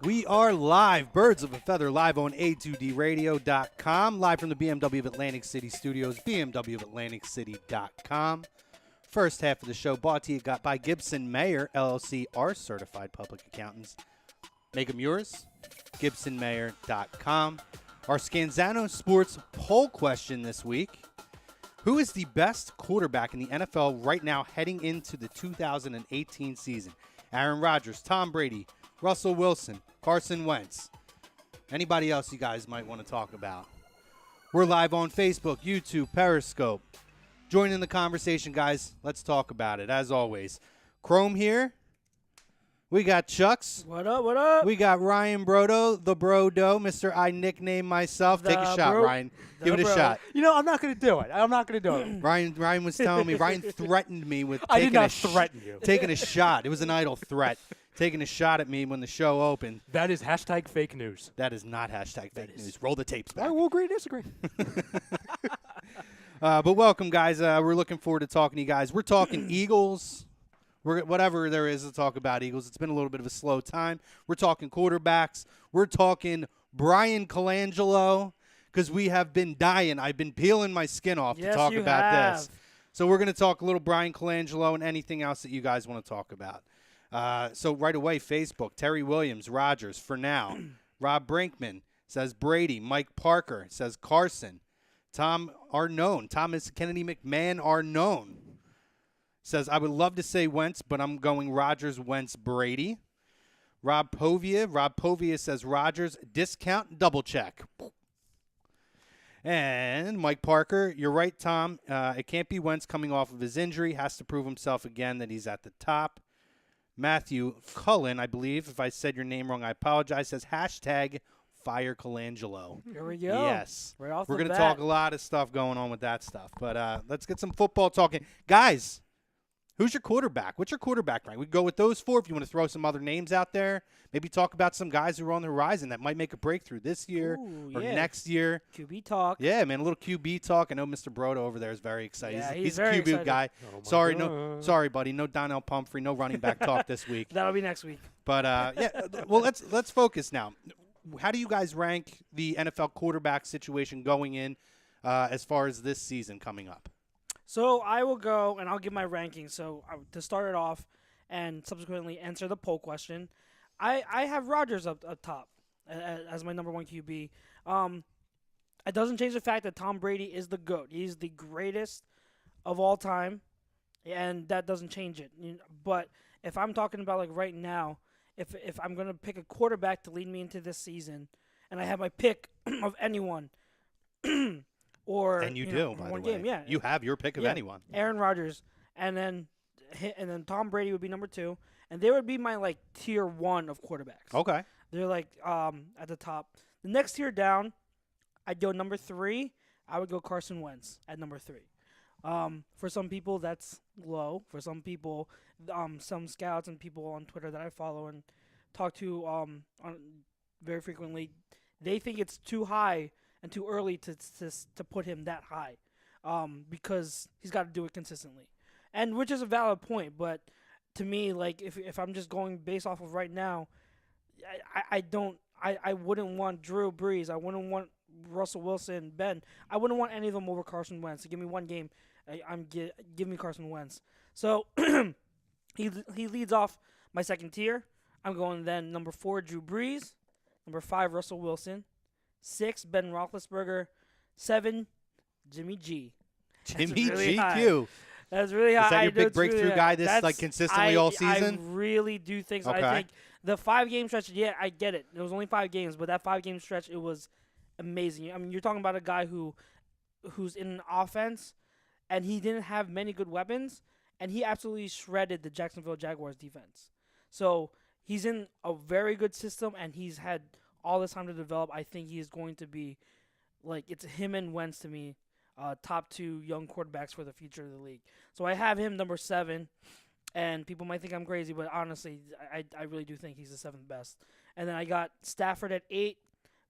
We are live, Birds of a Feather, live on A2DRadio.com, live from the BMW of Atlantic City Studios, BMW of AtlanticCity.com. First half of the show brought to you by Gibson Mayer, LLC, our certified public accountants. Make them yours, GibsonMayer.com. Our Scanzano Sports poll question this week. Who is the best quarterback in the NFL right now heading into the 2018 season? Aaron Rodgers, Tom Brady, Russell Wilson, Carson Wentz. Anybody else you guys might want to talk about? We're live on Facebook, YouTube, Periscope. Join in the conversation, guys. Let's talk about it. As always, Chrome here. We got Chucks. What up, what up? We got Ryan Brodo, the Brodo, Mr. I nicknamed myself. Take a shot, Ryan. Give it a shot. You know, I'm not going to do it. I'm not going to do it. Ryan was telling me, Ryan threatened me with I did not threaten you. Taking a shot. It was an idle threat. Taking a shot at me when the show opened. That is hashtag fake news. That is not hashtag fake news. Roll the tapes back. I will agree to disagree. But welcome, guys. We're looking forward to talking to you guys. We're talking Eagles. Whatever there is to talk about Eagles. It's been a little bit of a slow time. We're talking quarterbacks. We're talking Brian Colangelo because we have been dying. I've been peeling my skin off to talk about this. So we're going to talk a little Brian Colangelo and anything else that you guys want to talk about. So right away, Facebook, Terry Williams, Rogers, for now. Rob Brinkman says Brady. Mike Parker says Carson. Tom Arnone. Thomas Kennedy McMahon Arnone says, I would love to say Wentz, but I'm going Rodgers, Wentz, Brady. Rob Povia says Rodgers, discount, double check. And Mike Parker, you're right, Tom. It can't be Wentz coming off of his injury. Has to prove himself again that he's at the top. Matthew Cullen, I believe, if I said your name wrong, I apologize, says hashtag fire Colangelo. Here we go. Yes. Right off We're the going to bat. talk a lot of stuff going on with that stuff. But let's get some football talking. Guys, who's your quarterback? What's your quarterback rank? We can go with those four if you want to throw some other names out there. Maybe talk about some guys who are on the horizon that might make a breakthrough this year or next year. QB talk. Yeah, man, a little QB talk. I know Mr. Brodo over there is very excited. Yeah, he's a very QB excited. guy. Oh Sorry, buddy. No Donnell Pumphrey, no running back talk this week. That'll be next week. But well, let's focus now. How do you guys rank the NFL quarterback situation going in as far as this season coming up? So I will go, and I'll give my ranking. So to start it off and subsequently answer the poll question, I have Rodgers up top as my number one QB. It doesn't change the fact that Tom Brady is the GOAT. He's the greatest of all time, and that doesn't change it. But if I'm talking about like right now, if I'm going to pick a quarterback to lead me into this season, and I have my pick of anyone, or and you do, by the way. Game, yeah. You have your pick of anyone. Aaron Rodgers, and then Tom Brady would be number 2, and they would be my like tier 1 of quarterbacks. Okay. They're like at the top. The next tier down, I'd go number 3. I would go Carson Wentz at number 3. For some people, that's low. For some people, some scouts and people on Twitter that I follow and talk to on very frequently, they think it's too high and too early to put him that high, because he's got to do it consistently, and which is a valid point. But to me, like if I'm just going based off of right now, I wouldn't want Drew Brees. I wouldn't want Russell Wilson, Ben. I wouldn't want any of them over Carson Wentz. So give me one game. Give me Carson Wentz. So he leads off my second tier. I'm going then number 4, Drew Brees. Number 5, Russell Wilson. 6, Ben Roethlisberger. 7, Jimmy G. Jimmy really GQ. That's really high. Is that your big breakthrough guy that's like consistently all season? I really do think so. Okay. I think the 5-game stretch, yeah, I get it. It was only 5 games, but that 5-game stretch, it was amazing. I mean, you're talking about a guy who's in an offense, and he didn't have many good weapons, and he absolutely shredded the Jacksonville Jaguars defense. So he's in a very good system, and he's had all this time to develop. I think he is going to be, like, it's him and Wentz to me top 2 young quarterbacks for the future of the league. So I have him number 7, and people might think I'm crazy, but honestly, I really do think he's the 7th best. And then I got Stafford at 8,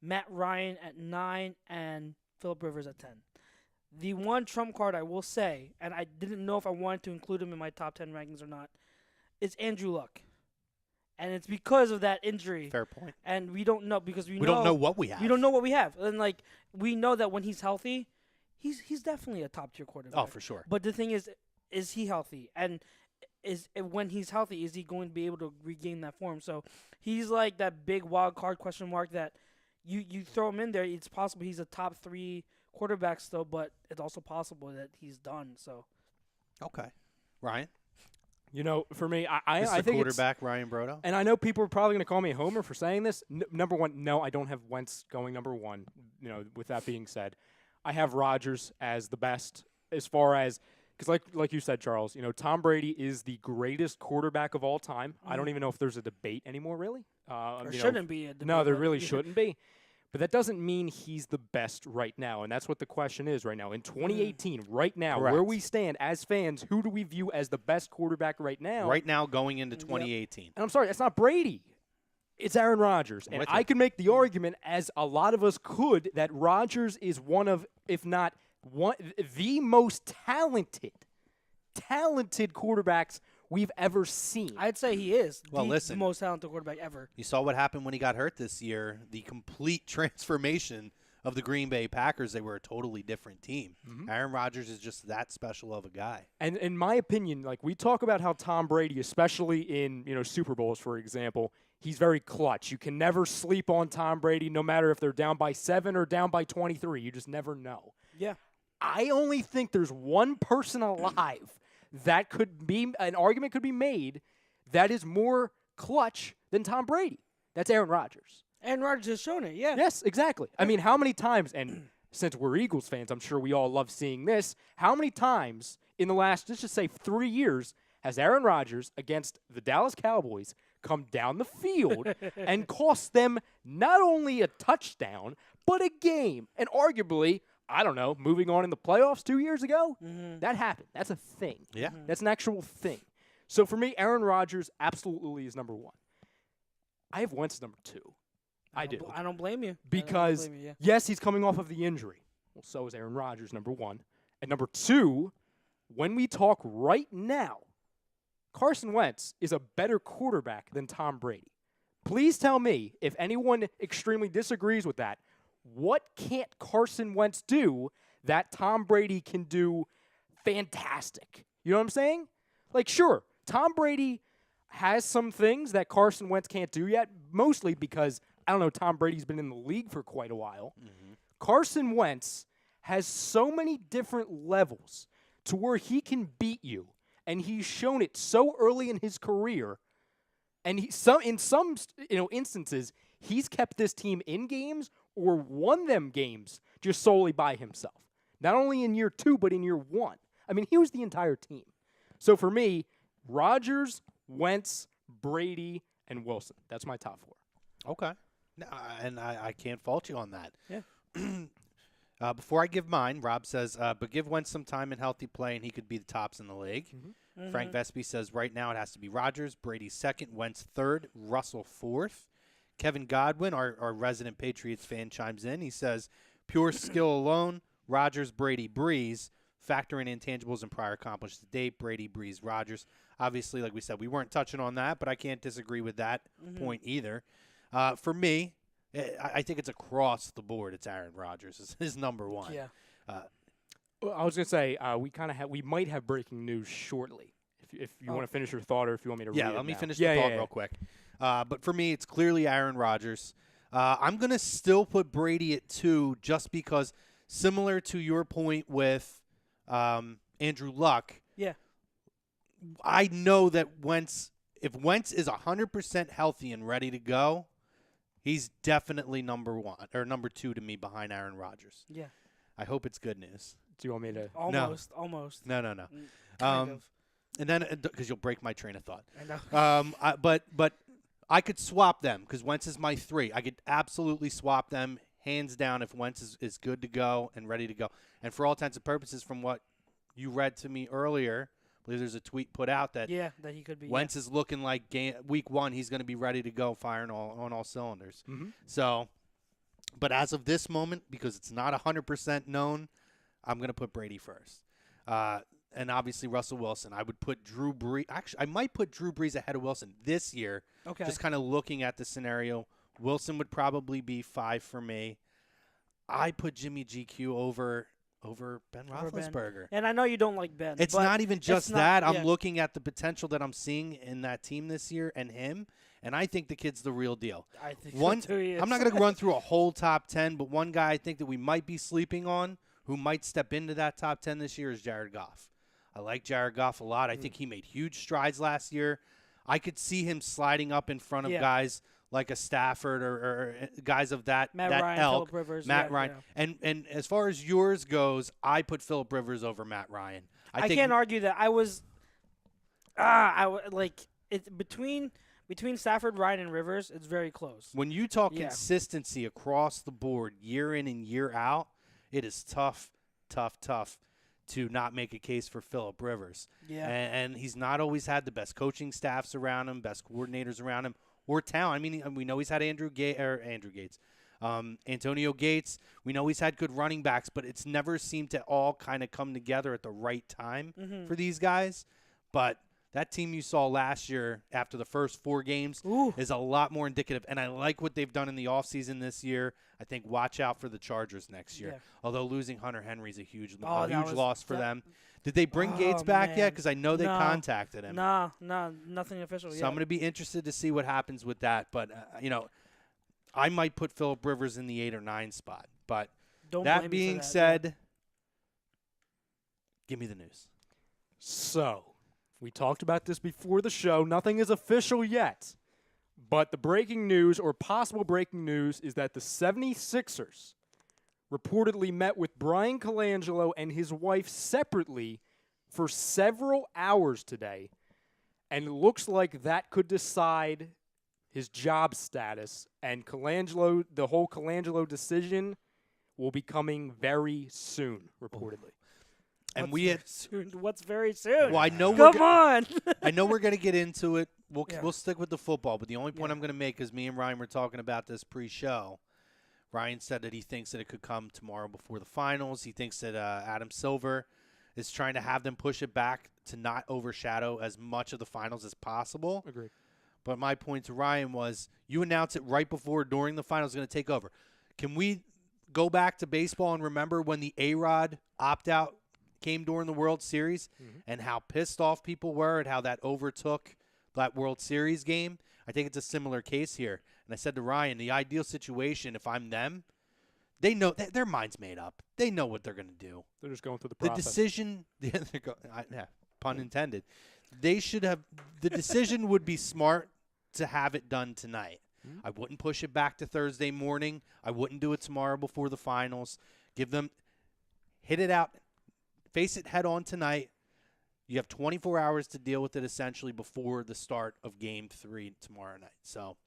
Matt Ryan at 9, and Phillip Rivers at 10. The one trump card I will say, and I didn't know if I wanted to include him in my top 10 rankings or not, is Andrew Luck. And it's because of that injury. Fair point. And we don't know because we don't know what we have. We don't know what we have. And like we know that when he's healthy, he's definitely a top tier quarterback. Oh, for sure. But the thing is he healthy? And when he's healthy, is he going to be able to regain that form? So he's like that big wild card question mark that you throw him in there, it's possible he's a top 3 quarterback still, but it's also possible that he's done. So okay. Ryan? You know, for me, I think quarterback Ryan Brodo. And I know people are probably going to call me a homer for saying this. Number one, no, I don't have Wentz going number 1. You know, with that being said, I have Rodgers as the best as far as because, like you said, Charles, you know, Tom Brady is the greatest quarterback of all time. I don't even know if there's a debate anymore, really. There shouldn't be a debate. No, there really shouldn't be. But that doesn't mean he's the best right now, and that's what the question is right now. In 2018, right now, Correct. where we stand as fans, who do we view as the best quarterback right now? Right now, going into 2018. And I'm sorry, it's not Brady. It's Aaron Rodgers. And I could make the argument, as a lot of us could, that Rodgers is one of, if not the most talented quarterbacks we've ever seen. I'd say he is listen, the most talented quarterback ever. You saw what happened when he got hurt this year. The complete transformation of the Green Bay Packers. They were a totally different team. Mm-hmm. Aaron Rodgers is just that special of a guy. And in my opinion, like we talk about how Tom Brady, especially in Super Bowls, for example, he's very clutch. You can never sleep on Tom Brady, no matter if they're down by 7 or down by 23. You just never know. Yeah. I only think there's one person alive that could be an argument could be made that is more clutch than Tom Brady. That's Aaron Rodgers. Aaron Rodgers has shown it, yeah. Yes, exactly. I mean, how many times, and since we're Eagles fans, I'm sure we all love seeing this, how many times in the last, let's just say 3 years, has Aaron Rodgers against the Dallas Cowboys come down the field and cost them not only a touchdown, but a game? And arguably, I don't know, moving on in the playoffs 2 years ago, that happened. That's a thing. Yeah. That's an actual thing. So for me, Aaron Rodgers absolutely is number 1. I have Wentz number 2. I do. I don't blame you. Because, yes, he's coming off of the injury. Well, so is Aaron Rodgers, number 1. And number 2, when we talk right now, Carson Wentz is a better quarterback than Tom Brady. Please tell me, if anyone extremely disagrees with that, what can't Carson Wentz do that Tom Brady can do fantastic? You know what I'm saying? Like, sure, Tom Brady has some things that Carson Wentz can't do yet, mostly because, I don't know, Tom Brady's been in the league for quite a while. Mm-hmm. Carson Wentz has so many different levels to where he can beat you, and he's shown it so early in his career. And in some instances, he's kept this team in games or won them games just solely by himself. Not only in year 2, but in year 1. I mean, he was the entire team. So for me, Rodgers, Wentz, Brady, and Wilson. That's my top 4. Okay. No, and I can't fault you on that. Yeah. Before I give mine, Rob says, but give Wentz some time in healthy play, and he could be the tops in the league. Mm-hmm. Mm-hmm. Frank Vespi says, right now it has to be Rodgers, Brady 2nd, Wentz 3rd, Russell 4th. Kevin Godwin, our resident Patriots fan, chimes in. He says, pure skill alone, Rodgers, Brady, Breeze. Factor in intangibles and prior accomplished to date, Brady, Breeze, Rodgers. Obviously, like we said, we weren't touching on that, but I can't disagree with that point either. For me, I think it's across the board. It's Aaron Rodgers is number 1. Yeah. I was gonna say we might have breaking news shortly. If you want to finish your thought, or if you want me to read it. Yeah, let me now. finish the thought real quick. But for me, it's clearly Aaron Rodgers. I'm gonna still put Brady at 2, just because, similar to your point with Andrew Luck. Yeah. I know that if Wentz is 100% healthy and ready to go, he's definitely number 1 or number 2 to me behind Aaron Rodgers. Yeah. I hope it's good news. Do you want me to? Almost. No. Kind of. And then, because you'll break my train of thought. I know. But I could swap them because Wentz is my 3. I could absolutely swap them. hands down, if Wentz is good to go and ready to go. And for all intents and purposes, from what you read to me earlier, I believe there's a tweet put out that that he could be. Wentz is looking like week 1, he's going to be ready to go, firing on all cylinders. Mm-hmm. So, but as of this moment, because it's not 100% known, I'm going to put Brady first. And obviously Russell Wilson. I would put Drew Brees. Actually, I might put Drew Brees ahead of Wilson this year. Okay. Just kind of looking at the scenario. Wilson would probably be 5 for me. I put Jimmy GQ over Ben Roethlisberger. And I know you don't like Ben. It's but not even just not, that. yeah. I'm looking at the potential that I'm seeing in that team this year and him, and I think the kid's the real deal. I think One, so too, he is. I'm not going to run through a whole top 10, but one guy I think that we might be sleeping on who might step into that top 10 this year is Jared Goff. I like Jared Goff a lot. I think he made huge strides last year. I could see him sliding up in front of guys like a Stafford or guys of that Ryan, elk. Phillip Rivers, Matt Ryan. Yeah. And as far as yours goes, I put Phillip Rivers over Matt Ryan. I can't argue that. Between Stafford, Ryan, and Rivers, it's very close. When you talk consistency across the board, year in and year out, it is tough to not make a case for Phillip Rivers. Yeah. And he's not always had the best coaching staffs around him, best coordinators around him, or talent. I mean, we know he's had Antonio Gates. We know he's had good running backs, but it's never seemed to all kind of come together at the right time for these guys. But that team you saw last year after the first 4 games is a lot more indicative. And I like what they've done in the offseason this year. I think watch out for the Chargers next year. Yeah. Although losing Hunter Henry is a huge loss for them. Did they bring Gates back yet? Because I know they contacted him. No, nothing official yet. So I'm going to be interested to see what happens with that. But, I might put Phillip Rivers in the 8 or 9 spot. But that being said, give me the news. So, we talked about this before the show. Nothing is official yet. But the breaking news, or possible breaking news, is that the 76ers reportedly met with Brian Colangelo and his wife separately for several hours today. And it looks like that could decide his job status. And Colangelo, the whole Colangelo decision will be coming very soon, reportedly. And what's very soon? Well, I know Come on. I know we're going to get into it. We'll stick with the football, but the only point I'm going to make is me and Ryan were talking about this pre-show. Ryan said that he thinks that it could come tomorrow before the finals. He thinks that Adam Silver is trying to have them push it back to not overshadow as much of the finals as possible. Agreed. But my point to Ryan was you announce it right before or during the finals is going to take over. Can we go back to baseball and remember when the A-Rod opt-out came during the World Series and how pissed off people were and how that overtook that World Series game? I think it's a similar case here. And I said to Ryan, the ideal situation, if I'm them, they know their mind's made up. They know what they're going to do. They're just going through the process. The decision, pun intended, they should have, the decision would be smart to have it done tonight. I wouldn't push it back to Thursday morning. I wouldn't do it tomorrow before the finals. Hit it out. Face it head on tonight. You have 24 hours to deal with it essentially before the start of Game 3 tomorrow night. So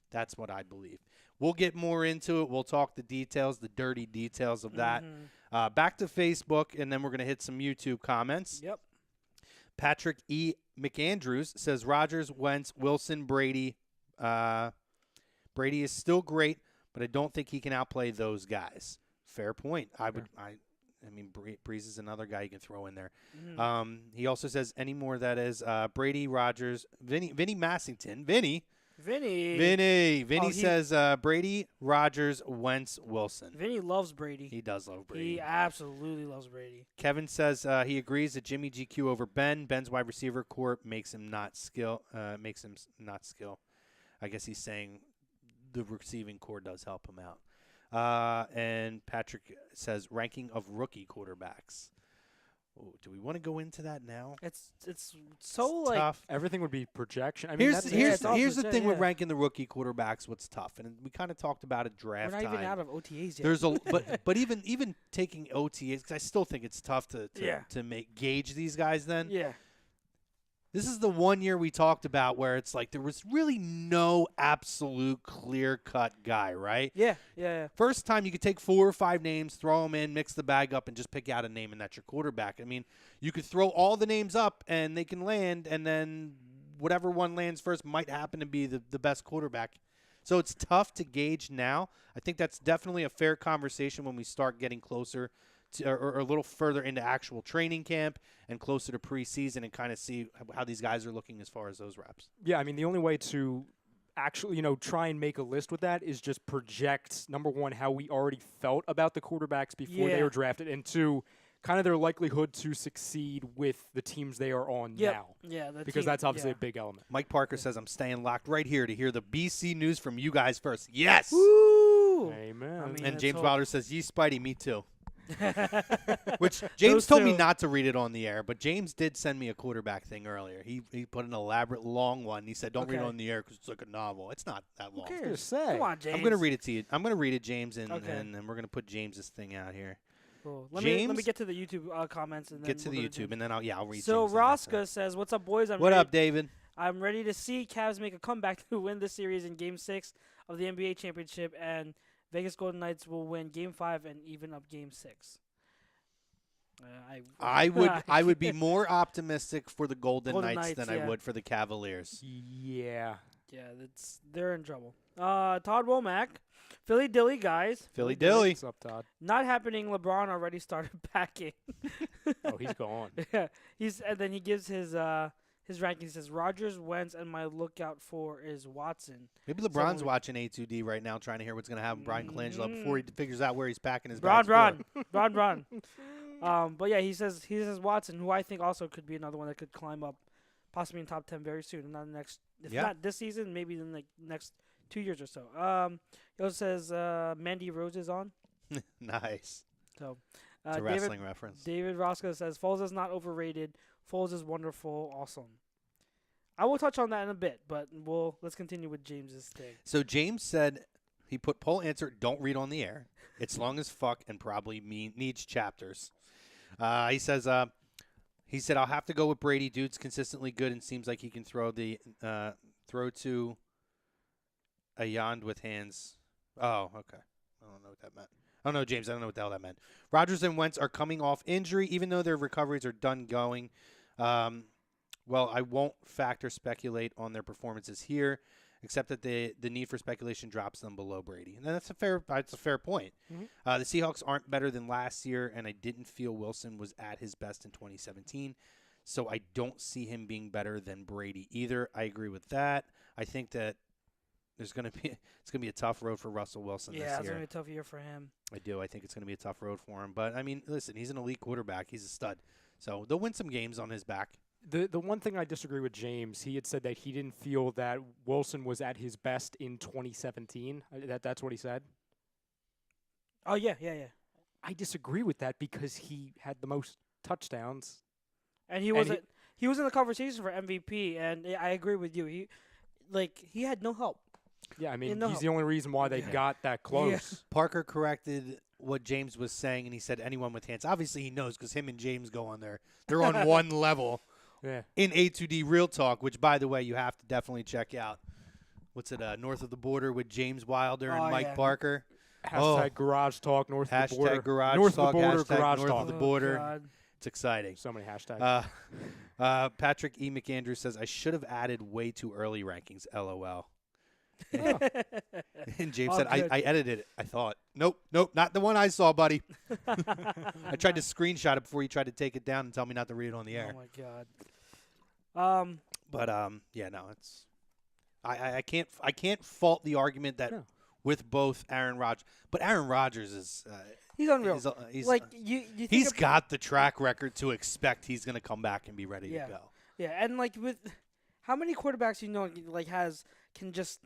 that's what I believe. We'll get more into it. We'll talk the details, the dirty details of that. Back to Facebook, and then we're going to hit some YouTube comments. Yep. Patrick E. McAndrews says Rodgers, Wentz, Wilson, Brady. Brady is still great, but I don't think he can outplay those guys. Fair point. I mean, Breeze is another guy you can throw in there. He also says any more that is Brady, Rodgers, Vinny Massington. Vinny says Brady, Rodgers, Wentz, Wilson. Vinny loves Brady. He does love Brady. He absolutely loves Brady. Kevin says he agrees that Jimmy GQ over Ben. Ben's wide receiver core makes him not skill. I guess he's saying the receiving core does help him out. And Patrick says ranking of rookie quarterbacks. Ooh, do we want to go into that now? It's so like tough. Everything would be projection. I mean, here's the thing with ranking the rookie quarterbacks. What's tough, and we kind of talked about it draft time. We're not even out of OTAs yet. but even taking OTAs, because I still think it's tough to gauge these guys. Then This is the one year we talked about where it's like there was really no absolute clear-cut guy, right? Yeah. First time you could take 4 or 5 names, throw them in, mix the bag up, and just pick out a name, and that's your quarterback. I mean, you could throw all the names up, and they can land, and then whatever one lands first might happen to be the best quarterback. So it's tough to gauge now. I think that's definitely a fair conversation when we start getting closer to, or a little further into actual training camp and closer to preseason and kind of see how these guys are looking as far as those reps. Yeah, I mean, the only way to actually, try and make a list with that is just project, number one, how we already felt about the quarterbacks before they Yeah. were drafted, and two, kind of their likelihood to succeed with the teams they are on now. Yeah. The Because team- that's obviously yeah. a big element. Mike Parker says, I'm staying locked right here to hear the BC news from you guys first. Yes! Woo! Amen. I mean, And let's James hope. Wilder says, "Ye Spidey, me too." Which James Those told me two. not to read it on the air, but James did send me a quarterback thing earlier. He put an elaborate long one. He said, "Don't read it Okay. on the air because it's like a novel. It's not that long." Who gonna cares? say. Come on, James. I'm gonna read it to you. I'm gonna read it, James, and Okay. and we're gonna put James's thing out here. Cool. Let me James? get to the YouTube comments and then Get to we'll the go to YouTube, and then I'll read. So James' thing after. Rosca says, "What's up, boys? What up, David? I'm ready to see Cavs make a comeback to win the series in Game 6 of the NBA championship, and Vegas Golden Knights will win Game 5 and even up Game 6." I would be more optimistic for the Golden Golden Knights Knights, than I yeah. would for the Cavaliers. Yeah. Yeah, they're in trouble. Todd Womack, Philly Dilly guys, Philly Dilly. What's up, Todd? not happening. LeBron already started packing. Oh, he's gone. Yeah, and then he gives his ranking. He says Rodgers, Wentz, and my lookout for is Watson. Maybe LeBron's Someone- watching A2D right now, trying to hear what's going to happen with Brian Colangelo before he figures out where he's packing his Bron, bags for. Bron. But yeah, he says Watson, who I think also could be another one that could climb up, possibly in top 10 very soon. Not the next, if Yeah. not this season, maybe in the next 2 years or so. He also says Mandy Rose is on. Nice. So It's a wrestling reference. David Roscoe says Foles is not overrated. Foles is wonderful, awesome. I will touch on that in a bit, but let's continue with James's thing. So James said he put poll answer, don't read on the air. It's long as fuck and probably needs chapters. He said I'll have to go with Brady. Dude's consistently good and seems like he can throw to a yond with hands. Oh, okay. I don't know what that meant. Oh, no, James, I don't know what the hell that meant. Rodgers and Wentz are coming off injury, even though their recoveries are done going. Well, I won't speculate on their performances here, except that the need for speculation drops them below Brady. And that's a fair point. Mhm. The Seahawks aren't better than last year, and I didn't feel Wilson was at his best in 2017. So I don't see him being better than Brady either. I agree with that. I think that it's going to be a tough road for Russell Wilson Yeah, this it's year. gonna be a tough year for him. I do. I think it's going to be a tough road for him. But, I mean, listen, he's an elite quarterback. He's a stud. So they'll win some games on his back. The one thing I disagree with James, he had said that he didn't feel that Wilson was at his best in 2017. That's what he said. Oh yeah. I disagree with that because he had the most touchdowns. And he And was he was in the conversation for MVP, and I agree with you. He had no help. Yeah, I mean, know. he's the only reason why they Yeah. got that close. Parker corrected what James was saying, and he said anyone with hands. Obviously, he knows because him and James go on there. They're on one level Yeah. in A2D Real Talk, which, by the way, you have to definitely check out. What's it, North of the Border with James Wilder and Oh, Mike yeah. Parker? Hashtag Garage Talk, North of the Border. Hashtag Garage North Talk, of the Border, hashtag Garage North Talk. of the Border. God. It's exciting. So many hashtags. Patrick E. McAndrews says, I should have added way too early rankings, LOL. And James Oh, said, good. I edited it. I thought, nope, not the one I saw, buddy. I tried to screenshot it before you tried to take it down and tell me not to read it on the air. Oh my God. But yeah, no, it's I can't fault the argument that No. with both Aaron Rodgers, but Aaron Rodgers is He's unreal. he's Like you think he's of- got the track record to expect he's going to come back and be ready Yeah. to go. Yeah, and like with how many quarterbacks can just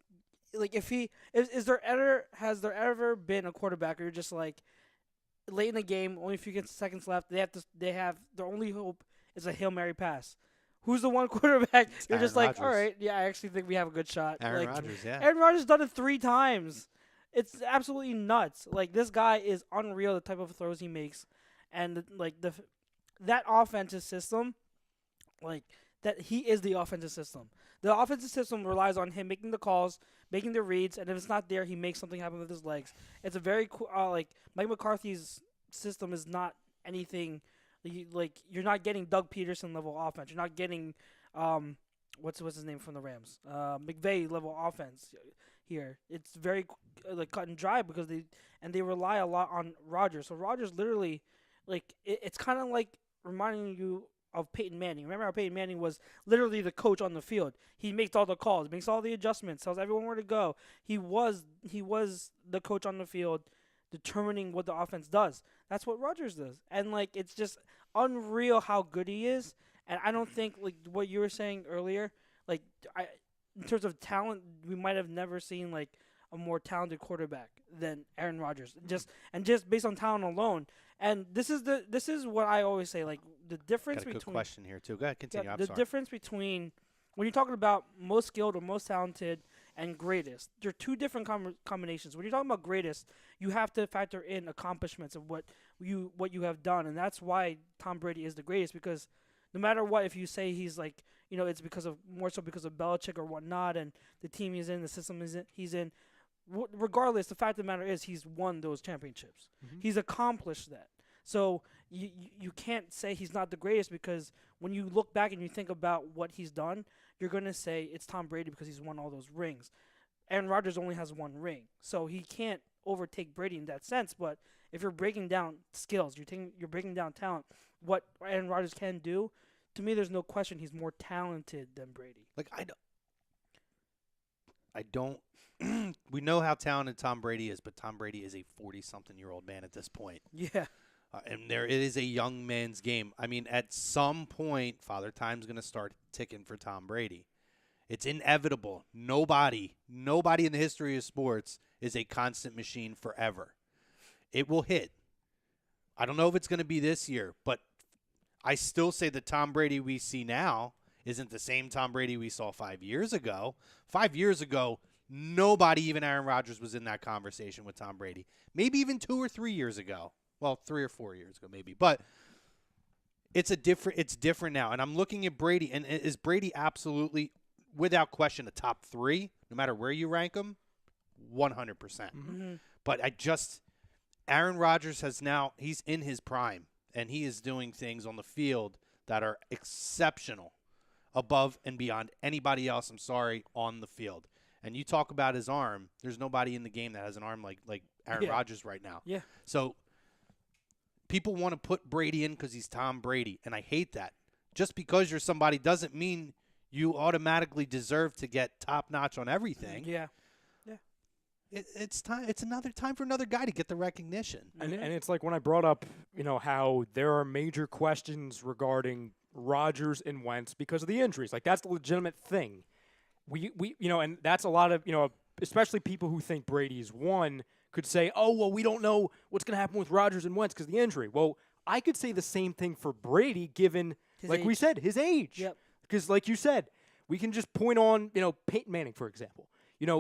like if he is there ever has there ever been a quarterback where you're just like late in the game, only a few seconds left, they have their only hope is a Hail Mary pass. Who's the one quarterback you're Aaron just like, all Rodgers. right, yeah, I actually think we have a good shot. Aaron Like, Rodgers, yeah. Aaron Rodgers done it 3 times. It's absolutely nuts. Like this guy is unreal. The type of throws he makes, and that offensive system, like that he is the offensive system. The offensive system relies on him making the calls, making the reads, and if it's not there, he makes something happen with his legs. It's a very like Mike McCarthy's system is not anything like you're not getting Doug Peterson level offense. You're not getting what's his name from the Rams, McVay level offense here. It's very like cut and dry because they rely a lot on Rodgers. So Rodgers literally like it's kind of like reminding you of Peyton Manning. Remember how Peyton Manning was literally the coach on the field. He makes all the calls, makes all the adjustments, tells everyone where to go. He was the coach on the field, determining what the offense does. That's what Rodgers does, and like it's just unreal how good he is. And I don't think like what you were saying earlier, like in terms of talent, we might have never seen like a more talented quarterback than Aaron Rodgers. Just based on talent alone. And this is what I always say, like the difference Got a between good question here too. Go ahead, continue. yeah, I'm the sorry. difference between when you're talking about most skilled or most talented and greatest, there are two different combinations. When you're talking about greatest, you have to factor in accomplishments of what you have done, and that's why Tom Brady is the greatest. Because no matter what, if you say he's like, it's because of more so because of Belichick or whatnot, and the team he's in, the system he's in. Regardless, the fact of the matter is he's won those championships. Mm-hmm. He's accomplished that. So you can't say he's not the greatest because when you look back and you think about what he's done, you're going to say it's Tom Brady because he's won all those rings. Aaron Rodgers only has one ring. So he can't overtake Brady in that sense. But if you're breaking down skills, you're breaking down talent, what Aaron Rodgers can do, to me there's no question he's more talented than Brady. Like I don't we know how talented Tom Brady is, but Tom Brady is a 40-something-year-old man at this point. Yeah. And it is a young man's game. I mean, at some point, Father Time's going to start ticking for Tom Brady. It's inevitable. Nobody in the history of sports is a constant machine forever. It will hit. I don't know if it's going to be this year, but I still say the Tom Brady we see now isn't the same Tom Brady we saw 5 years ago. 5 years ago, nobody, even Aaron Rodgers, was in that conversation with Tom Brady. Maybe even 2 or 3 years ago. Well, 3 or 4 years ago, maybe. But it's different now. And I'm looking at Brady, and is Brady absolutely, without question, a top 3, no matter where you rank him? 100%. Mm-hmm. But Aaron Rodgers he's in his prime, and he is doing things on the field that are exceptional, above and beyond anybody else, on the field. And you talk about his arm, there's nobody in the game that has an arm like Aaron Rodgers right now. Yeah. So people want to put Brady in because he's Tom Brady, and I hate that. Just because you're somebody doesn't mean you automatically deserve to get top-notch on everything. Yeah. It's time. It's another time for another guy to get the recognition. And it's like when I brought up, how there are major questions regarding Rodgers and Wentz because of the injuries. Like, that's the legitimate thing. We and that's a lot of, especially people who think Brady's won could say, oh, well, we don't know what's going to happen with Rodgers and Wentz because of the injury. Well, I could say the same thing for Brady given, we said, his age. Yep. Because like you said, we can just point on, Peyton Manning, for example.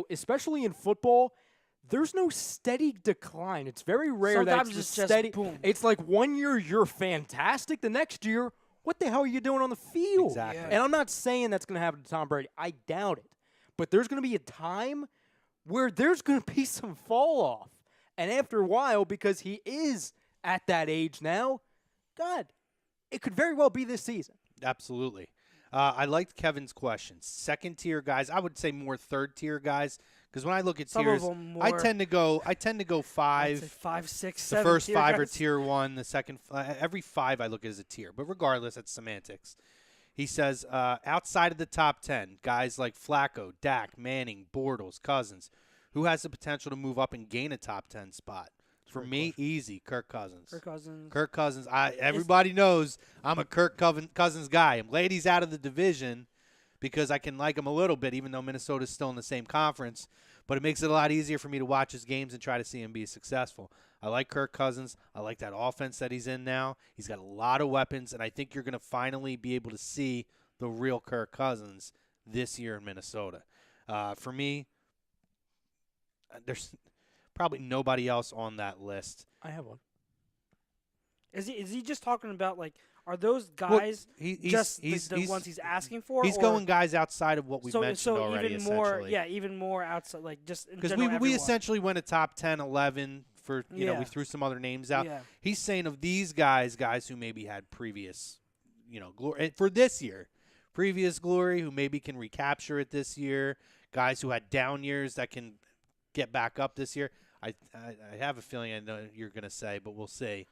Especially in football, there's no steady decline. It's very rare Sometimes that it's it's steady. just boom. It's like 1 year you're fantastic. The next year, what the hell are you doing on the field? Exactly. And I'm not saying that's going to happen to Tom Brady. I doubt it. But there's going to be a time where there's going to be some fall off. And after a while, because he is at that age now, God, it could very well be this season. Absolutely. I liked Kevin's questions. Second-tier guys, I would say more third-tier guys, because when I look at Some tiers, of them more, I tend to go I'd say 5. 5, 6, The 7. first tier 5 are guys. tier 1. The second, every 5 I look at as a tier. But regardless, it's semantics. He says, outside of the top 10, guys like Flacco, Dak, Manning, Bortles, Cousins, who has the potential to move up and gain a top 10 spot? For me, easy, Kirk Cousins. Kirk Cousins. Everybody knows I'm a Kirk Cousins guy. I'm glad he's out of the division because I can like him a little bit, even though Minnesota's still in the same conference. But it makes it a lot easier for me to watch his games and try to see him be successful. I like Kirk Cousins. I like that offense that he's in now. He's got a lot of weapons, and I think you're going to finally be able to see the real Kirk Cousins this year in Minnesota. For me, there's probably nobody else on that list. I have one. Is he just talking about like are those Well, guys he's the ones he's asking for? He's or going guys outside of what we mentioned so already. even more, essentially, even more outside, like just in because general, we everyone. essentially went a top 10, 11 for you know Yeah. we threw some other names out. Yeah. He's saying of these guys who maybe had previous, glory for this year, previous glory who maybe can recapture it this year. Guys who had down years that can get back up this year. I have a feeling I know what you're going to say, but we'll see.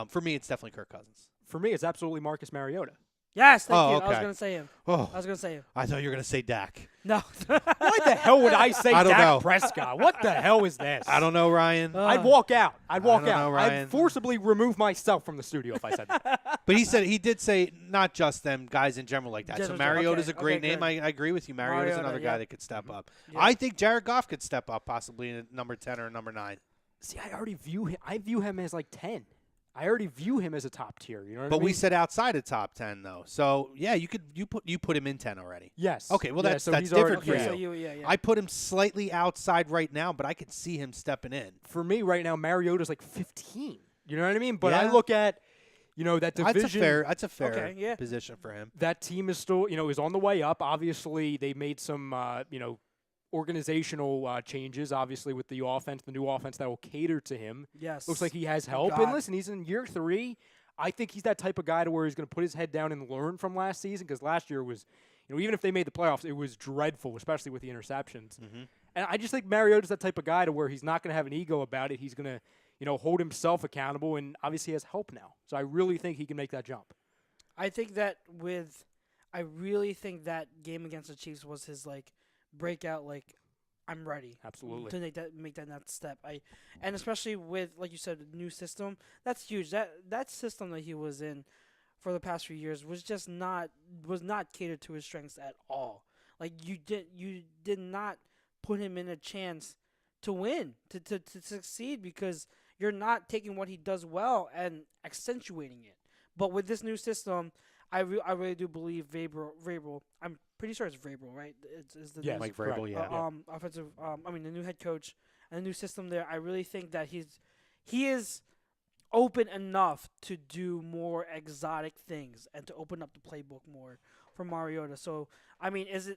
For me, it's definitely Kirk Cousins. For me, it's absolutely Marcus Mariota. Yes, thank you. Okay. I was gonna say him. Oh, I was gonna say him. I thought you were going to say Dak. No. Why the hell would I say I don't Dak know. Prescott? What the hell is this? I don't know, Ryan. I'd walk out. I'd walk don't out. know, Ryan. I'd forcibly remove myself from the studio if I said that. But he did say not just them, guys in general like that. So General, Mariota's okay, a great okay, name. good. I agree with you. Mariota's Mariota, another yeah. guy that could step up. Yeah. I think Jared Goff could step up possibly in number 10 or number 9. See, I already view him. I view him as like 10. I already view him as a top tier. You know what I But mean? we said outside of top 10 though. So yeah, you put him in 10 already. Yes. Okay, well, Yeah, that's so that's he's already- different for Okay, you. so yeah. I put him slightly outside right now, but I could see him stepping in. For me right now, Mariota's like 15. You know what I mean? But I Yeah. look at, that division. That's a fair Okay, yeah. position for him. That team is still, is on the way up. Obviously, they made some, organizational changes. Obviously, with the new offense that will cater to him. Yes. Looks like he has help. God. And listen, he's in year 3. I think he's that type of guy to where he's going to put his head down and learn from last season because last year was, even if they made the playoffs, it was dreadful, especially with the interceptions. Mm-hmm. And I just think Mariota's that type of guy to where he's not going to have an ego about it. He's going to, hold himself accountable, and obviously he has help now. So I really think he can make that jump. I really think that game against the Chiefs was his like breakout. Like, I'm ready. Absolutely. To make that next step. And especially with, like you said, the new system. That's huge. That system that he was in for the past few years was just not catered to his strengths at all. Like you did not put him in a chance to win, to succeed, because you're not taking what he does well and accentuating it. But with this new system, I really do believe Vrabel. I'm pretty sure it's Vrabel, right? It's the Yes, Mike Vrabel, yeah. Offensive. The new head coach and the new system there. I really think that he is open enough to do more exotic things and to open up the playbook more for Mariota. So I mean, is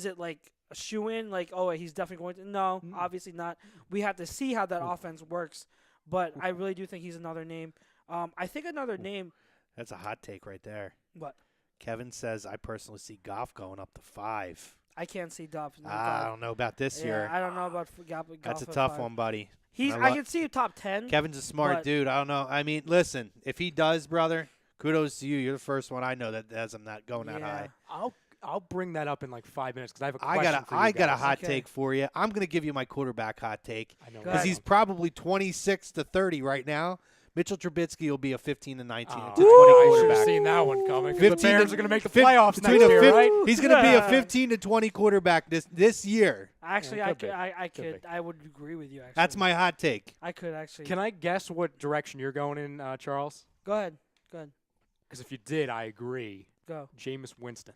it like a shoe-in? Like, oh, he's definitely going to? No, obviously not. We have to see how that offense works. But I really do think he's another name. I think another name. That's a hot take right there. What? Kevin says I personally see Goff going up to 5. I can't see Goff. I don't know about this Yeah, year. I don't know about Goff. That's a at tough 5. one, buddy. I can see top 10. Kevin's a smart but- dude. I don't know. I mean, listen, if he does, brother, kudos to you. You're the first one I know that has him not going that Yeah. high. I'll bring that up in like 5 minutes because I have a I question for you got a guys. hot Okay. take for you. I'm going to give you my quarterback hot take I know. Go because ahead. he's probably 26 to 30 right now. Mitchell Trubisky will be a 15 to 19 Oh, to 20 I should quarterback. have seen that one coming. 'Cause 15 the Bears to- are going to make the fif- playoffs between next a year, fif- right? He's going to be a 15 to 20 quarterback this year. Actually, Yeah, I could be. could. Could be. I would agree with you. Actually, That's my hot take. I could actually. Can I guess what direction you're going in, Charles? Go ahead. Because if you did, I agree. Go Jameis Winston.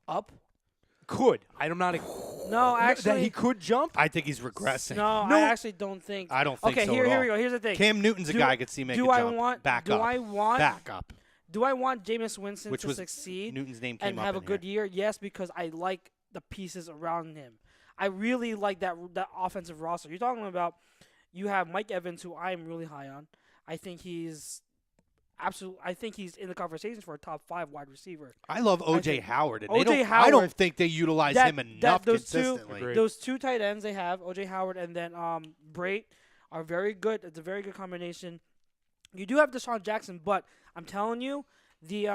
up. Could. I'm not. No, that actually, he could jump? I think he's regressing. No, No. I actually don't think. I don't think Okay, so here at we all. go. Here's the thing. Cam Newton's a Do- guy I could see make do a I jump. want? back do up. I want? Back up. Do I want Jameis Winston Which to was succeed Newton's name came and up have a in good here. year? Yes, because I like the pieces around him. I really like that offensive roster. You're talking about. You have Mike Evans, who I am really high on. I think he's in the conversations for a top 5 wide receiver. I love O.J. think- Howard. And O.J. I don't Howard, think they utilize that- him that- enough those two- consistently. Agreed. Those 2 tight ends they have, O.J. Howard and then Brait, are very good. It's a very good combination. You do have Deshaun Jackson, but I'm telling you, the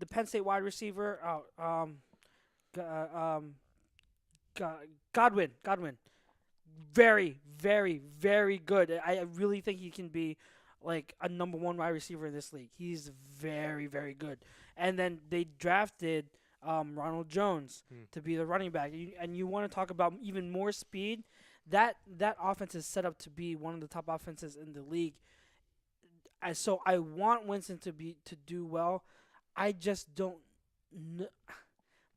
Penn State wide receiver, Godwin, very, very, very good. I really think he can be like a number 1 wide receiver in this league. He's very, very good. And then they drafted Ronald Jones to be the running back. And you want to talk about even more speed? That offense is set up to be one of the top offenses in the league. And so I want Winston to do well. I just don't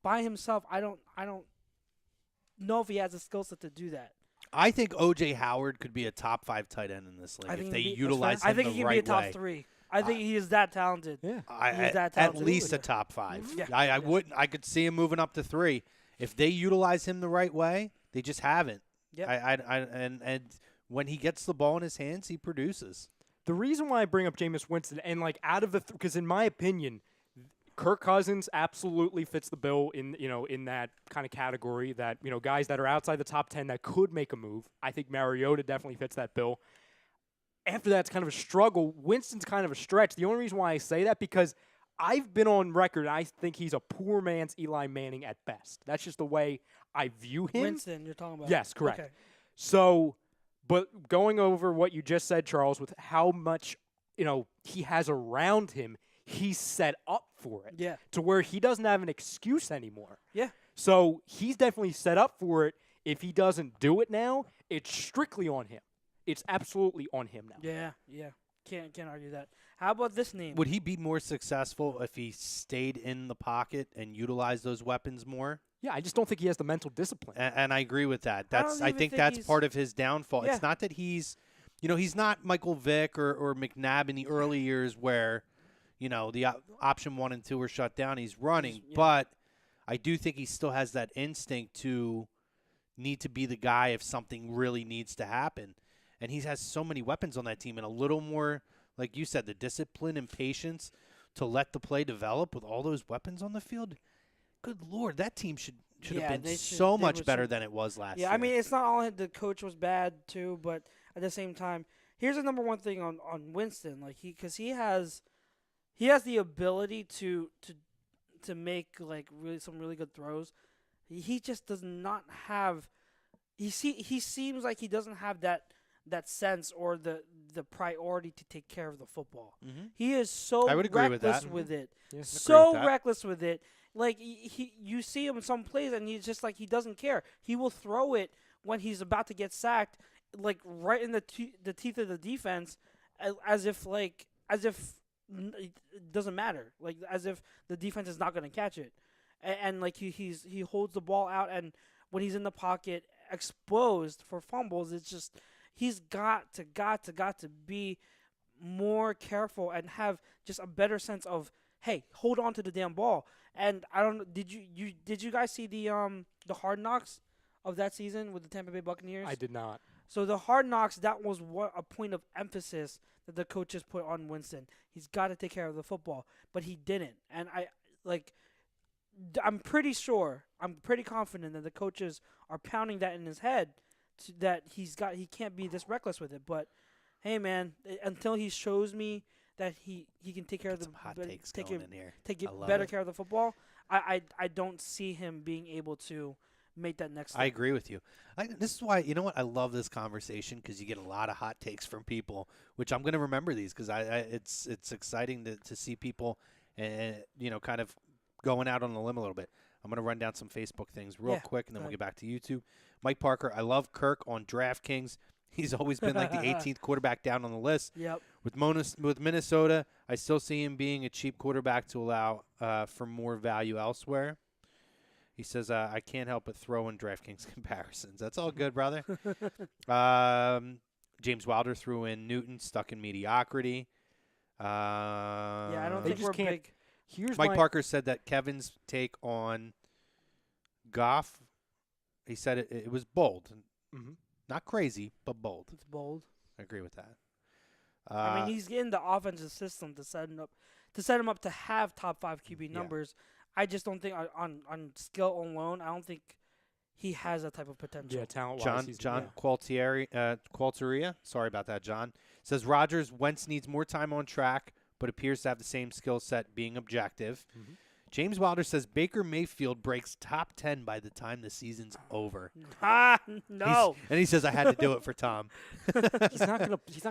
by himself. I don't know if he has the skill set to do that. I think O.J. Howard could be a top 5 tight end in this league if they utilize him I think the he can right be a top way. 3. I think he is that talented. Yeah. He is that At talented. least a top 5. Yeah. I wouldn't. I could see him moving up to 3 if they utilize him the right way. They just haven't. Yep. And when he gets the ball in his hands, he produces. The reason why I bring up Jameis Winston and like out of the because in my opinion, Kirk Cousins absolutely fits the bill in that kind of category that guys that are outside the top 10 that could make a move. I think Mariota definitely fits that bill. After that's kind of a struggle. Winston's kind of a stretch. The only reason why I say that because I've been on record. I think he's a poor man's Eli Manning at best. That's just the way I view him. Winston, you're talking about. Yes, correct. Okay. So, but going over what you just said, Charles, with how much he has around him, he's set up for it. Yeah. To where he doesn't have an excuse anymore. Yeah. So he's definitely set up for it. If he doesn't do it now, it's strictly on him. It's absolutely on him now. Yeah. Can't argue that. How about this name? Would he be more successful if he stayed in the pocket and utilized those weapons more? Yeah, I just don't think he has the mental discipline. And I agree with that. I think think that's he's- part of his downfall. Yeah. It's not that he's not Michael Vick or McNabb in the early years where, the option 1 and 2 were shut down. He's running, Yeah. but I do think he still has that instinct to need to be the guy if something really needs to happen. And he has so many weapons on that team and a little more, like you said, the discipline and patience to let the play develop with all those weapons on the field. Good Lord, that team should Yeah, have been they so much should- better than it was last year. Yeah, I mean, it's not all the coach was bad too, but at the same time, here's the number one thing on Winston, like because he has the ability to make like some really good throws. He just does not have. He seems like he doesn't have that sense or the priority to take care of the football. Mhm. He is so I would agree with reckless that. with it. Yeah, So with that. reckless with it. Like you see him in some plays, and he's just like he doesn't care. He will throw it when he's about to get sacked, like right in the teeth of the defense, as if it doesn't matter. Like as if the defense is not going to catch it, and like he holds the ball out, and when he's in the pocket, exposed for fumbles, it's just he's got to be more careful and have just a better sense of, hey, hold on to the damn ball. And I don't know, did you guys see the Hard Knocks of that season with the Tampa Bay Buccaneers? I did not. So the Hard Knocks, that was a point of emphasis that the coaches put on Winston. He's got to take care of the football, but he didn't. And I'm pretty confident that the coaches are pounding that in his head that he can't be this reckless with it. But hey, man, until he shows me that he can take care of the Some hot takes going in here. take I love better it. care of the football, I don't see him being able to make that next step. I agree with you. This is why, I love this conversation because you get a lot of hot takes from people, which I'm going to remember these because it's exciting to see people, kind of going out on a limb a little bit. I'm going to run down some Facebook things real quick, and then we'll get back to YouTube. Mike Parker, I love Kirk on DraftKings. He's always been like the 18th quarterback down on the list. Yep. With Minnesota, I still see him being a cheap quarterback to allow for more value elsewhere. He says, I can't help but throw in DraftKings comparisons. That's all good, brother. James Wilder threw in Newton, stuck in mediocrity. Yeah, I don't They think just we're can't- big. Here's Mike my Parker said that Kevin's take on Goff, he said it was bold. Mhm. Not crazy, but bold. It's bold. I agree with that. I mean, he's in the offensive system to set him up to have top 5 QB numbers. I just don't think on skill alone, I don't think he has that type of potential. yeah, talent-wise, John Qualteria, sorry about that, John, says Rodgers, Wentz needs more time on track, but appears to have the same skill set being objective. Mm-hmm. James Wilder says Baker Mayfield breaks top 10 by the time the season's over. No. And he says I had to do it for Tom. he's not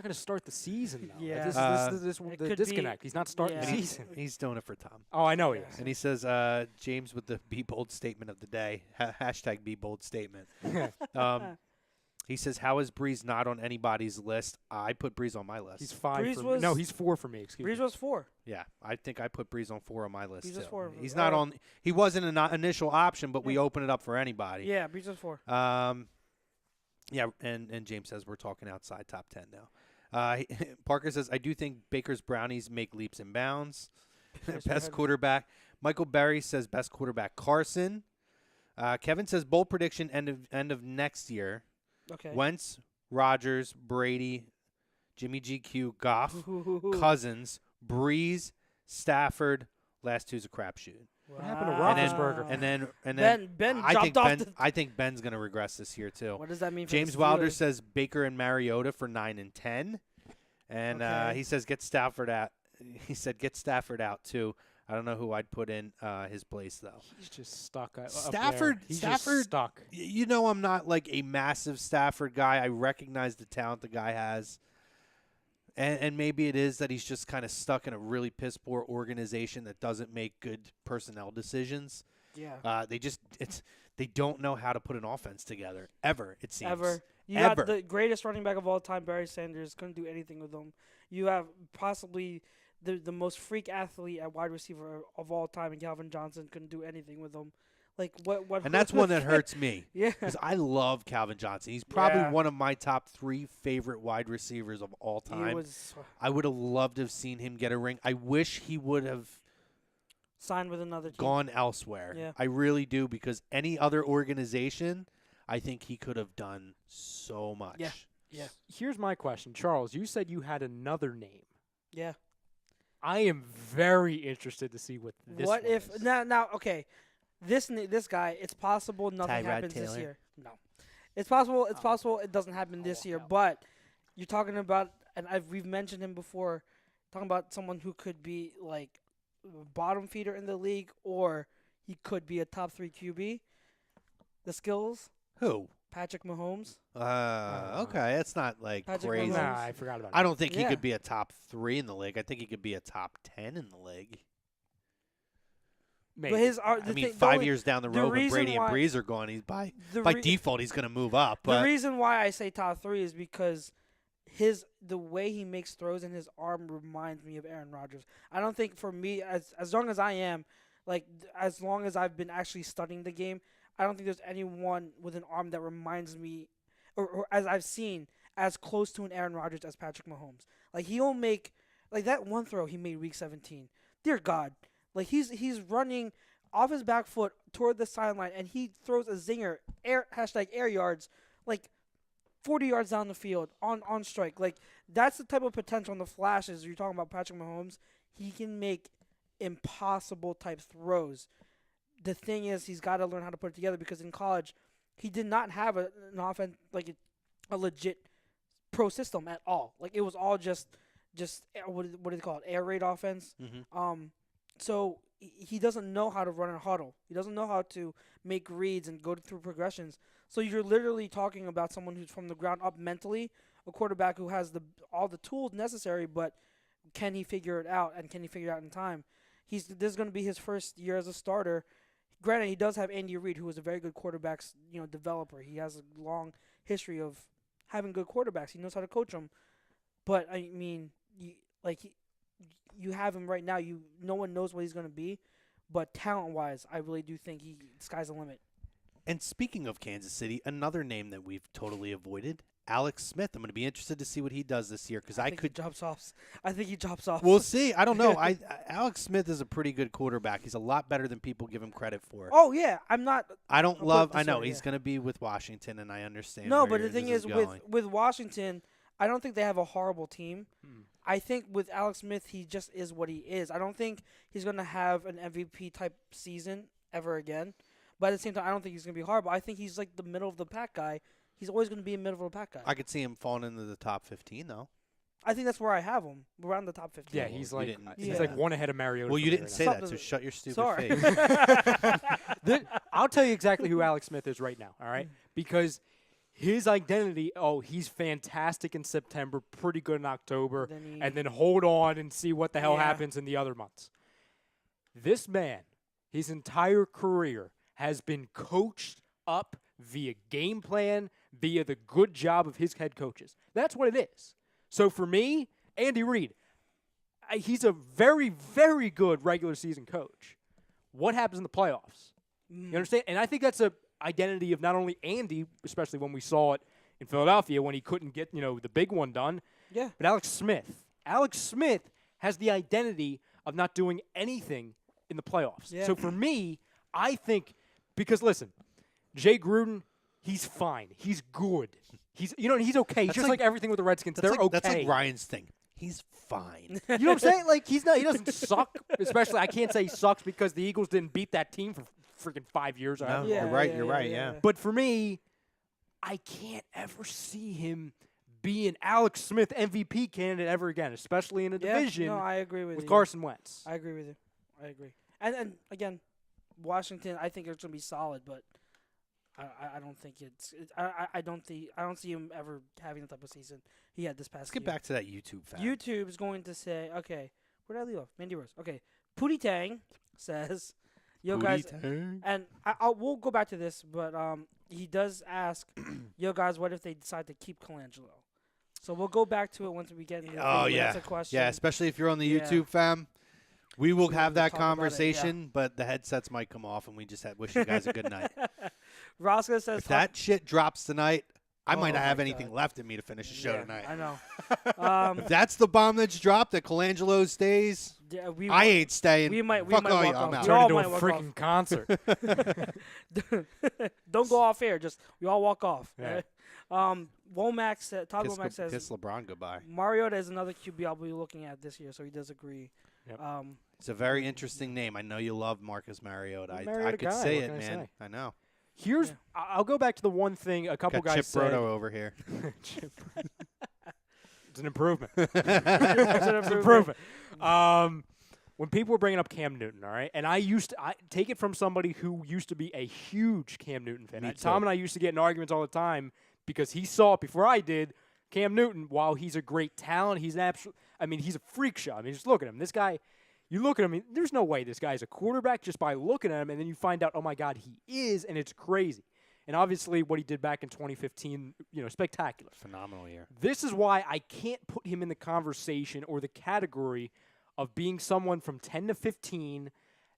gonna start the season though. Yeah. This It the could disconnect. be- He's not starting yeah. the season. He's doing it for Tom. Oh, I know he is. And he says, James with the Be Bold statement of the day. Hashtag Be Bold statement. He says, how is Breeze not on anybody's list? I put Breeze on my list. He's 5 Breeze for me. No, was- he's 4 for me. Excuse Breeze me. was 4. Yeah, I think I put Breeze on 4 on my list, Breeze was too. 4. He's not on – he wasn't an initial option, but we Yeah. open it up for anybody. Yeah, Breeze was 4. Yeah, and James says we're talking outside top 10 now. Parker says, I do think Baker's Brownies make leaps and bounds. Best quarterback. Michael Berry says best quarterback Carson. Kevin says bold prediction end of next year. Okay. Wentz, Rodgers, Brady, Jimmy GQ, Goff, Cousins, Breeze, Stafford. Last two's a crapshoot. What happened to Wow. Roethlisberger? And then Ben I think dropped off. I think Ben's going to regress this year too. What does that mean? For James the Wilder Steelers? says Baker and Mariota for 9 and 10, and Okay. he says get Stafford out. He said get Stafford out too. I don't know who I'd put in his place though. He's just stuck. Stafford- He's Stafford- just stuck. You know I'm not like a massive Stafford guy. I recognize the talent the guy has. And maybe it is that he's just kind of stuck in a really piss poor organization that doesn't make good personnel decisions. Yeah. They don't know how to put an offense together ever. It seems Ever. You Ever. got the greatest running back of all time, Barry Sanders. Couldn't do anything with him. You have possibly the most freak athlete at wide receiver of all time, and Calvin Johnson couldn't do anything with him. Like what? And that's one that hurts me Yeah. because I love Calvin Johnson. He's probably Yeah. one of my top 3 favorite wide receivers of all He time. was I would have loved to have seen him get a ring. I wish he would have signed with another team. gone elsewhere. Yeah. I really do because any other organization, I think he could have done so much. Yeah. Yeah. Here's my question, Charles. You said you had another name. Yeah. I am very interested to see what this. What one if is. now? Okay, this guy. It's possible nothing Tyrod happens this Taylor? year. No, it's possible. It's Oh. possible it doesn't happen this walk year. out. But you're talking about, and we've mentioned him before. Talking about someone who could be like a bottom feeder in the league, or he could be a top 3 QB. The skills, Who? Patrick Mahomes. Okay, that's not like Patrick crazy. Mahomes. Nah, I forgot about. I don't think he Yeah. could be a top 3 in the league. I think he could be a top 10 in the league. Maybe. But his I the mean, thing, the 5 only- years down the the road when reason Brady and why- Breeze are gone, he's by the by re- default he's going to move up. The But reason why I say top 3 is because the way he makes throws and his arm reminds me of Aaron Rodgers. I don't think for me as long as I am, like as long as I've been actually studying the game, I don't think there's anyone with an arm that reminds me, or as I've seen, as close to an Aaron Rodgers as Patrick Mahomes. Like he'll make like that one throw he made week 17. Dear God, like he's running off his back foot toward the sideline and he throws a zinger #air yards like 40 yards down the field on strike. Like that's the type of potential in the flashes you're talking about. Patrick Mahomes, he can make impossible type throws. The thing is, he's got to learn how to put it together because in college, he did not have an offense like a legit pro system at all. Like it was all just what do they call it? Air raid offense. So he doesn't know how to run a huddle. He doesn't know how to make reads and go through progressions. So you're literally talking about someone who's from the ground up mentally, a quarterback who has all the tools necessary, but can he figure it out and can he figure it out in time? This is going to be his first year as a starter. Granted, he does have Andy Reid, who is a very good quarterbacks developer. He has a long history of having good quarterbacks. He knows how to coach them. But I mean, you have him right now. No one knows what he's going to be, but talent-wise, I really do think sky's the limit. And speaking of Kansas City, another name that we've totally avoided, Alex Smith. I'm going to be interested to see what he does this year because I think could. he drops off. I think he drops off. We'll see. I don't know. Alex Smith is a pretty good quarterback. He's a lot better than people give him credit for. Oh yeah, I'm not. I don't I'll love. put it I this know way, he's yeah. going to be with Washington, and I understand. No, where but the thing this is, going. with Washington, I don't think they have a horrible team. Hmm. I think with Alex Smith, he just is what he is. I don't think he's going to have an MVP type season ever again. But at the same time, I don't think he's going to be horrible. I think he's like the middle of the pack guy. He's always going to be a middle of the pack guy. I could see him falling into the top 15 though. I think that's where I have him, around the top 15. Yeah, Well, he's you like didn't he's say like that. one ahead of Mariota. Well, for you me didn't right say now. that, so shut your stupid Sorry. face. I'll tell you exactly who Alex Smith is right now, all right? Because his identity, he's fantastic in September, pretty good in October, and then hold on and see what the hell Yeah. happens in the other months. This man, his entire career, has been coached up via game plan, via the good job of his head coaches. That's what it is. So for me, Andy Reid, he's a very, very good regular season coach. What happens in the playoffs? You understand? And I think that's a identity of not only Andy, especially when we saw it in Philadelphia when he couldn't get, the big one done. Yeah. But Alex Smith has the identity of not doing anything in the playoffs. Yeah. So for me, I think, because listen, Jay Gruden, he's fine. He's good. He's okay. He's That's just like everything with the Redskins. They're okay. That's like Ryan's thing. He's fine. You know what I'm saying? Like, he doesn't suck. Especially, I can't say he sucks because the Eagles didn't beat that team for freaking 5 years. No, Or you're right. Yeah. But for me, I can't ever see him be an Alex Smith MVP candidate ever again, especially in a division No, I agree with with you. Carson Wentz. I agree with you. I agree. And again, Washington, I think it's gonna be solid, but I don't think I don't see him ever having the type of season he had this past Let's get year. back to that YouTube fact. YouTube is going to say, okay, where did I leave off? Mandy Rose. Okay, Pootie Tang says, "Yo guys," and we'll go back to this, but he does ask, "Yo guys, what if they decide to keep Colangelo?" So we'll go back to it once we get into Oh, the yeah. That's a question. Yeah, especially if you're on the Yeah. YouTube fam. We will We have will that talk about it, conversation, but the headsets might come off, and we just wish you guys a good night. Roscoe says, If that shit drops tonight, I Oh might not have my anything God. left in me to finish the show Yeah, tonight. I know. If that's the bomb that's dropped, that Colangelo stays, Yeah, I ain't staying. we might Fuck all walk you, off. I'm out. We Turn all into a might walk freaking concert. Don't go off air. Just we all walk off. Yeah. Womack Todd Womack says Kiss LeBron goodbye. Mariota is another QB I'll be looking at this year, so he does agree. Yep. It's a very interesting name. I know you love Marcus Mariota. I Mariota could guy, say what it, can I man. say? I know. Here's Yeah. I'll go back to the one thing a couple Got Chip guys said. Brodo over here. It's an improvement. It's an It's an improvement. When people were bringing up Cam Newton, all right, and I take it from somebody who used to be a huge Cam Newton fan. Me Tom too. and I used to get in arguments all the time because he saw it before I did. Cam Newton, while he's a great talent, he's he's a freak show. I mean, just look at him. This guy, you look at him, there's no way this guy's a quarterback just by looking at him, and then you find out, oh my God, he is, and it's crazy. And obviously, what he did back in 2015, spectacular. Phenomenal year. This is why I can't put him in the conversation or the category of being someone from 10 to 15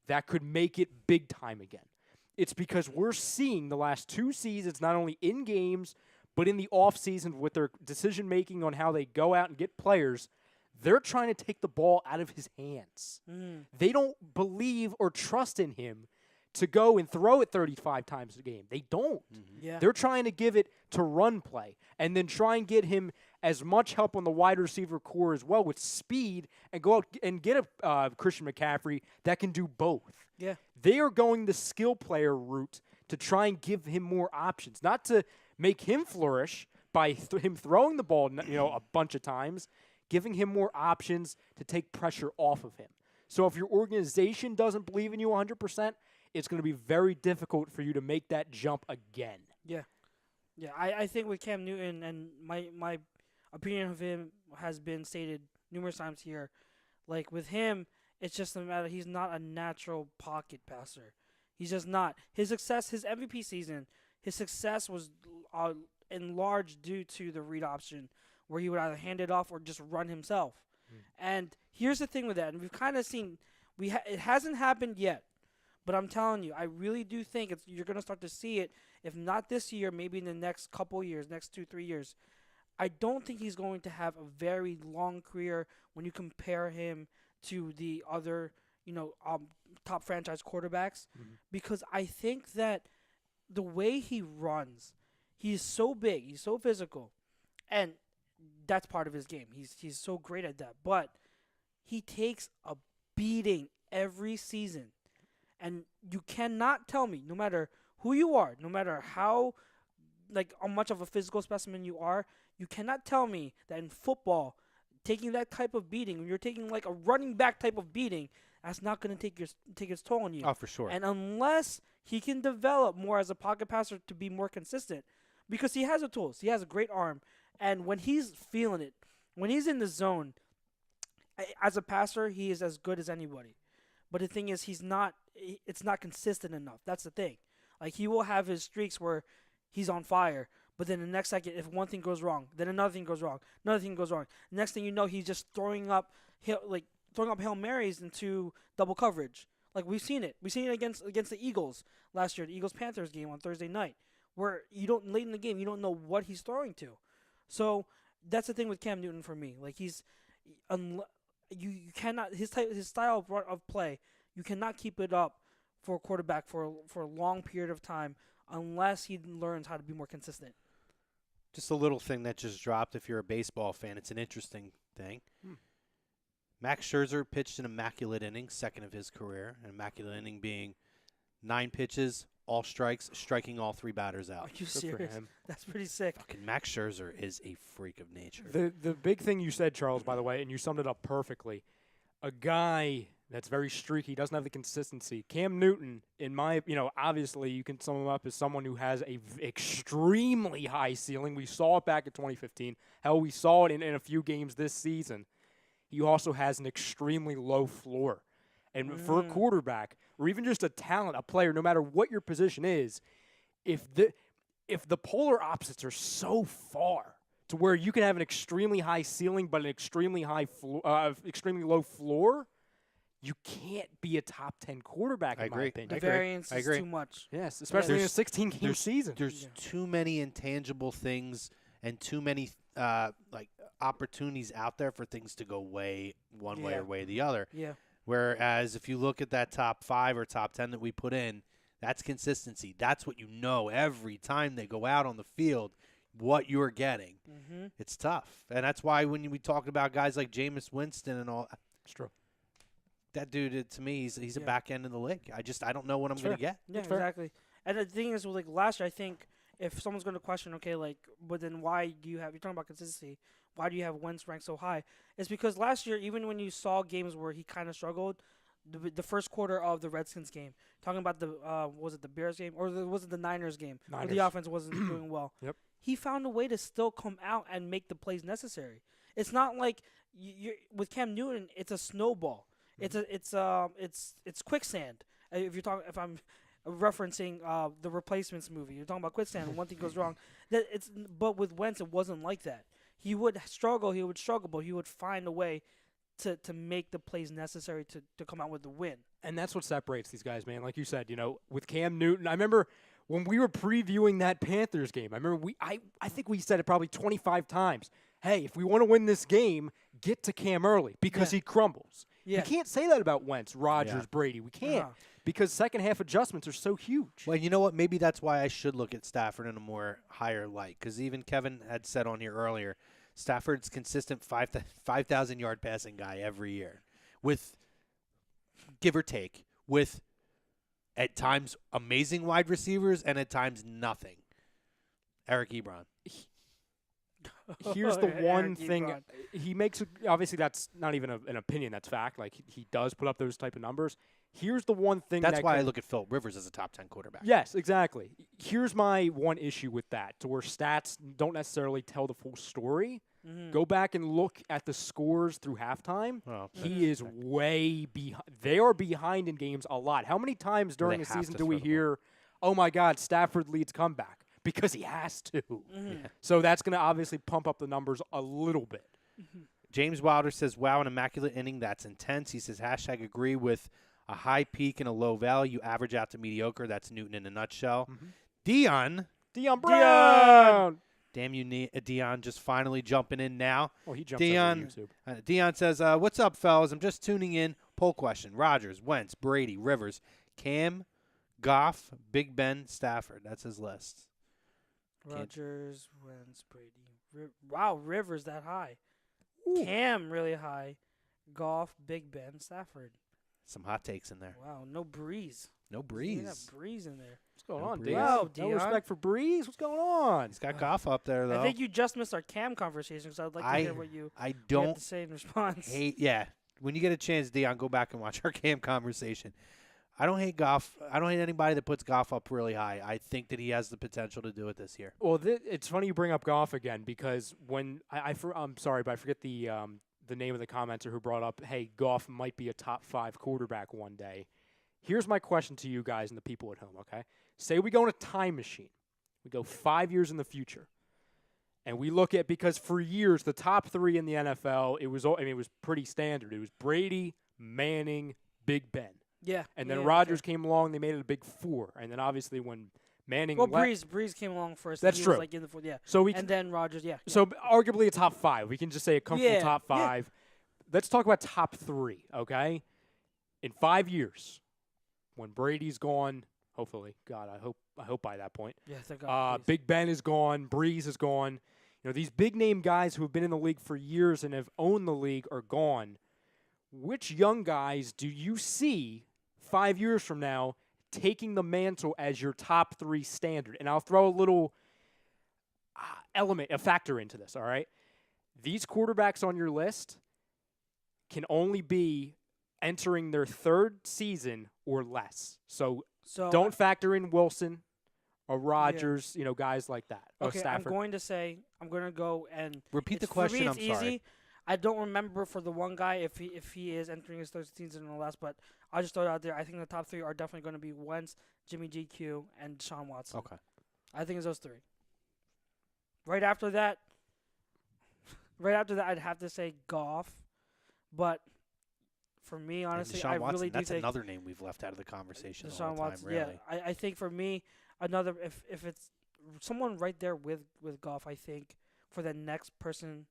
that could make it big time again. It's because we're seeing the last 2 seasons, not only in games, but in the offseason with their decision-making on how they go out and get players, they're trying to take the ball out of his hands. They don't believe or trust in him to go and throw it 35 times a game. They don't. Yeah. They're trying to give it to run play and then try and get him as much help on the wide receiver core as well with speed and go out and get a Christian McCaffrey that can do both. Yeah. They are going the skill player route to try and give him more options, not to make him flourish by him throwing the ball, a bunch of times, giving him more options to take pressure off of him. So if your organization doesn't believe in you 100%, it's going to be very difficult for you to make that jump again. Yeah. Yeah, I think with Cam Newton, and my opinion of him has been stated numerous times here, like with him, it's just a matter, he's not a natural pocket passer. He's just not. His success, his MVP season, his success was in large due to the read option, where he would either hand it off or just run himself. And here's the thing with that, and we've kind of seen, it hasn't happened yet, but I'm telling you, I really do think you're going to start to see it, if not this year, maybe in the next couple years, next 2-3 years. I don't think he's going to have a very long career when you compare him to the other, top franchise quarterbacks, because I think that the way he runs, he's so big, he's so physical, and that's part of his game. He's so great at that, but he takes a beating every season, and you cannot tell me, no matter who you are, no matter how much of a physical specimen you are, you cannot tell me that in football, taking that type of beating, when you're taking like a running back type of beating, that's not going to take its toll on you. Oh, for sure. And unless he can develop more as a pocket passer to be more consistent, because he has the tools, he has a great arm, and when he's feeling it, when he's in the zone, as a passer, he is as good as anybody. But the thing is, it's not consistent enough. That's the thing. Like, he will have his streaks where he's on fire, but then the next second, if one thing goes wrong, then another thing goes wrong, another thing goes wrong. Next thing you know, he's just throwing up Hail Marys into double coverage. Like, we've seen it. We've seen it against the Eagles last year, the Eagles-Panthers game on Thursday night, where you don't late in the game you don't know what he's throwing to. So that's the thing with Cam Newton for me. Like you cannot his style of play. You cannot keep it up for a quarterback for a long period of time unless he learns how to be more consistent. Just a little thing that just dropped. If you're a baseball fan, it's an interesting thing. Max Scherzer pitched an immaculate inning, second of his career. An immaculate inning being 9 pitches, all strikes, striking all 3 batters out. Are you Good for serious? him. That's pretty sick. Fucking Max Scherzer is a freak of nature. The big thing you said, Charles, by the way, and you summed it up perfectly. A guy that's very streaky, doesn't have the consistency. Cam Newton, obviously you can sum him up as someone who has a extremely high ceiling. We saw it back in 2015. Hell, we saw it in a few games this season. He also has an extremely low floor. And for a quarterback, or even just a talent, a player, no matter what your position is, if the polar opposites are so far to where you can have an extremely high ceiling but an extremely extremely low floor, you can't be a top 10 quarterback, in my opinion. The variance is too much. Yes, especially in a 16-game season. There's too many intangible things and too many opportunities out there for things to go way one way or way the other. Yeah. Whereas if you look at that top 5 or top 10 that we put in, that's consistency. That's what you know every time they go out on the field, what you're getting. It's tough. And that's why when we talk about guys like Jameis Winston and all, it's true. That dude, to me, he's a back end of the league. I don't know what I'm going to get. Yeah, exactly. And the thing is, like last year, I think if someone's going to question, okay, like, but then why do you have, you're talking about consistency, why do you have Wentz ranked so high? It's because last year, even when you saw games where he kind of struggled, the first quarter of the Redskins game, talking about was it the Bears game, or was it the Niners game, where the offense wasn't doing well? Yep. He found a way to still come out and make the plays necessary. It's not like with Cam Newton, it's a snowball. It's quicksand. If I'm referencing the Replacements movie, you're talking about quicksand. One thing goes wrong. But with Wentz, it wasn't like that. He would struggle, but he would find a way to make the plays necessary to come out with the win. And that's what separates these guys, man. Like you said, with Cam Newton, I remember when we were previewing that Panthers game, I think we said it probably 25 times. Hey, if we want to win this game, get to Cam early because he crumbles. Yeah. You can't say that about Wentz, Rodgers, Brady. We can't because second half adjustments are so huge. Well, you know what? Maybe that's why I should look at Stafford in a more higher light, because even Kevin had said on here earlier, Stafford's consistent 5,000-yard passing guy every year with, give or take, with at times amazing wide receivers and at times nothing. Eric Ebron. Here's the one thing he makes. Obviously, that's not even an opinion. That's fact. Like he does put up those type of numbers. Here's the one thing. That's why I look at Philip Rivers as a top 10 quarterback. Yes, exactly. Here's my one issue with that, to where stats don't necessarily tell the full story. Go back and look at the scores through halftime. Oh, he is way behind. They are behind in games a lot. How many times during the season do we hear, "Oh my God, Stafford leads comeback"? Because he has to. So that's going to obviously pump up the numbers a little bit. James Wilder says, wow, an immaculate inning. That's intense. He says, hashtag agree with a high peak and a low valley. You average out to mediocre. That's Newton in a nutshell. Dion Brown. Damn you, Dion, just finally jumping in now. Oh, he jumps over YouTube. Dion says, what's up, fellas? I'm just tuning in. Poll question. Rodgers, Wentz, Brady, Rivers, Cam, Goff, Big Ben, Stafford. That's his list. Rodgers, Wentz, Brady. Wow, Rivers that high. Ooh. Cam really high. Goff, Big Ben, Stafford. Some hot takes in there. Wow, no Breeze. No Breeze. Got Breeze in there. What's going No on, Breeze. Dion? Wow, No Dion. respect for Breeze? What's going on? He's got Goff up there, though. I think you just missed our Cam conversation, so I'd like to hear what you have to say in response. When you get a chance, Dion, go back and watch our Cam conversation. I don't hate Goff. I don't hate anybody that puts Goff up really high. I think that he has the potential to do it this year. Well, it's funny you bring up Goff again, because when I'm sorry, but I forget the name of the commenter who brought up, hey, Goff might be a top 5 quarterback one day. Here's my question to you guys and the people at home, okay? Say we go in a time machine. We go 5 years in the future. And we look at, because for years, the top 3 in the NFL, it was pretty standard. It was Brady, Manning, Big Ben. Yeah. And then Rodgers came along, they made it a big 4. And then obviously when Manning. Well, Breeze came along first. That's he true. Was like in the fourth, yeah. So we and then Rodgers, yeah. So arguably a top 5. We can just say a comfortable Yeah, top 5. Let's talk about top 3, okay? In 5 years, when Brady's gone, hopefully, God, I hope by that point. Yeah, thank God, Big Ben is gone, Breeze is gone. You know, these big name guys who have been in the league for years and have owned the league are gone. Which young guys do you see 5 years from now taking the mantle as your top 3 standard? And I'll throw a little a factor into this, all right? These quarterbacks on your list can only be entering their 3rd season or less. So don't factor in Wilson or Rodgers, guys like that. Okay, Stafford. I'm going to go and Repeat the question. For me, I'm it's sorry. easy. I don't remember for the one guy if he is entering his 3rd season or less, but I'll just throw it out there. I think the top 3 are definitely going to be Wentz, Jimmy GQ, and Deshaun Watson. Okay. I think it's those 3. Right after that, I'd have to say Goff, but for me, honestly, Deshaun I Watson, really do that's think another name we've left out of the conversation Deshaun all the time, Watson. really. Yeah, I think for me, another if it's someone right there with Goff, I think for the next person,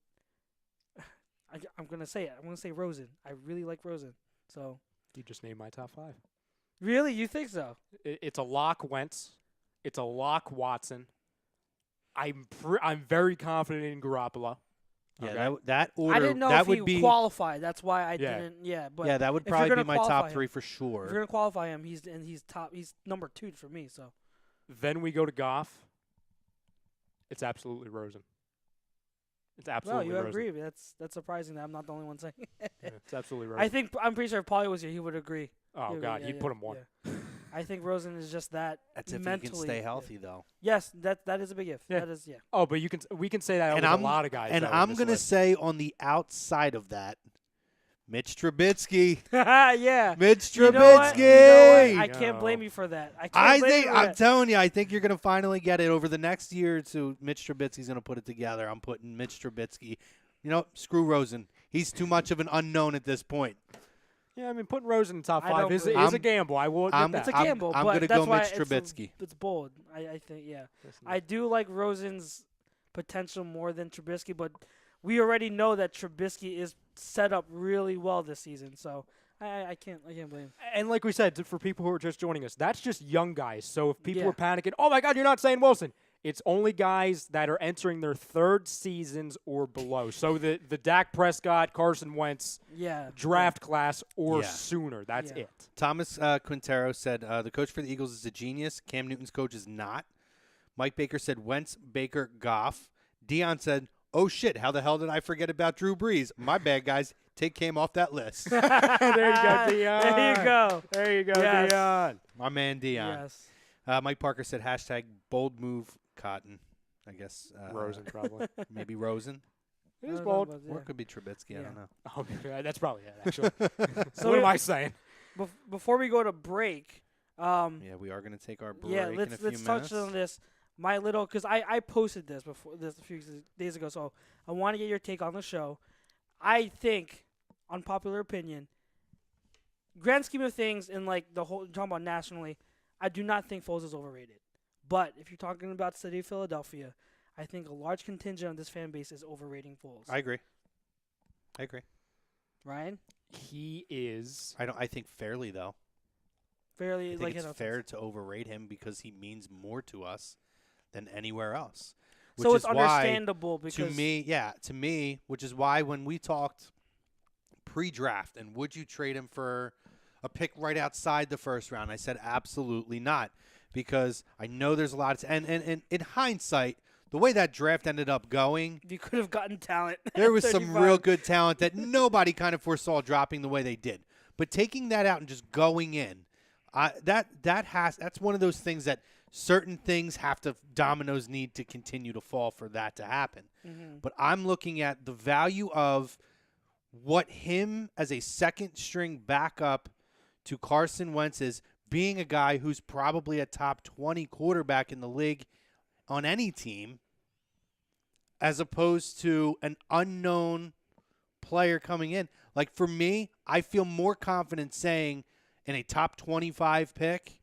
I'm gonna say it. I'm gonna say Rosen. I really like Rosen. So You just named my top 5. really, you think so? It's a lock Wentz. It's a lock Watson. I'm very confident in Garoppolo. Yeah, Okay? that order. I didn't know that if would he be qualified. That's why I Yeah. didn't. Yeah, but yeah, that would if you're probably be gonna my qualify top 3 him- for if sure. you're gonna qualify him, he's top. He's number 2 for me. So Then we go to Goff. It's absolutely Rosen. It's well, absolutely you Rosen. agree. That's surprising that I'm not the only one saying it. Yeah, it's absolutely Rosen. I'm pretty sure if Paulie was here, he would agree. Oh, Yeah, God, yeah, he'd yeah, put him 1. yeah. I think Rosen is just that. That's if he mentally, can stay healthy, though. Yes, that is a big if. Yeah. That is, yeah. Oh, but we can say that And with I'm a lot of guys. And though, in I'm this gonna list. say on the outside of that, Mitch Trubisky. Yeah. Mitch You know what? Trubisky. I can't blame you for that. I'm telling you, I think you're gonna finally get it over the next year or two. Mitch Trubisky's gonna put it together. I'm putting Mitch Trubisky. You know, screw Rosen. He's too much of an unknown at this point. Yeah, I mean, putting Rosen in the top I 5 don't is believe- a gamble. I will admit It's a that. gamble, I'm but gonna that's go why Mitch Trubisky. It's bold. I think, yeah. I do like Rosen's potential more than Trubisky, but we already know that Trubisky is set up really well this season, so I can't blame him. And like we said, for people who are just joining us, that's just young guys. So if people Yeah. are panicking, oh my God, you're not saying Wilson. It's only guys that are entering their 3rd seasons or below. So the Dak Prescott, Carson Wentz Yeah. draft class or Yeah. sooner. That's Yeah. it. Thomas Quintero said the coach for the Eagles is a genius. Cam Newton's coach is not. Mike Baker said Wentz, Baker, Goff. Dion said, oh, shit, how the hell did I forget about Drew Brees? My bad, guys. Take Cam off that list. There you go, Dion. There you go. There you go, Yes. Dion. My man, Dion. Yes. Mike Parker said hashtag bold move Cotton. I guess Rosen, probably. maybe Rosen. It is bold. Or it could be Trubisky. I Yeah. don't know. Oh, yeah, that's probably it, actually. So What am I saying? Before we go to break, Yeah, we are going to take our break yeah, in a let's few touch minutes. on this. My little, because I posted this a few days ago, so I want to get your take on the show. I think, unpopular opinion, grand scheme of things, in like the whole talking about nationally, I do not think Foles is overrated. But if you're talking about the city of Philadelphia, I think a large contingent of this fan base is overrating Foles. I agree. Ryan, He is. I think fairly though. fairly I think like it's fair to overrate him because he means more to us than anywhere else. So which it's is why, understandable because to me, which is why when we talked pre-draft and would you trade him for a pick right outside the first round, I said absolutely not because I know there's a lot of and in hindsight, the way that draft ended up going, you could have gotten talent. there at was some 35. real good talent that nobody kind of foresaw dropping the way they did. But taking that out and just going in, that's one of those things that certain things dominoes need to continue to fall for that to happen. Mm-hmm. But I'm looking at the value of what him as a second string backup to Carson Wentz is, being a guy who's probably a top 20 quarterback in the league on any team, as opposed to an unknown player coming in. Like for me, I feel more confident saying in a top 25 pick,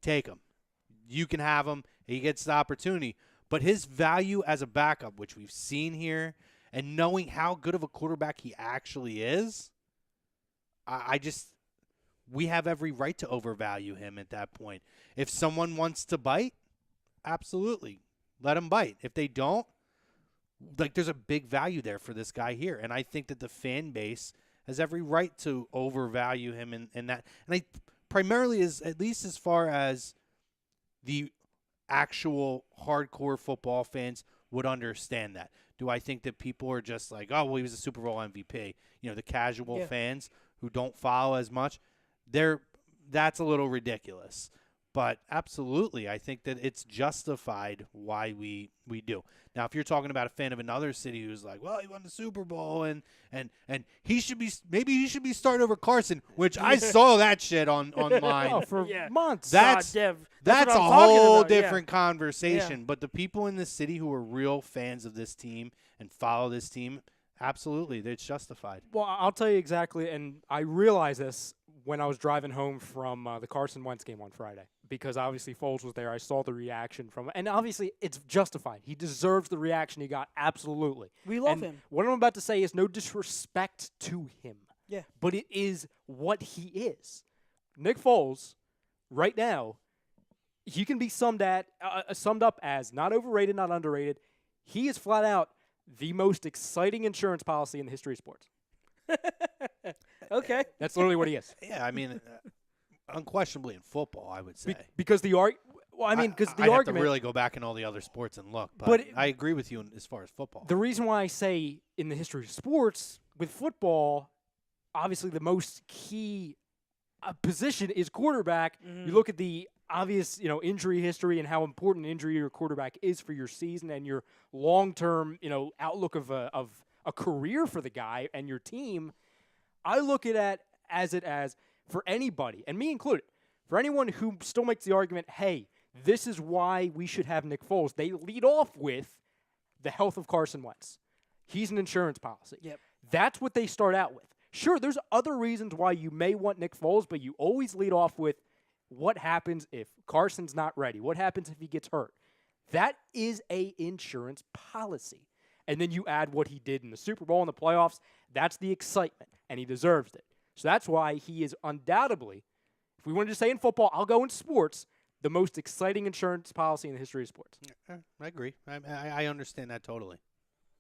take him. you can have him. He gets the opportunity. But his value as a backup, which we've seen here, and knowing how good of a quarterback he actually is, we have every right to overvalue him at that point. If someone wants to bite, absolutely, let him bite. If they don't, there's a big value there for this guy here. And I think that the fan base has every right to overvalue him in that. And I primarily is at least as far as the actual hardcore football fans would understand that. Do I think that people are just like, oh, well, he was a Super Bowl MVP? The casual fans who don't follow as much, that's a little ridiculous. But absolutely, I think that it's justified why we do. Now, if you're talking about a fan of another city who's like, well, he won the Super Bowl and he should be starting over Carson, which I saw that shit online for months. That's Dev, a what I'm whole talking about, different conversation. Yeah. But the people in the city who are real fans of this team and follow this team, absolutely, it's justified. Well, I'll tell you exactly, and I realized this when I was driving home from the Carson Wentz game on Friday, because obviously Foles was there. I saw the reaction from him, and obviously it's justified. He deserves the reaction he got, absolutely. We love him. What I'm about to say is no disrespect to him. Yeah. But it is what he is. Nick Foles, right now, he can be summed up as not overrated, not underrated. He is flat out the most exciting insurance policy in the history of sports. Okay. That's literally what he is. Yeah, I mean, unquestionably in football, I would say. Because the argument. I have to really go back in all the other sports and look, but I agree with you as far as football. The reason why I say in the history of sports, with football, obviously the most key position is quarterback. Mm-hmm. You look at the obvious, injury history and how important injury your quarterback is for your season and your long-term, outlook of a career for the guy and your team. I look at it as for anybody, and me included, for anyone who still makes the argument, hey, this is why we should have Nick Foles, they lead off with the health of Carson Wentz. He's an insurance policy. Yep. That's what they start out with. Sure, there's other reasons why you may want Nick Foles, but you always lead off with what happens if Carson's not ready? What happens if he gets hurt? That is a insurance policy. And then you add what he did in the Super Bowl and the playoffs. That's the excitement, and he deserves it. So that's why he is undoubtedly, if we wanted to say in football, I'll go in sports, the most exciting insurance policy in the history of sports. Yeah, I agree. I understand that totally.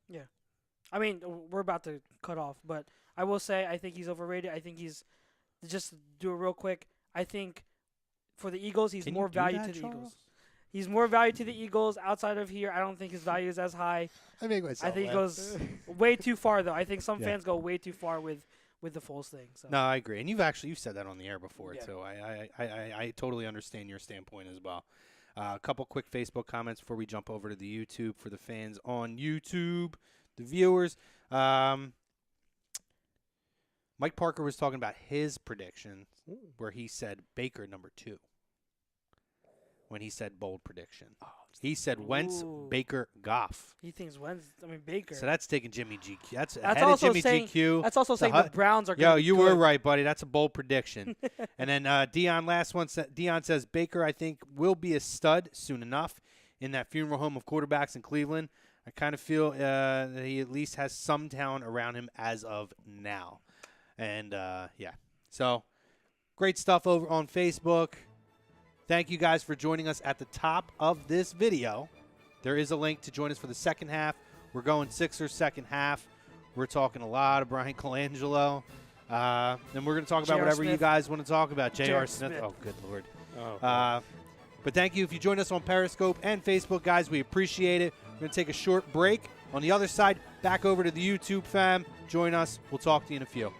Yeah. I mean, we're about to cut off, but I will say I think he's overrated. I think he's, just to do it real quick, I think for the Eagles, he's more value to the Eagles. He's more value to the Eagles. Outside of here, I don't think his value is as high. I think he goes way too far, though. I think some fans go way too far with the Foles thing. So. No, I agree. And you've said that on the air before, too. I totally understand your standpoint as well. A couple quick Facebook comments before we jump over to the YouTube for the fans on YouTube, the viewers. Mike Parker was talking about his prediction where he said Baker number 2. When he said bold prediction. He said Wentz, Baker, Goff. He thinks Baker. So that's taking Jimmy GQ. That's ahead also of Jimmy saying, GQ. That's also saying the Browns are going to be you good. were right, buddy. That's a bold prediction. And then Dion, last one. Dion says Baker, I think, will be a stud soon enough in that funeral home of quarterbacks in Cleveland. I kind of feel that he at least has some talent around him as of now. And, so great stuff over on Facebook. Thank you guys for joining us at the top of this video. There is a link to join us for the second half. We're going Sixers second half. We're talking a lot of Brian Colangelo. And we're going to talk about whatever you guys want to talk about. J.R. Smith. Oh, good Lord. But thank you if you joined us on Periscope and Facebook, guys. We appreciate it. We're going to take a short break. On the other side, back over to the YouTube fam. Join us. We'll talk to you in a few.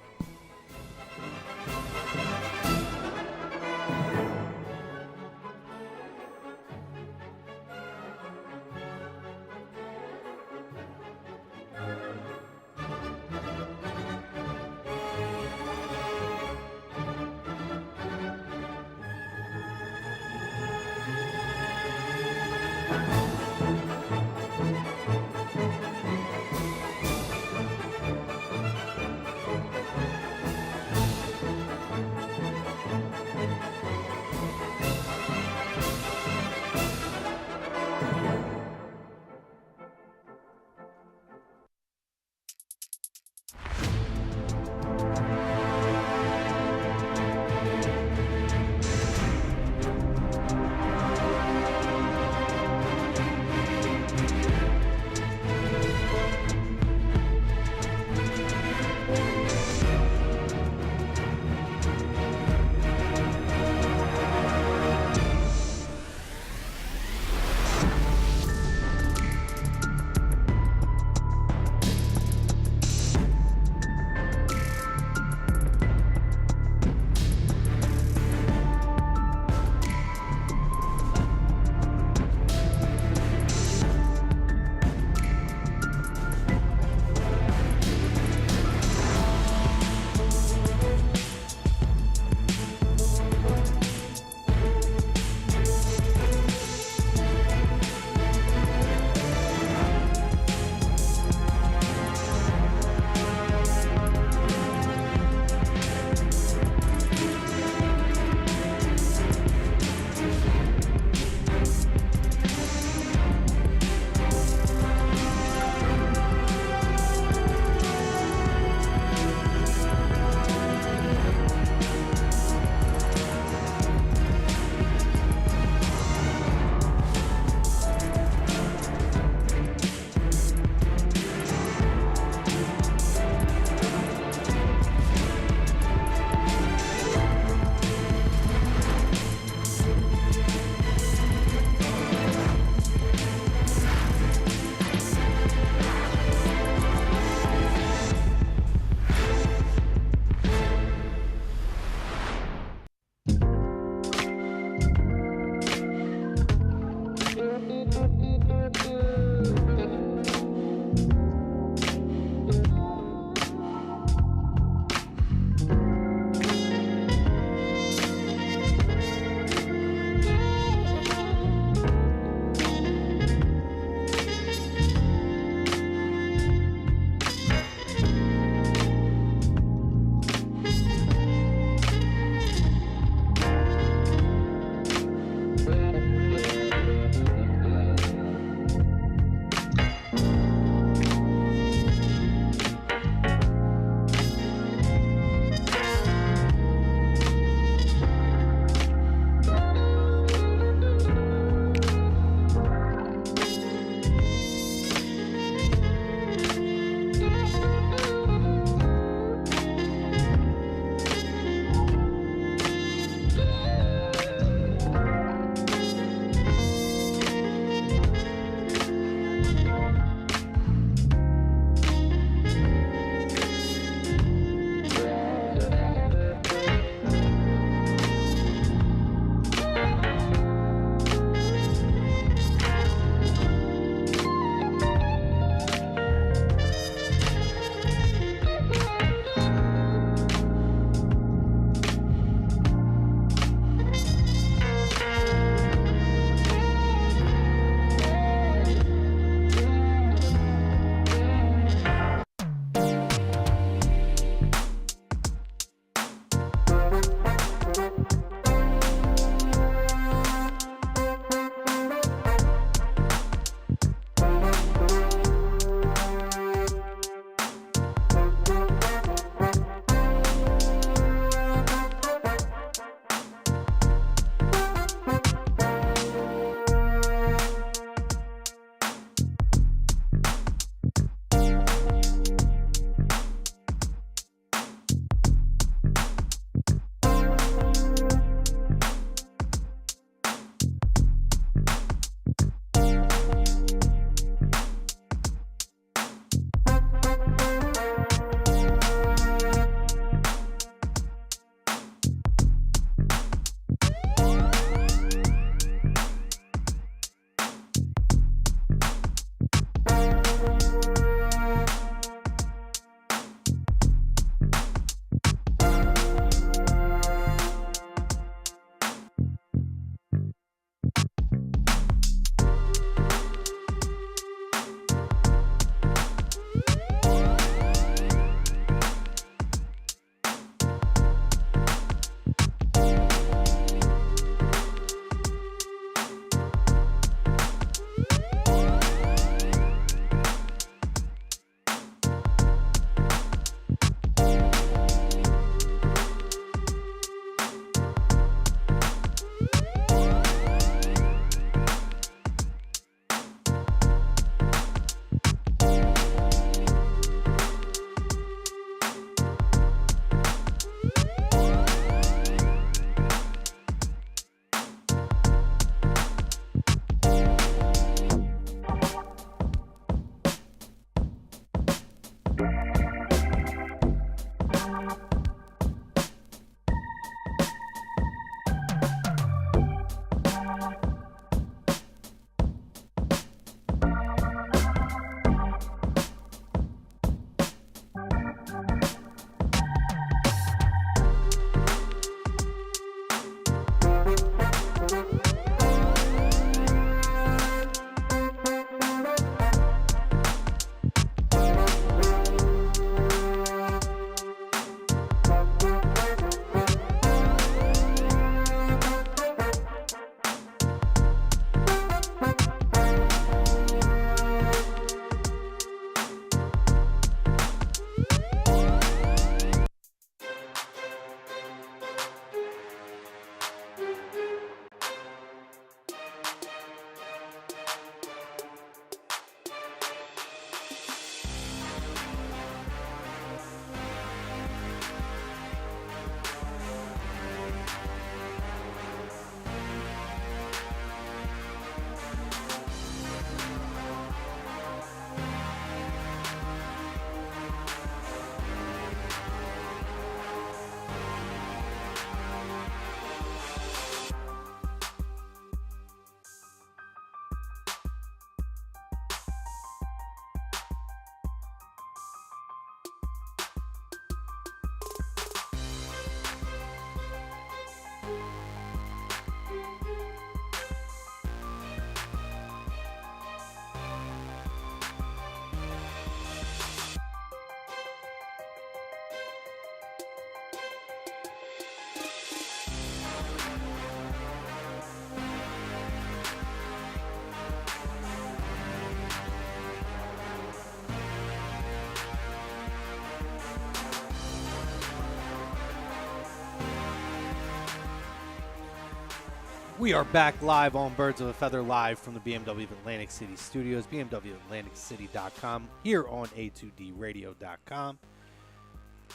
We are back live on Birds of a Feather, live from the BMW of Atlantic City studios, BMWAtlanticCity.com, here on A2DRadio.com.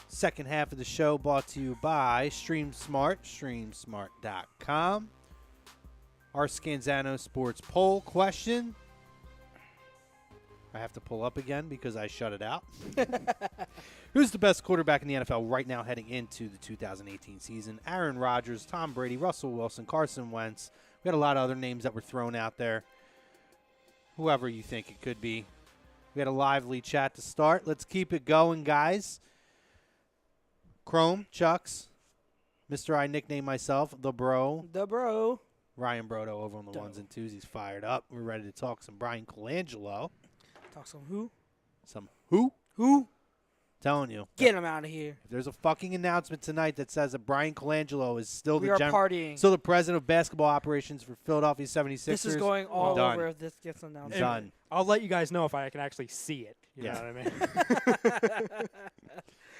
Second half of the show brought to you by StreamSmart, StreamSmart.com. Our Scanzano Sports Poll question. I have to pull up again because I shut it out. Who's the best quarterback in the NFL right now heading into the 2018 season? Aaron Rodgers, Tom Brady, Russell Wilson, Carson Wentz. We had a lot of other names that were thrown out there. Whoever you think it could be. We had a lively chat to start. Let's keep it going, guys. Chrome, Chucks, Mr. I nickname myself, The Bro. The bro. Ryan Brodo over on the ones and twos. He's fired up. We're ready to talk some Brian Colangelo. Talk some who? Some who? Who? Telling you. Get him out of here. If there's a fucking announcement tonight that says that Brian Colangelo is still We are partying. still the president of basketball operations for Philadelphia 76ers. This is going all done. over if this gets announced. Done. I'll let you guys know if I can actually see it. You know what I mean?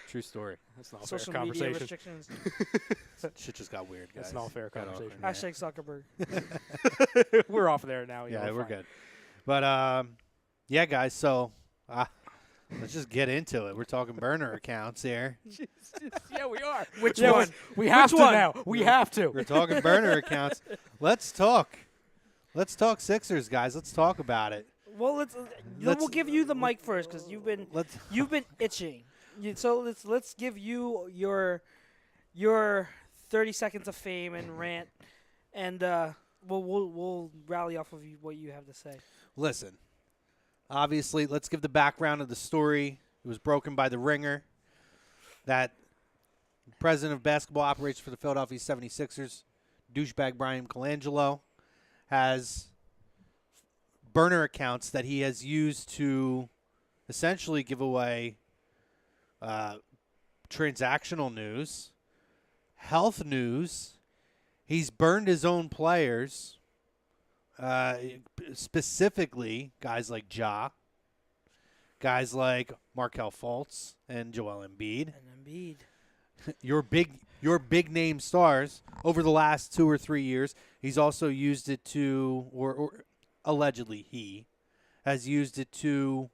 True story. That's not a Social fair media conversation. restrictions. Shit just got weird, guys. That's not a fair Got off conversation. on Hashtag that. Zuckerberg. We're off there now. Yeah, we're good. But, yeah, guys, so let's just get into it. We're talking burner accounts here. Yeah, we are. Which Yeah, one? We have Which to one? now. We have to. We're talking burner accounts. Let's talk. Let's talk Sixers, guys. Let's talk about it. Well, we'll give you the mic first because you've been itching. So let's give you your 30 seconds of fame and rant, and we'll rally off of what you have to say. Listen, obviously, let's give the background of the story. It was broken by The Ringer that president of basketball operations for the Philadelphia 76ers, douchebag Brian Colangelo, has burner accounts that he has used to essentially give away transactional news, health news. He's burned his own players, specifically guys like Ja, guys like Markelle Fultz and Joel Embiid. And Embiid. Your big name stars over the last 2 or 3 years. He's also used it to, or allegedly he has used it to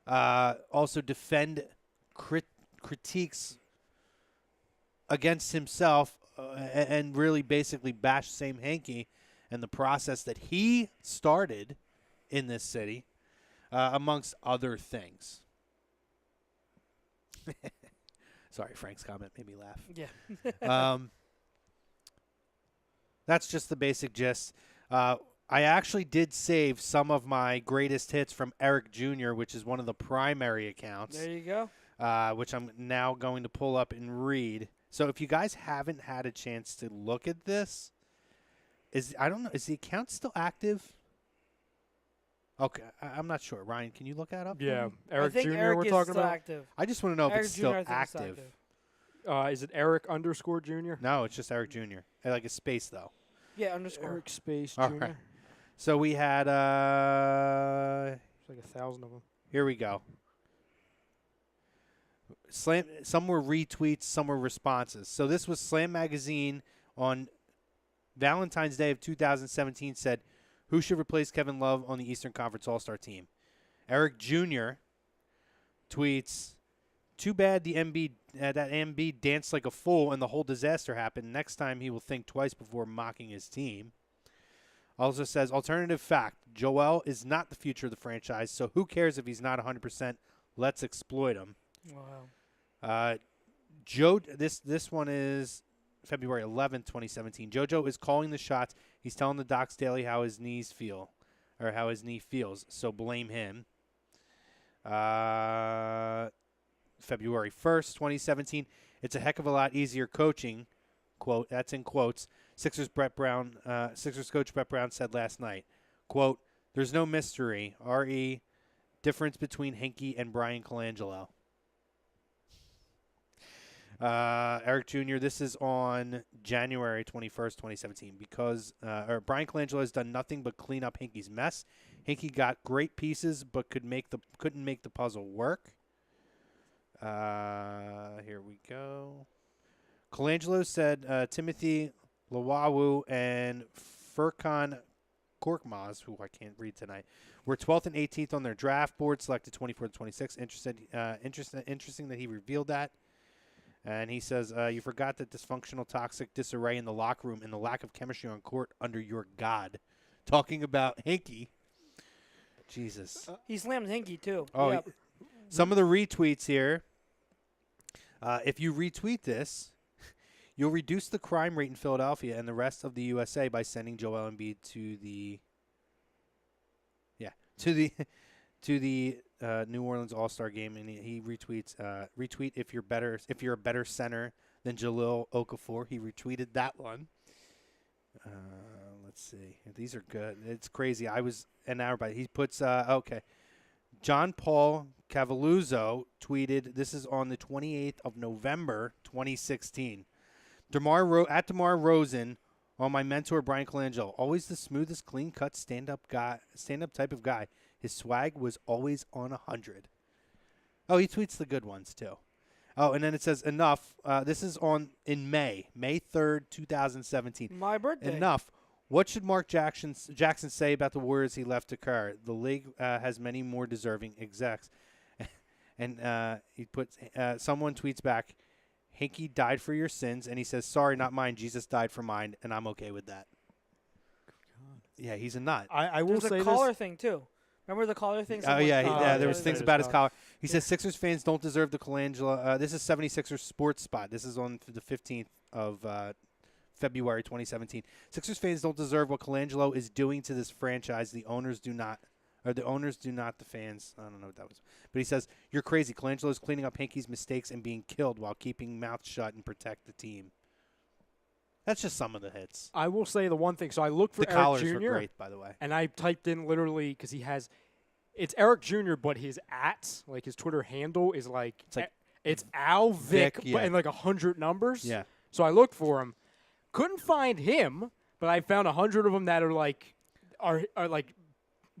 also defend critiques against himself and really basically bash Sam Hinkie and the process that he started in this city, amongst other things. Sorry, Frank's comment made me laugh. Yeah. That's just the basic gist. I actually did save some of my greatest hits from Eric Jr., which is one of the primary accounts. There you go. Which I'm now going to pull up and read. So if you guys haven't had a chance to look at this, is the account still active? Okay, I'm not sure. Ryan, can you look that up? Yeah, I Eric think Jr. Eric we're is talking still about. active. I just want to know if Eric it's Jr. still I think is active. Is it Eric _ Jr.? No, it's just Eric Jr. Like a space though. Yeah, underscore. Eric Space Jr. All right. So we had There's like 1,000 of them. here we go. Some were retweets, some were responses. So this was Slam Magazine on Valentine's Day of 2017 said, who should replace Kevin Love on the Eastern Conference All-Star team? Eric Jr. tweets, too bad that Embiid danced like a fool and the whole disaster happened. Next time he will think twice before mocking his team. Also says, alternative fact, Joel is not the future of the franchise, so who cares if he's not 100%? Let's exploit him. Wow. This one is February 11th, 2017. JoJo is calling the shots. He's telling the Docs Daily how his knees feel, or how his knee feels, so blame him. February 1st, 2017. It's a heck of a lot easier coaching, quote, that's in quotes, Sixers coach Brett Brown said last night, quote, there's no mystery, R.E., difference between Hinkie and Brian Colangelo. Eric Jr., this is on January 21st, 2017, because Brian Colangelo has done nothing but clean up Hinkie's mess. Hinkie got great pieces but couldn't make the puzzle work. Here we go. Colangelo said Timothy Lawawu and Furkan Korkmaz, who I can't read tonight, were 12th and 18th on their draft board, selected 24th to 26th. Interesting that he revealed that. And he says, you forgot that dysfunctional, toxic disarray in the locker room and the lack of chemistry on court under your God. Talking about Hinkie. Jesus. He slammed Hinkie, too. Oh, Yep. Some of the retweets here. If you retweet this, you'll reduce the crime rate in Philadelphia and the rest of the USA by sending Joel Embiid to the New Orleans All-Star game, and he retweets retweet if you're a better center than Jahlil Okafor. He retweeted that one. Let's see. These are good. It's crazy. He puts okay. John Paul Cavalluzzo tweeted, this is on the 28th of November, 2016. DeMar Rosen, on my mentor, Brian Colangelo. Always the smoothest, clean-cut, stand-up type of guy. His swag was always on 100. Oh, he tweets the good ones, too. Oh, and then it says, enough. This is in May 3rd, 2017. My birthday. Enough. What should Mark Jackson say about the words he left to Kerr? The league has many more deserving execs. And he puts someone tweets back, Hinkie died for your sins, and he says, sorry, not mine. Jesus died for mine, and I'm okay with that. Yeah, he's a nut. I will There's say a collar thing, too. Remember the collar thing? Oh, yeah. There was yeah, things yeah, about his yeah. collar. He says Sixers fans don't deserve the Colangelo. This is 76ers Sports Spot. This is on the 15th of February 2017. Sixers fans don't deserve what Colangelo is doing to this franchise. The owners do not. Or the owners do not, the fans. I don't know what that was. But he says, you're crazy. Colangelo is cleaning up Hinkie's mistakes and being killed while keeping mouth shut and protect the team. That's just some of the hits. I will say the one thing. So I looked for The Eric collars Jr. were great, by the way. And I typed in literally because it's Eric Jr., but his his Twitter handle is it's Al Vic, yeah. but in 100 numbers. Yeah. So I looked for him, couldn't find him, but I found 100 of them that are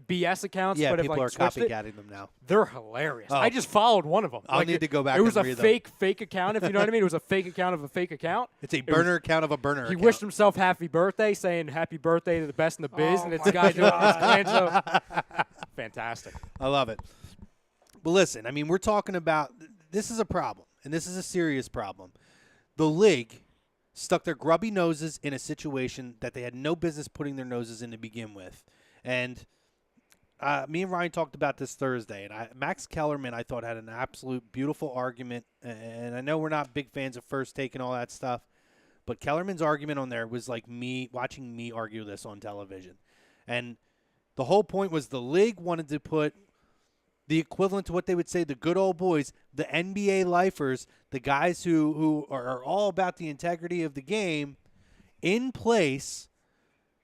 BS accounts. Yeah, but people are switched it. copycatting them now. They're hilarious. Oh. I just followed one of them. I'll need to go back It was and a read them. fake account, if you know what I mean. It was a fake account of a fake account. It's a burner account of a burner He account. wished himself happy birthday, saying happy birthday to the best in the biz, Oh and it's my a guy doing this God. Colangelo. Fantastic. I love it. But listen, I mean, we're talking about this is a problem, and this is a serious problem. The league stuck their grubby noses in a situation that they had no business putting their noses in to begin with. And me and Ryan talked about this Thursday, and Max Kellerman, I thought, had an absolute beautiful argument. And I know we're not big fans of First Take and all that stuff, but Kellerman's argument on there was like watching me argue this on television. And the whole point was the league wanted to put the equivalent to what they would say the good old boys, the NBA lifers, the guys who are all about the integrity of the game, in place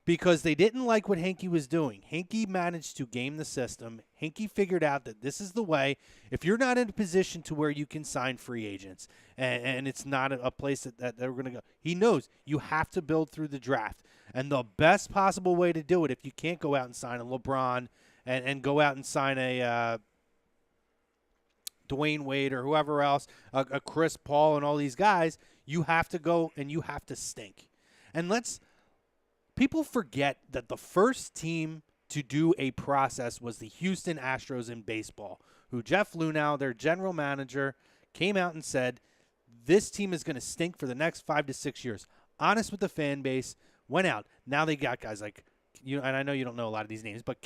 because they didn't like what Hinkie was doing. Hinkie managed to game the system. Hinkie figured out that this is the way. If you're not in a position to where you can sign free agents, and it's not a place that they're going to go, he knows you have to build through the draft. And the best possible way to do it, if you can't go out and sign a LeBron and go out and sign a Dwayne Wade or whoever else, a Chris Paul and all these guys, you have to go and you have to stink. And people forget that the first team to do a process was the Houston Astros in baseball, who Jeff Lunau, their general manager, came out and said, this team is going to stink for the next 5 to 6 years. Honest with the fan base, went out. Now they got guys like, and I know you don't know a lot of these names, but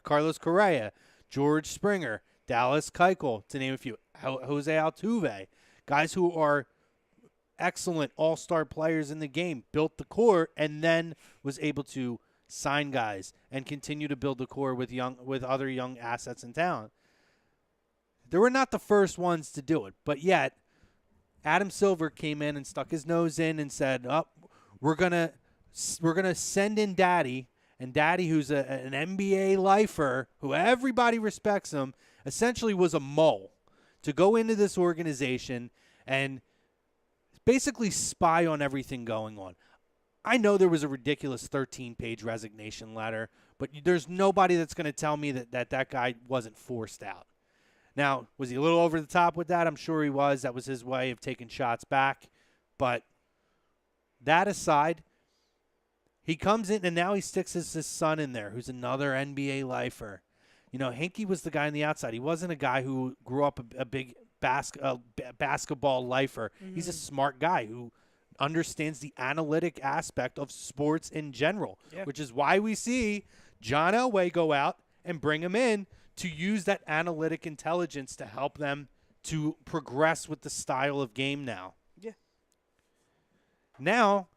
Carlos Correa, George Springer, Dallas Keuchel, to name a few, Jose Altuve, guys who are excellent all-star players in the game, built the core, and then was able to sign guys and continue to build the core with other young assets and talent. They were not the first ones to do it, but yet Adam Silver came in and stuck his nose in and said, we're gonna send in Daddy, and Daddy, who's an NBA lifer, who everybody respects him, essentially was a mole to go into this organization and basically spy on everything going on. I know there was a ridiculous 13-page resignation letter, but there's nobody that's going to tell me that guy wasn't forced out. Now, was he a little over the top with that? I'm sure he was. That was his way of taking shots back. But that aside, He comes in, and now he sticks his son in there, who's another NBA lifer. You know, Hinkie was the guy on the outside. He wasn't a guy who grew up a big basketball lifer. He's a smart guy who understands the analytic aspect of sports in general, which is why we see John Elway go out and bring him in to use that analytic intelligence to help them to progress with the style of game now. Yeah. Now,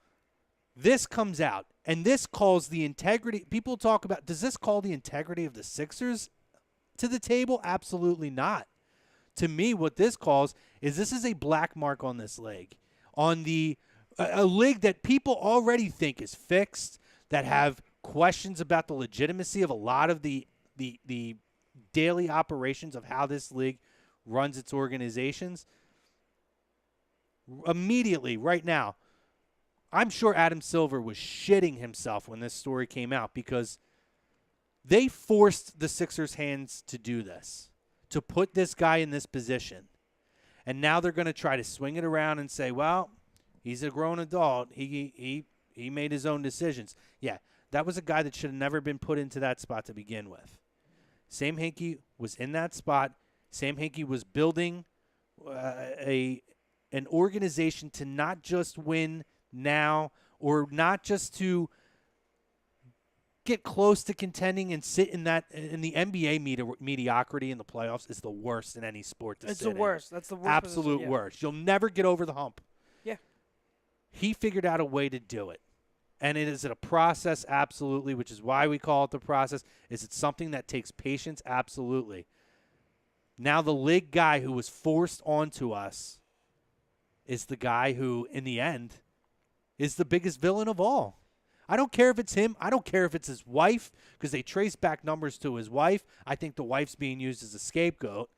this comes out, and this calls the integrity. People talk about, does this call the integrity of the Sixers to the table? Absolutely not. To me, what this calls is this is a black mark on this league, on a league that people already think is fixed, that have questions about the legitimacy of a lot of the daily operations of how this league runs its organizations. Immediately, right now, I'm sure Adam Silver was shitting himself when this story came out because they forced the Sixers' hands to do this, to put this guy in this position. And now they're going to try to swing it around and say, well, he's a grown adult. He made his own decisions. Yeah, that was a guy that should have never been put into that spot to begin with. Sam Hinkie was in that spot. Sam Hinkie was building an organization to not just win now or not just to get close to contending and sit in the NBA mediocrity in the playoffs is the worst in any sport to It's sit the in. worst. That's the worst. Absolute position, worst. You'll never get over the hump. Yeah. He figured out a way to do it. And is it a process? Absolutely, which is why we call it the process. Is it something that takes patience? Absolutely. Now the league guy who was forced onto us is the guy who, in the end, is the biggest villain of all. I don't care if it's him. I don't care if it's his wife, because they trace back numbers to his wife. I think the wife's being used as a scapegoat.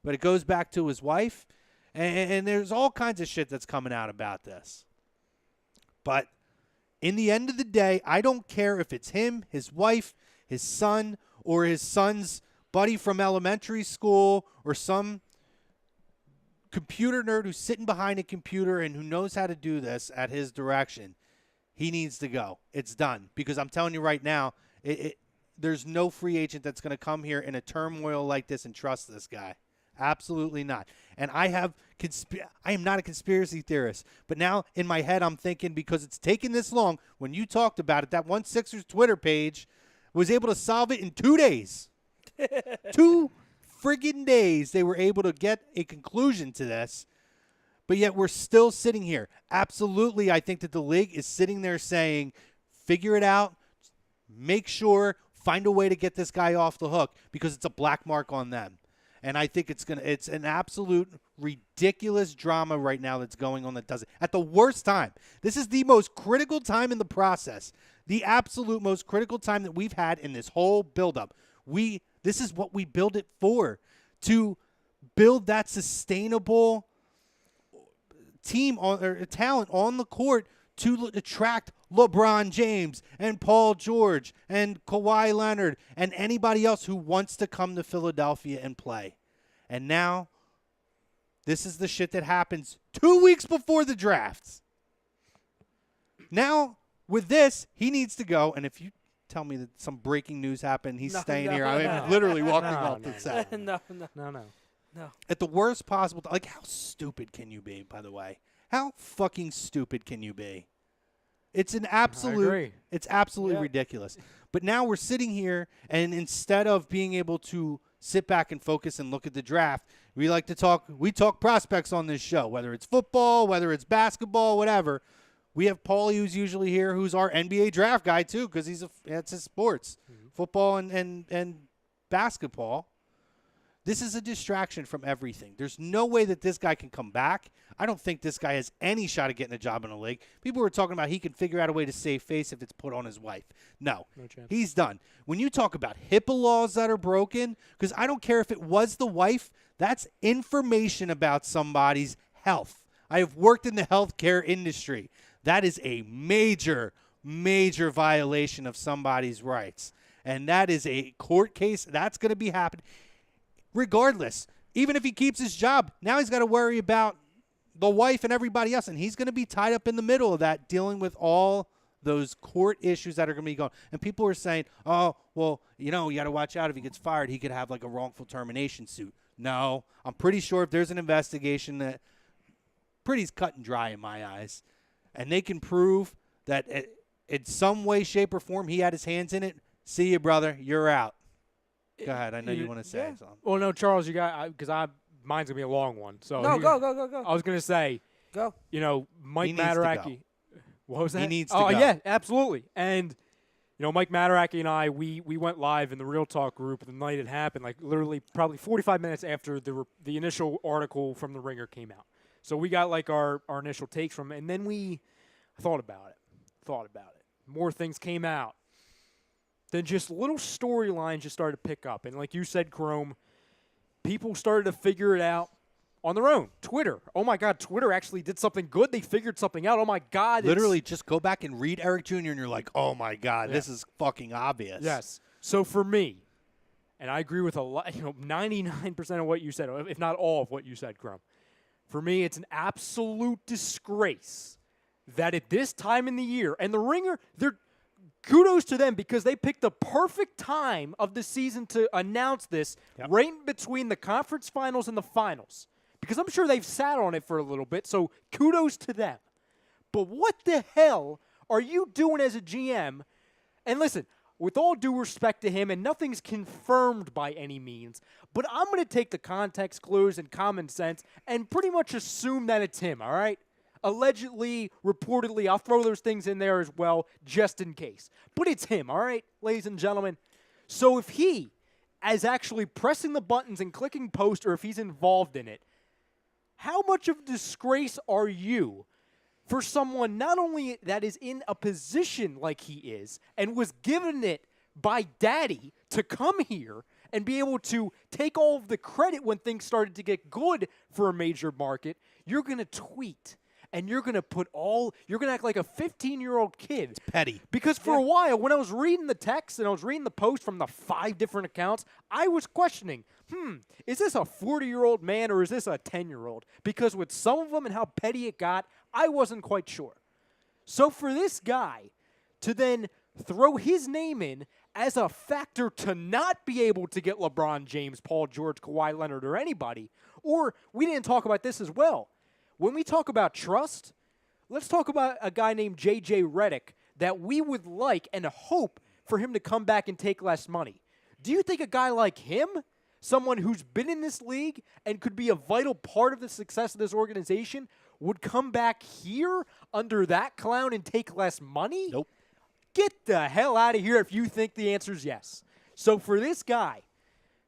But it goes back to his wife, and there's all kinds of shit that's coming out about this. But in the end of the day, I don't care if it's him, his wife, his son, or his son's buddy from elementary school, or some computer nerd who's sitting behind a computer and who knows how to do this at his direction. He needs to go. It's done. Because I'm telling you right now, there's no free agent that's going to come here in a turmoil like this and trust this guy. Absolutely not. And I am not a conspiracy theorist. But now in my head I'm thinking, because it's taken this long, when you talked about it, that one Sixers Twitter page was able to solve it in 2 days. 2 friggin' days they were able to get a conclusion to this. But yet we're still sitting here. Absolutely, I think that the league is sitting there saying, figure it out, make sure, find a way to get this guy off the hook, because it's a black mark on them. And I think it's an absolute ridiculous drama right now that's going on that does it. At the worst time. This is the most critical time in the process. The absolute most critical time that we've had in this whole buildup. This is what we build it for. To build that sustainable team or talent on the court to attract LeBron James and Paul George and Kawhi Leonard and anybody else who wants to come to Philadelphia and play. And now, this is the shit that happens 2 weeks before the draft. Now, with this, he needs to go. And if you tell me that some breaking news happened, he's staying here, I'm literally walking off the set. No. At the worst possible time. Like, how stupid can you be, by the way? How fucking stupid can you be? It's an absolute, it's absolutely ridiculous. But now we're sitting here, and instead of being able to sit back and focus and look at the draft, we talk prospects on this show, whether it's football, whether it's basketball, whatever. We have Paulie, who's usually here, who's our NBA draft guy too, because that's his sports, football and basketball. This is a distraction from everything. There's no way that this guy can come back. I don't think this guy has any shot at getting a job in the league. People were talking about he can figure out a way to save face if it's put on his wife. No chance. He's done. When you talk about HIPAA laws that are broken, because I don't care if it was the wife, that's information about somebody's health. I have worked in the healthcare industry. That is a major, major violation of somebody's rights. And that is a court case. That's going to be happening. Regardless, even if he keeps his job, now he's got to worry about the wife and everybody else, and he's going to be tied up in the middle of that, dealing with all those court issues that are going to be going. And people are saying, oh, well, you got to watch out. If he gets fired, he could have like a wrongful termination suit. No, I'm pretty sure if there's an investigation that pretty cut and dry in my eyes, and they can prove that in some way, shape, or form he had his hands in it, see you, brother. You're out. Go ahead. I know you want to say something. Well, no, Charles, you got – because mine's going to be a long one. So No, go. I was going to say, Go. Mike He needs to Mataraki. go. What was that? He needs to go. go. Yeah, absolutely. And, Mike Mataraki and I, we went live in the Real Talk group the night it happened, like literally probably 45 minutes after the initial article from The Ringer came out. So we got like our initial takes from it, and then we thought about it. More things came out. Then just little storylines just started to pick up. And like you said, Chrome, people started to figure it out on their own. Twitter. Oh, my God, Twitter actually did something good. They figured something out. Oh, my God. Literally, just go back and read Eric Jr., and you're like, oh, my God, this is fucking obvious. Yes. So for me, and I agree with 99% of what you said, if not all of what you said, Chrome. For me, it's an absolute disgrace that at this time in the year, and the Ringer, kudos to them because they picked the perfect time of the season to announce this right in between the conference finals and the finals. Because I'm sure they've sat on it for a little bit, so kudos to them. But what the hell are you doing as a GM? And listen, with all due respect to him, and nothing's confirmed by any means, but I'm going to take the context clues and common sense and pretty much assume that it's him, all right? Allegedly, reportedly, I'll throw those things in there as well, just in case. But it's him, all right, ladies and gentlemen? So if he is actually pressing the buttons and clicking post, or if he's involved in it, how much of a disgrace are you for someone not only that is in a position like he is and was given it by daddy to come here and be able to take all of the credit when things started to get good for a major market, you're going to tweet. And you're going to you're going to act like a 15-year-old kid. It's petty. Because for a while, when I was reading the text and I was reading the post from the 5 different accounts, I was questioning, is this a 40-year-old man or is this a 10-year-old? Because with some of them and how petty it got, I wasn't quite sure. So for this guy to then throw his name in as a factor to not be able to get LeBron James, Paul George, Kawhi Leonard, or anybody, or we didn't talk about this as well. When we talk about trust, let's talk about a guy named J.J. Redick that we would like and hope for him to come back and take less money. Do you think a guy like him, someone who's been in this league and could be a vital part of the success of this organization, would come back here under that clown and take less money? Nope. Get the hell out of here if you think the answer is yes. So for this guy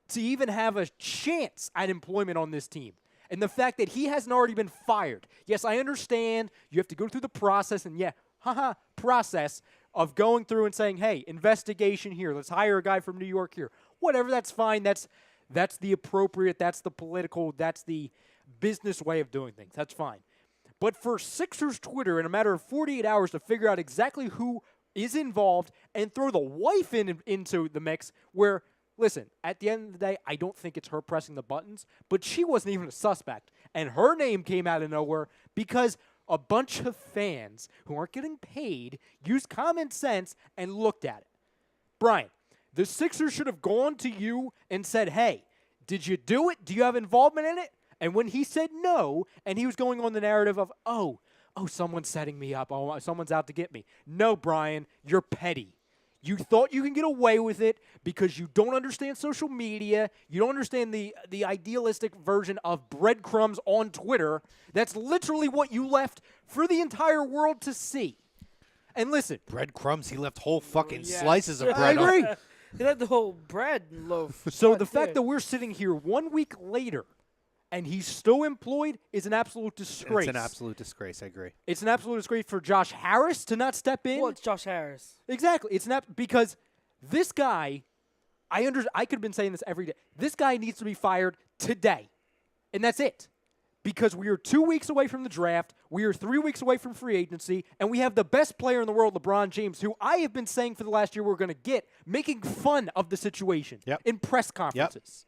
to even have a chance at employment on this team, and the fact that he hasn't already been fired. Yes, I understand you have to go through the process, and process of going through and saying, hey, investigation here. Let's hire a guy from New York here. Whatever, that's fine. That's the appropriate, that's the political, that's the business way of doing things. That's fine. But for Sixers Twitter, in a matter of 48 hours to figure out exactly who is involved and throw the wife into the mix where – listen, at the end of the day, I don't think it's her pressing the buttons, but she wasn't even a suspect. And her name came out of nowhere because a bunch of fans who aren't getting paid used common sense and looked at it. Brian, the Sixers should have gone to you and said, hey, did you do it? Do you have involvement in it? And when he said no, and he was going on the narrative of, oh, someone's setting me up. Oh, someone's out to get me. No, Brian, you're petty. You thought you can get away with it because you don't understand social media. You don't understand the idealistic version of breadcrumbs on Twitter. That's literally what you left for the entire world to see. And listen. Breadcrumbs, he left whole fucking slices of bread. I agree. He left the whole bread loaf. So the fact that we're sitting here 1 week later and he's still employed is an absolute disgrace. It's an absolute disgrace, I agree. It's an absolute disgrace for Josh Harris to not step in. Well, it's Josh Harris. Exactly. It's not because this guy, I could have been saying this every day. This guy needs to be fired today. And that's it. Because we are 2 weeks away from the draft, we are 3 weeks away from free agency, and we have the best player in the world, LeBron James, who I have been saying for the last year we're going to get, making fun of the situation in press conferences.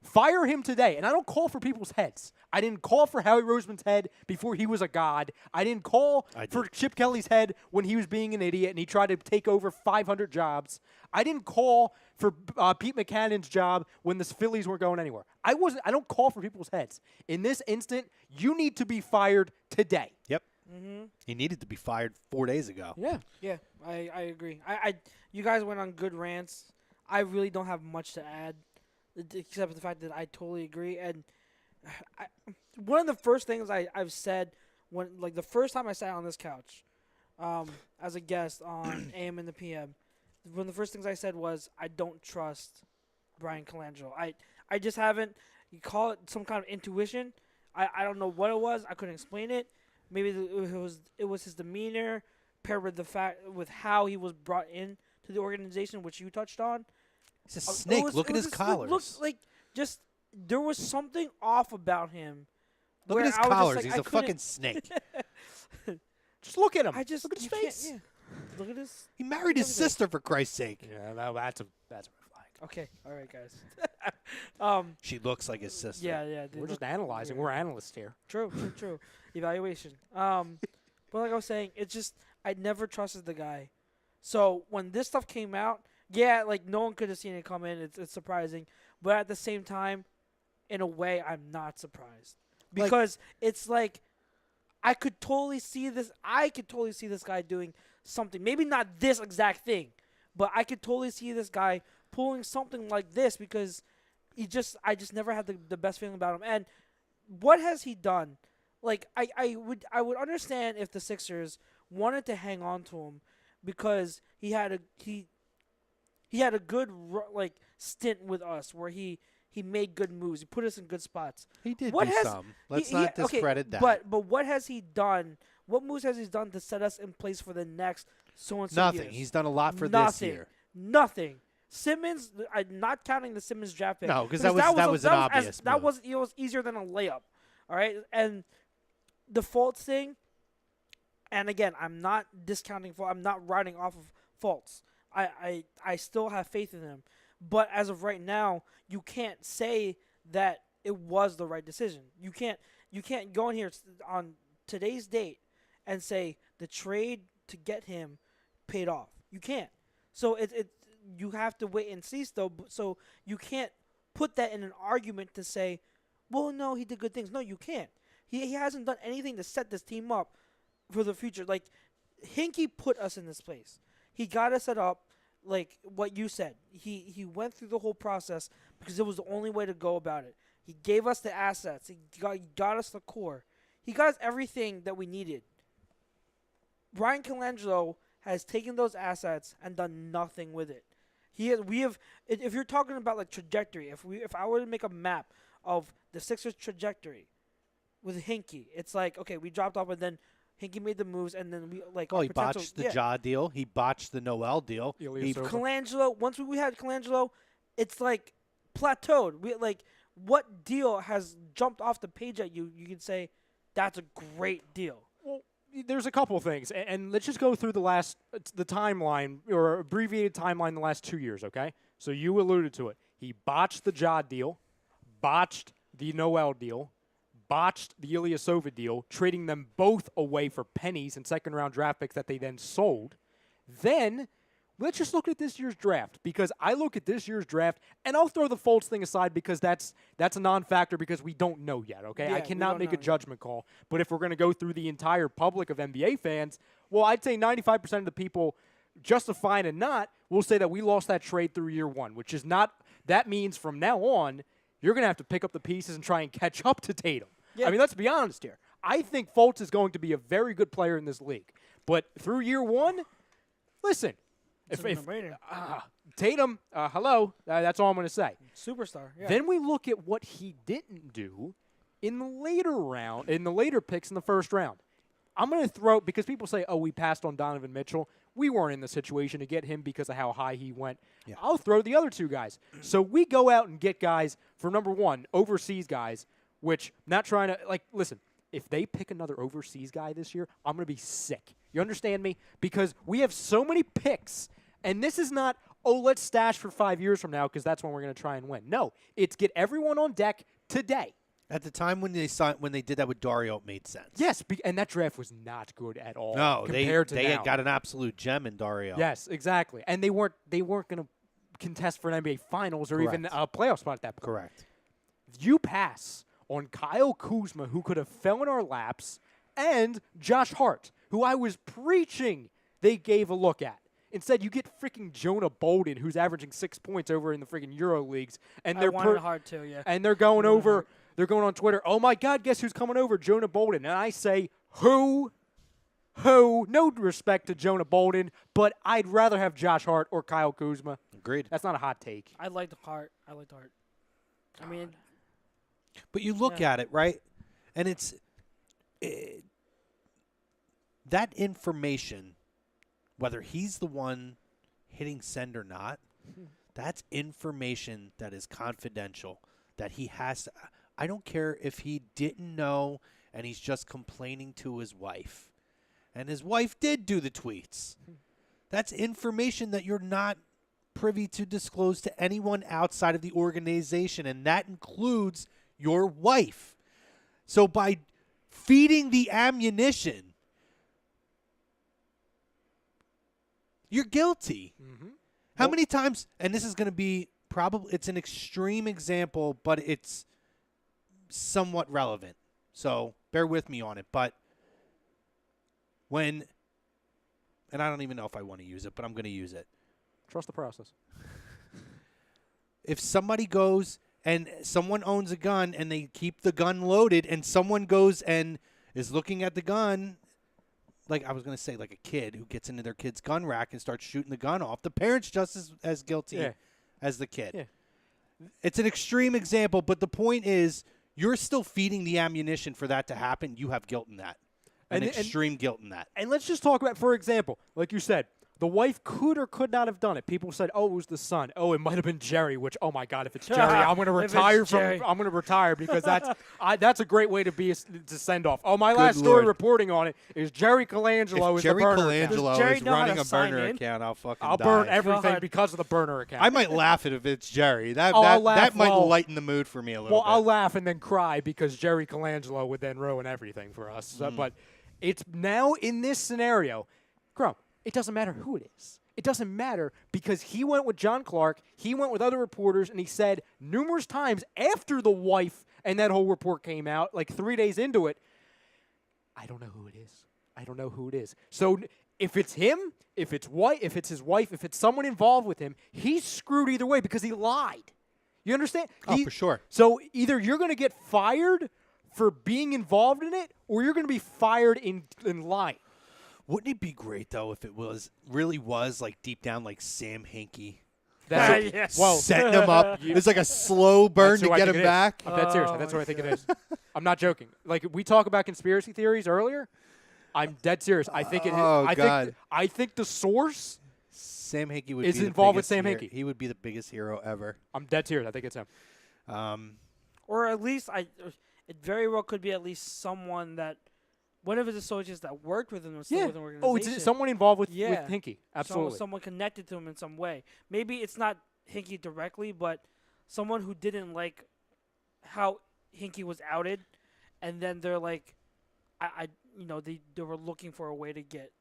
Fire him today. And I don't call for people's heads. I didn't call for Howie Roseman's head before he was a god. I didn't call for Chip Kelly's head when he was being an idiot and he tried to take over 500 jobs. I didn't call for Pete Maccannon's job when the Phillies weren't going anywhere. I don't call for people's heads. In this instant, you need to be fired today. Yep. He needed to be fired 4 days ago. Yeah. Yeah, I agree. You guys went on good rants. I really don't have much to add, except for the fact that I totally agree. And one of the first things I've said when, like, the first time I sat on this couch as a guest on AM and the PM, one of the first things I said was I don't trust Brian Colangelo. I just haven't. You call it some kind of intuition. I don't know what it was. I couldn't explain it. Maybe it was his demeanor paired with the fact with how he was brought in to the organization, which you touched on. He's a snake. Look at his collars. Look like just there was something off about him. Look at his collars. He's a fucking snake. Just look at him. Look at his face. Yeah. Look at his. He married his sister, for Christ's sake. Yeah, that's a red flag. Okay, all right, guys. She looks like his sister. Yeah. We're just analyzing. We're analysts here. True. Evaluation. But like I was saying, it's just I never trusted the guy. So when this stuff came out, yeah, like no one could have seen it come in. It's surprising, but at the same time, in a way, I'm not surprised because it's like I could totally see this. I could totally see this guy doing something. Maybe not this exact thing, but I could totally see this guy pulling something like this because I just never had the best feeling about him. And what has he done? Like I would understand if the Sixers wanted to hang on to him because he had a good stint with us where he made good moves. He put us in good spots. He did some. Let's not discredit that. But what has he done? What moves has he done to set us in place for the next so-and-so Nothing. years? He's done a lot for this year. Nothing. Simmons, not counting the Simmons draft pick. No, because that was an obvious That move. was easier than a layup. All right? And the Fultz thing, and again, I'm not discounting Fultz. I'm not riding off of Fultz. I still have faith in him. But as of right now, you can't say that it was the right decision. You can't go in here on today's date and say the trade to get him paid off. You can't. So you have to wait and see still. So you can't put that in an argument to say, well, no, he did good things. No, you can't. He hasn't done anything to set this team up for the future. Like, Hinkie put us in this place. He got us set up like what you said. He went through the whole process because it was the only way to go about it. He gave us the assets. He got us the core. He got us everything that we needed. Brian Colangelo has taken those assets and done nothing with it. If you're talking about like trajectory, if I were to make a map of the Sixers' trajectory with Hinkie, it's like, okay, we dropped off and then Hinkie made the moves and then we like. Well, he botched the Ja deal. He botched the Noel deal. Colangelo. Once we had Colangelo, it's like plateaued. What deal has jumped off the page at you? You can say that's a great deal. Well, there's a couple of things, and let's just go through the timeline or abbreviated timeline the last 2 years. Okay, so you alluded to it. He botched the Ja deal, botched the Noel deal, botched the Ilyasova deal, trading them both away for pennies and second-round draft picks that they then sold. Then let's just look at this year's draft, because I look at this year's draft, and I'll throw the Fultz thing aside because that's a non-factor because we don't know yet, okay? Yeah, I cannot make a judgment call. But if we're going to go through the entire public of NBA fans, well, I'd say 95% of the people, justifying and not, will say that we lost that trade through year one, which is not – that means from now on, you're going to have to pick up the pieces and try and catch up to Tatum. Yeah. I mean, let's be honest here. I think Fultz is going to be a very good player in this league. But through year one, listen – Tatum, hello, that's all I'm going to say. Superstar. Yeah. Then we look at what he didn't do in the later picks in the first round. I'm going to throw, because people say, oh, we passed on Donovan Mitchell. We weren't in the situation to get him because of how high he went. Yeah. I'll throw the other two guys. So we go out and get guys for number one, overseas guys, which not trying to, listen, if they pick another overseas guy this year, I'm going to be sick. You understand me? Because we have so many picks. And this is not, oh, let's stash for 5 years from now because that's when we're going to try and win. No, it's get everyone on deck today. At the time when they did that with Dario, it made sense. Yes, and that draft was not good at all. No, compared to they now. had got an absolute gem in Dario. Yes, exactly. And they weren't going to contest for an NBA Finals or even a playoff spot at that point. Correct. You pass on Kyle Kuzma, who could have fell in our laps, and Josh Hart, who I was preaching they gave a look at. Instead, you get freaking Jonah Bolden, who's averaging 6 points over in the freaking Euro leagues, and I wanted Hart too, yeah. And they're going over. They're going on Twitter. Oh my God! Guess who's coming over? Jonah Bolden. And I say, who? No respect to Jonah Bolden, but I'd rather have Josh Hart or Kyle Kuzma. Agreed. That's not a hot take. I liked Hart. I mean, but you look at it, right? And it's that information, whether he's the one hitting send or not, that's information that is confidential, that he has to. I don't care if he didn't know and he's just complaining to his wife. And his wife did do the tweets. That's information that you're not privy to disclose to anyone outside of the organization, and that includes your wife. So by feeding the ammunition, you're guilty. Mm-hmm. How many times, and this is going to be it's an extreme example, but it's somewhat relevant. So bear with me on it. But and I don't even know if I want to use it, but I'm going to use it. Trust the process. If somebody goes and someone owns a gun and they keep the gun loaded and someone goes and is looking at the gun, like I was going to say, like a kid who gets into their kid's gun rack and starts shooting the gun off, the parent's just as guilty as the kid. Yeah. It's an extreme example, but the point is you're still feeding the ammunition for that to happen. You have guilt in that, extreme guilt in that. And let's just talk about, for example, like you said, the wife could or could not have done it. People said, "Oh, it was the son." Oh, it might have been Jerry. Which, oh my God, if it's Jerry, I'm going to retire I'm going to retire because that's a great way to send off. Oh, my last story reporting on it is Jerry Colangelo is the burner account. Colangelo Jerry is know how running to a sign burner in? account. I'll die. burn everything God. because of the burner account. I might laugh if it's Jerry. That laugh, might lighten the mood for me a little bit. I'll laugh and then cry because Jerry Colangelo would then ruin everything for us. But it's now in this scenario, Grum, it doesn't matter who it is. It doesn't matter because he went with John Clark, he went with other reporters, and he said numerous times after the wife and that whole report came out, like 3 days into it, I don't know who it is. I don't know who it is. So if it's him, if it's his wife, if it's someone involved with him, he's screwed either way because he lied. You understand? Oh, for sure. So either you're going to get fired for being involved in it, or you're going to be fired in lying. Wouldn't it be great though if it really was like deep down like Sam Hinkie Yes. setting him up? It's like a slow burn to get him back. I'm dead serious. That's what I think it is. I'm not joking. Like we talk about conspiracy theories earlier. I'm dead serious. I think it. God. I think the source Sam Hinkie would is be involved with the Sam biggest Hinkie. He would be the biggest hero ever. I'm dead serious. I think it's him. Or at least it very well could be at least someone that one of his associates that worked with him was still with an organization. Oh, it's someone involved with Hinkie. Absolutely. Someone connected to him in some way. Maybe it's not Hinkie directly, but someone who didn't like how Hinkie was outed, and then they're like, they were looking for a way to get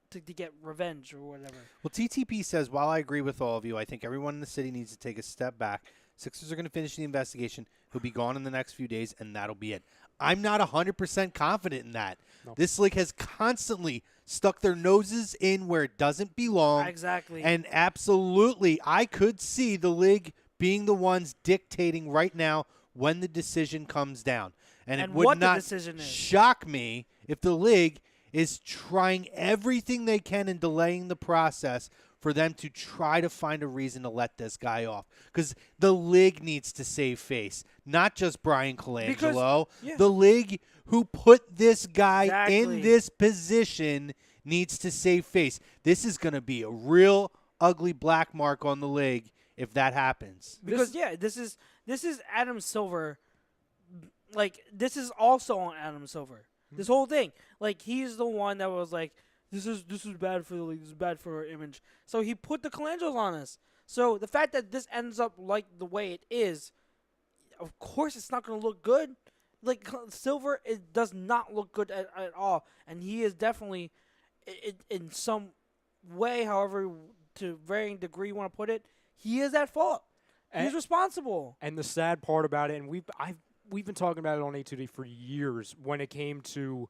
revenge or whatever. Well, TTP says, while I agree with all of you, I think everyone in the city needs to take a step back. Sixers are going to finish the investigation. He'll be gone in the next few days, and that'll be it. I'm not 100% confident in that. No. This league has constantly stuck their noses in where it doesn't belong. Exactly. And absolutely, I could see the league being the ones dictating right now when the decision comes down. And it would not shock me if the league is trying everything they can in delaying the process for them to try to find a reason to let this guy off. Because the league needs to save face, not just Brian Colangelo. The league who put this guy in this position needs to save face. This is going to be a real ugly black mark on the league if that happens. Because, this is Adam Silver. Like, this is also on Adam Silver. This whole thing. Like, he's the one that was like, this is bad for the league. This is bad for our image. So he put the Colangelos on us. So the fact that this ends up like the way it is, of course it's not going to look good. Like Silver, it does not look good at all, and he is definitely, in some way, however, to varying degree you want to put it, he is at fault. He's responsible. And the sad part about it, and we've been talking about it on A2D for years when it came to,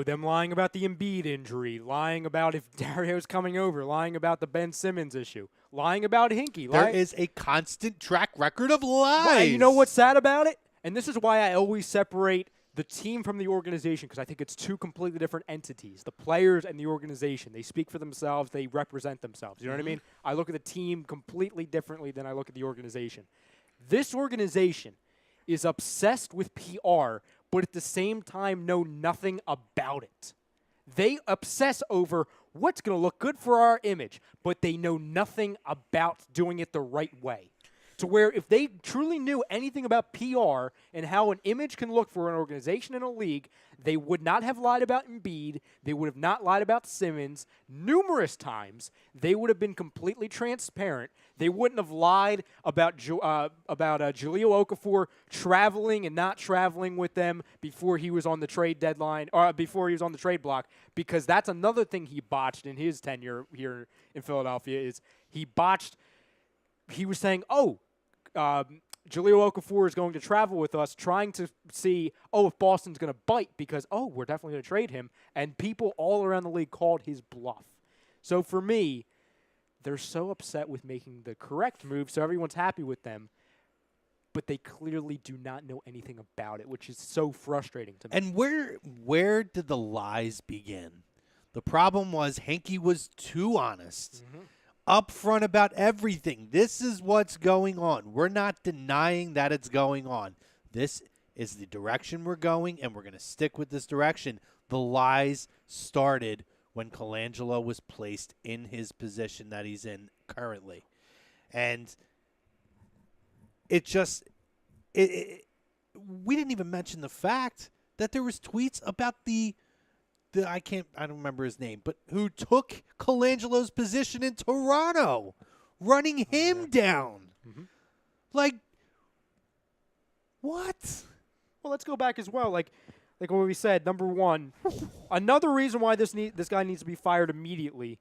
them lying about the Embiid injury, lying about if Dario's coming over, lying about the Ben Simmons issue, lying about Hinkie. There is a constant track record of lies. Well, you know what's sad about it? And this is why I always separate the team from the organization, because I think it's two completely different entities. The players and the organization. They speak for themselves. They represent themselves. You know what I mean? I look at the team completely differently than I look at the organization. This organization is obsessed with PR, but at the same time know nothing about it. They obsess over what's going to look good for our image, but they know nothing about doing it the right way. To where if they truly knew anything about PR and how an image can look for an organization in a league, they would not have lied about Embiid. They would have not lied about Simmons numerous times. They would have been completely transparent. They wouldn't have lied about Jahlil Okafor traveling and not traveling with them before he was on the trade deadline or before he was on the trade block, because that's another thing he botched in his tenure here in Philadelphia is he botched. He was saying, Jahlil Okafor is going to travel with us, trying to see, if Boston's going to bite because, we're definitely going to trade him. And people all around the league called his bluff. So for me, they're so upset with making the correct move, so everyone's happy with them. But they clearly do not know anything about it, which is so frustrating to me. And where did the lies begin? The problem was Hinkie was too honest. Upfront about everything. This is what's going on. We're not denying that it's going on. This is the direction we're going, and we're going to stick with this direction. The lies started when Colangelo was placed in his position that he's in currently. And it just we didn't even mention the fact that there was tweets about I don't remember his name, but who took Colangelo's position in Toronto, running him down. Like, what? Well, let's go back as well. Like what we said, number one, another reason why this guy needs to be fired immediately.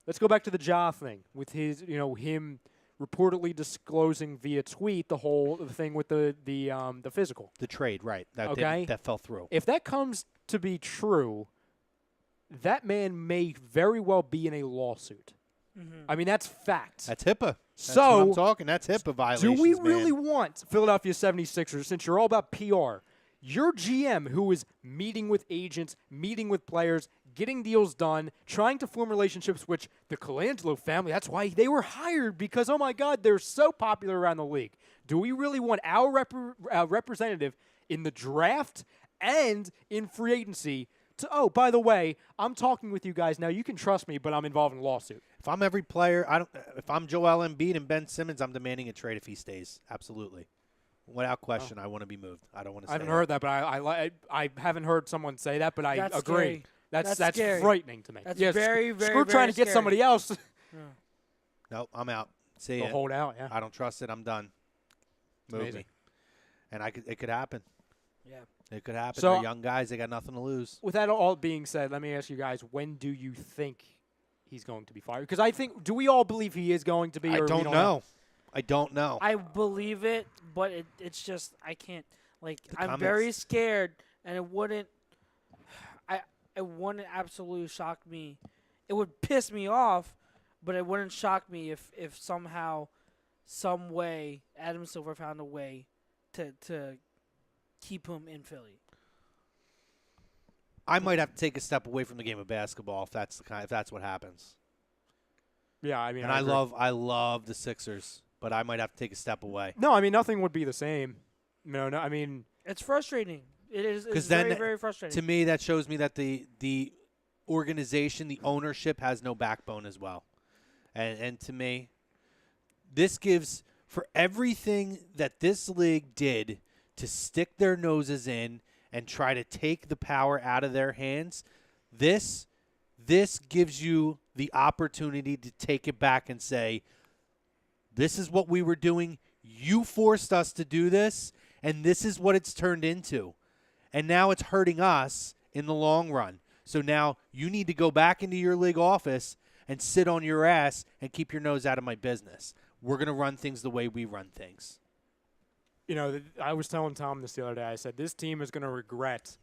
Let's go back to the Ja thing with his, him reportedly disclosing via tweet the thing with the physical. The trade, right? That fell through. If that comes to be true, that man may very well be in a lawsuit. I mean, that's fact. That's HIPAA. So, that's what I'm talking. That's HIPAA violations, do we really man. want Philadelphia 76ers, since you're all about PR, your GM who is meeting with agents, meeting with players, getting deals done, trying to form relationships with the Colangelo family, that's why they were hired, because, oh my God, they're so popular around the league. Do we really want our representative in the draft and in free agency by the way, I'm talking with you guys now. You can trust me, but I'm involved in a lawsuit. If I'm every player, if I'm Joel Embiid and Ben Simmons, I'm demanding a trade if he stays. Absolutely. Without question, I want to be moved. I don't want to. I haven't heard that, but I haven't heard someone say that, but I That's agree. Scary. That's scary. Frightening to me. That's yeah, very, very, screw very trying to get scary. somebody else. Nope, I'm out. See They'll ya. hold out. Yeah, I don't trust it. I'm done. Move amazing. me. And it could happen. Yeah. It could happen. So- They're young guys. They got nothing to lose. With that all being said, let me ask you guys: when do you think he's going to be fired? Because I think, do we all believe he is going to be? I or we don't know. I don't know. I believe it, but it's just I can't. Like, The I'm comments- very scared, and it wouldn't absolutely shock me. It would piss me off, but it wouldn't shock me if somehow, some way, Adam Silver found a way to keep him in Philly. I might have to take a step away from the game of basketball if that's what happens. Yeah, I mean, And I love the Sixers, but I might have to take a step away. No, I mean, nothing would be the same. No, I mean, It's frustrating. It is. It's 'Cause then very, very frustrating. To me, that shows me that the organization, the ownership, has no backbone as well. And to me, this gives, for everything that this league did to stick their noses in and try to take the power out of their hands, this gives you the opportunity to take it back and say, This is what we were doing. You forced us to do this, and this is what it's turned into. And now it's hurting us in the long run. So now you need to go back into your league office and sit on your ass and keep your nose out of my business. We're going to run things the way we run things. You know, I was telling Tom this the other day. I said, this team is going to regret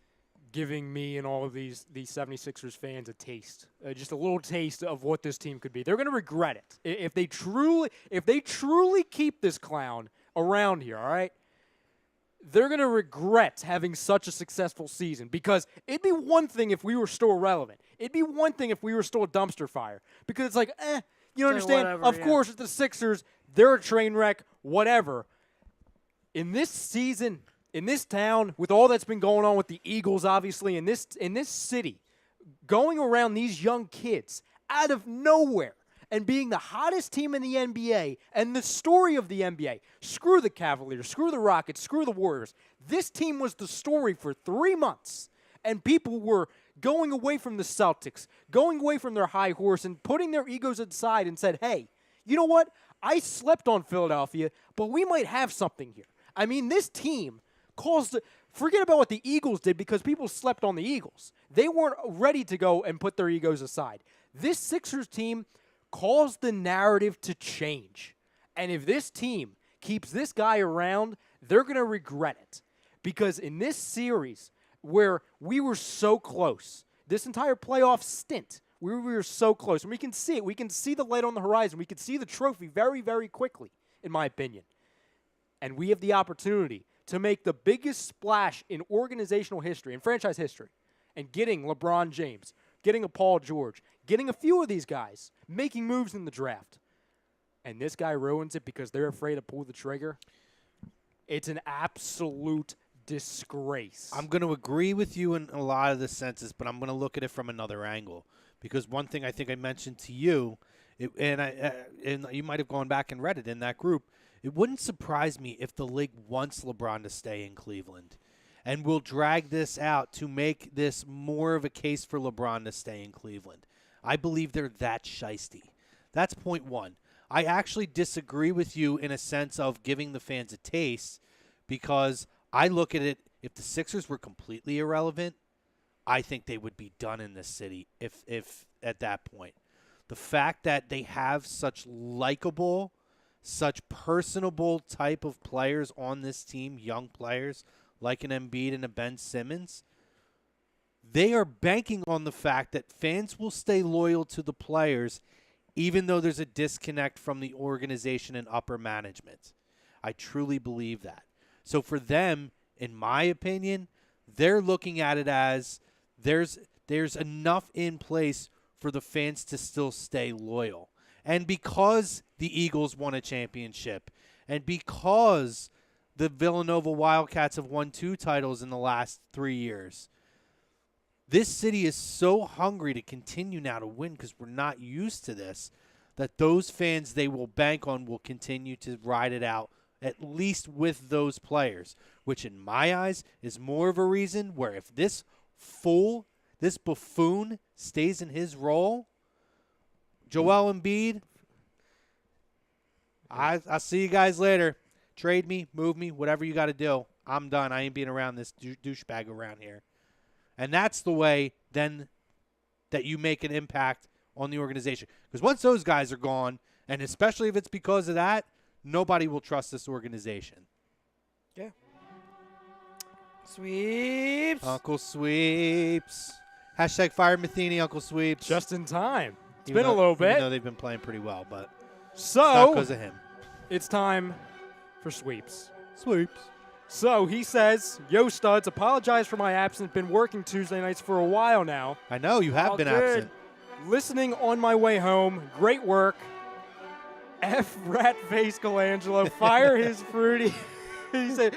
giving me and all of these 76ers fans a taste, just a little taste of what this team could be. They're going to regret it if they truly keep this clown around here. All right, they're going to regret having such a successful season, because it'd be one thing if we were still relevant. It'd be one thing if we were still a dumpster fire, because it's like, you don't understand. Whatever, of yeah. course, it's the Sixers. They're a train wreck. Whatever. In this season, in this town, with all that's been going on with the Eagles, obviously, in this city, going around these young kids out of nowhere and being the hottest team in the NBA and the story of the NBA. Screw the Cavaliers, screw the Rockets, screw the Warriors. This team was the story for 3 months, and people were going away from the Celtics, going away from their high horse and putting their egos aside and said, hey, you know what? I slept on Philadelphia, but we might have something here. I mean, this team forget about what the Eagles did, because people slept on the Eagles. They weren't ready to go and put their egos aside. This Sixers team caused the narrative to change. And if this team keeps this guy around, they're going to regret it. Because in this series where we were so close, this entire playoff stint, we were so close. And we can see it. We can see the light on the horizon. We can see the trophy very, very quickly, in my opinion. And we have the opportunity to make the biggest splash in organizational history, in franchise history, and getting LeBron James, getting a Paul George, getting a few of these guys, making moves in the draft. And this guy ruins it because they're afraid to pull the trigger. It's an absolute disgrace. I'm going to agree with you in a lot of the senses, but I'm going to look at it from another angle. Because one thing I think I mentioned to you, and you might have gone back and read it in that group, it wouldn't surprise me if the league wants LeBron to stay in Cleveland and will drag this out to make this more of a case for LeBron to stay in Cleveland. I believe they're that shiesty. That's point one. I actually disagree with you in a sense of giving the fans a taste, because I look at it, if the Sixers were completely irrelevant, I think they would be done in this city if at that point. The fact that they have such likable, such personable type of players on this team, young players like an Embiid and a Ben Simmons, they are banking on the fact that fans will stay loyal to the players even though there's a disconnect from the organization and upper management. I truly believe that. So for them, in my opinion, they're looking at it as there's enough in place for the fans to still stay loyal. And because the Eagles won a championship, and because the Villanova Wildcats have won 2 titles in the last 3 years, this city is so hungry to continue now to win, because we're not used to this, that those fans they will bank on will continue to ride it out, at least with those players, which in my eyes is more of a reason where if this buffoon stays in his role, Joel Embiid, I'll see you guys later. Trade me, move me, whatever you got to do. I'm done. I ain't being around this douchebag around here. And that's the way then that you make an impact on the organization. Because once those guys are gone, and especially if it's because of that, nobody will trust this organization. Yeah. Sweeps. Uncle Sweeps. Hashtag fire Matheny, Uncle Sweeps. Just in time. It's Even been a little Even bit. though they've been playing pretty well, but it's So not because of him. it's time for sweeps. Sweeps. So he says, yo, studs, apologize for my absence. Been working Tuesday nights for a while now. I know, you have All been good. absent. Listening on my way home. Great work. F rat face Colangelo. Fire his fruity. He said,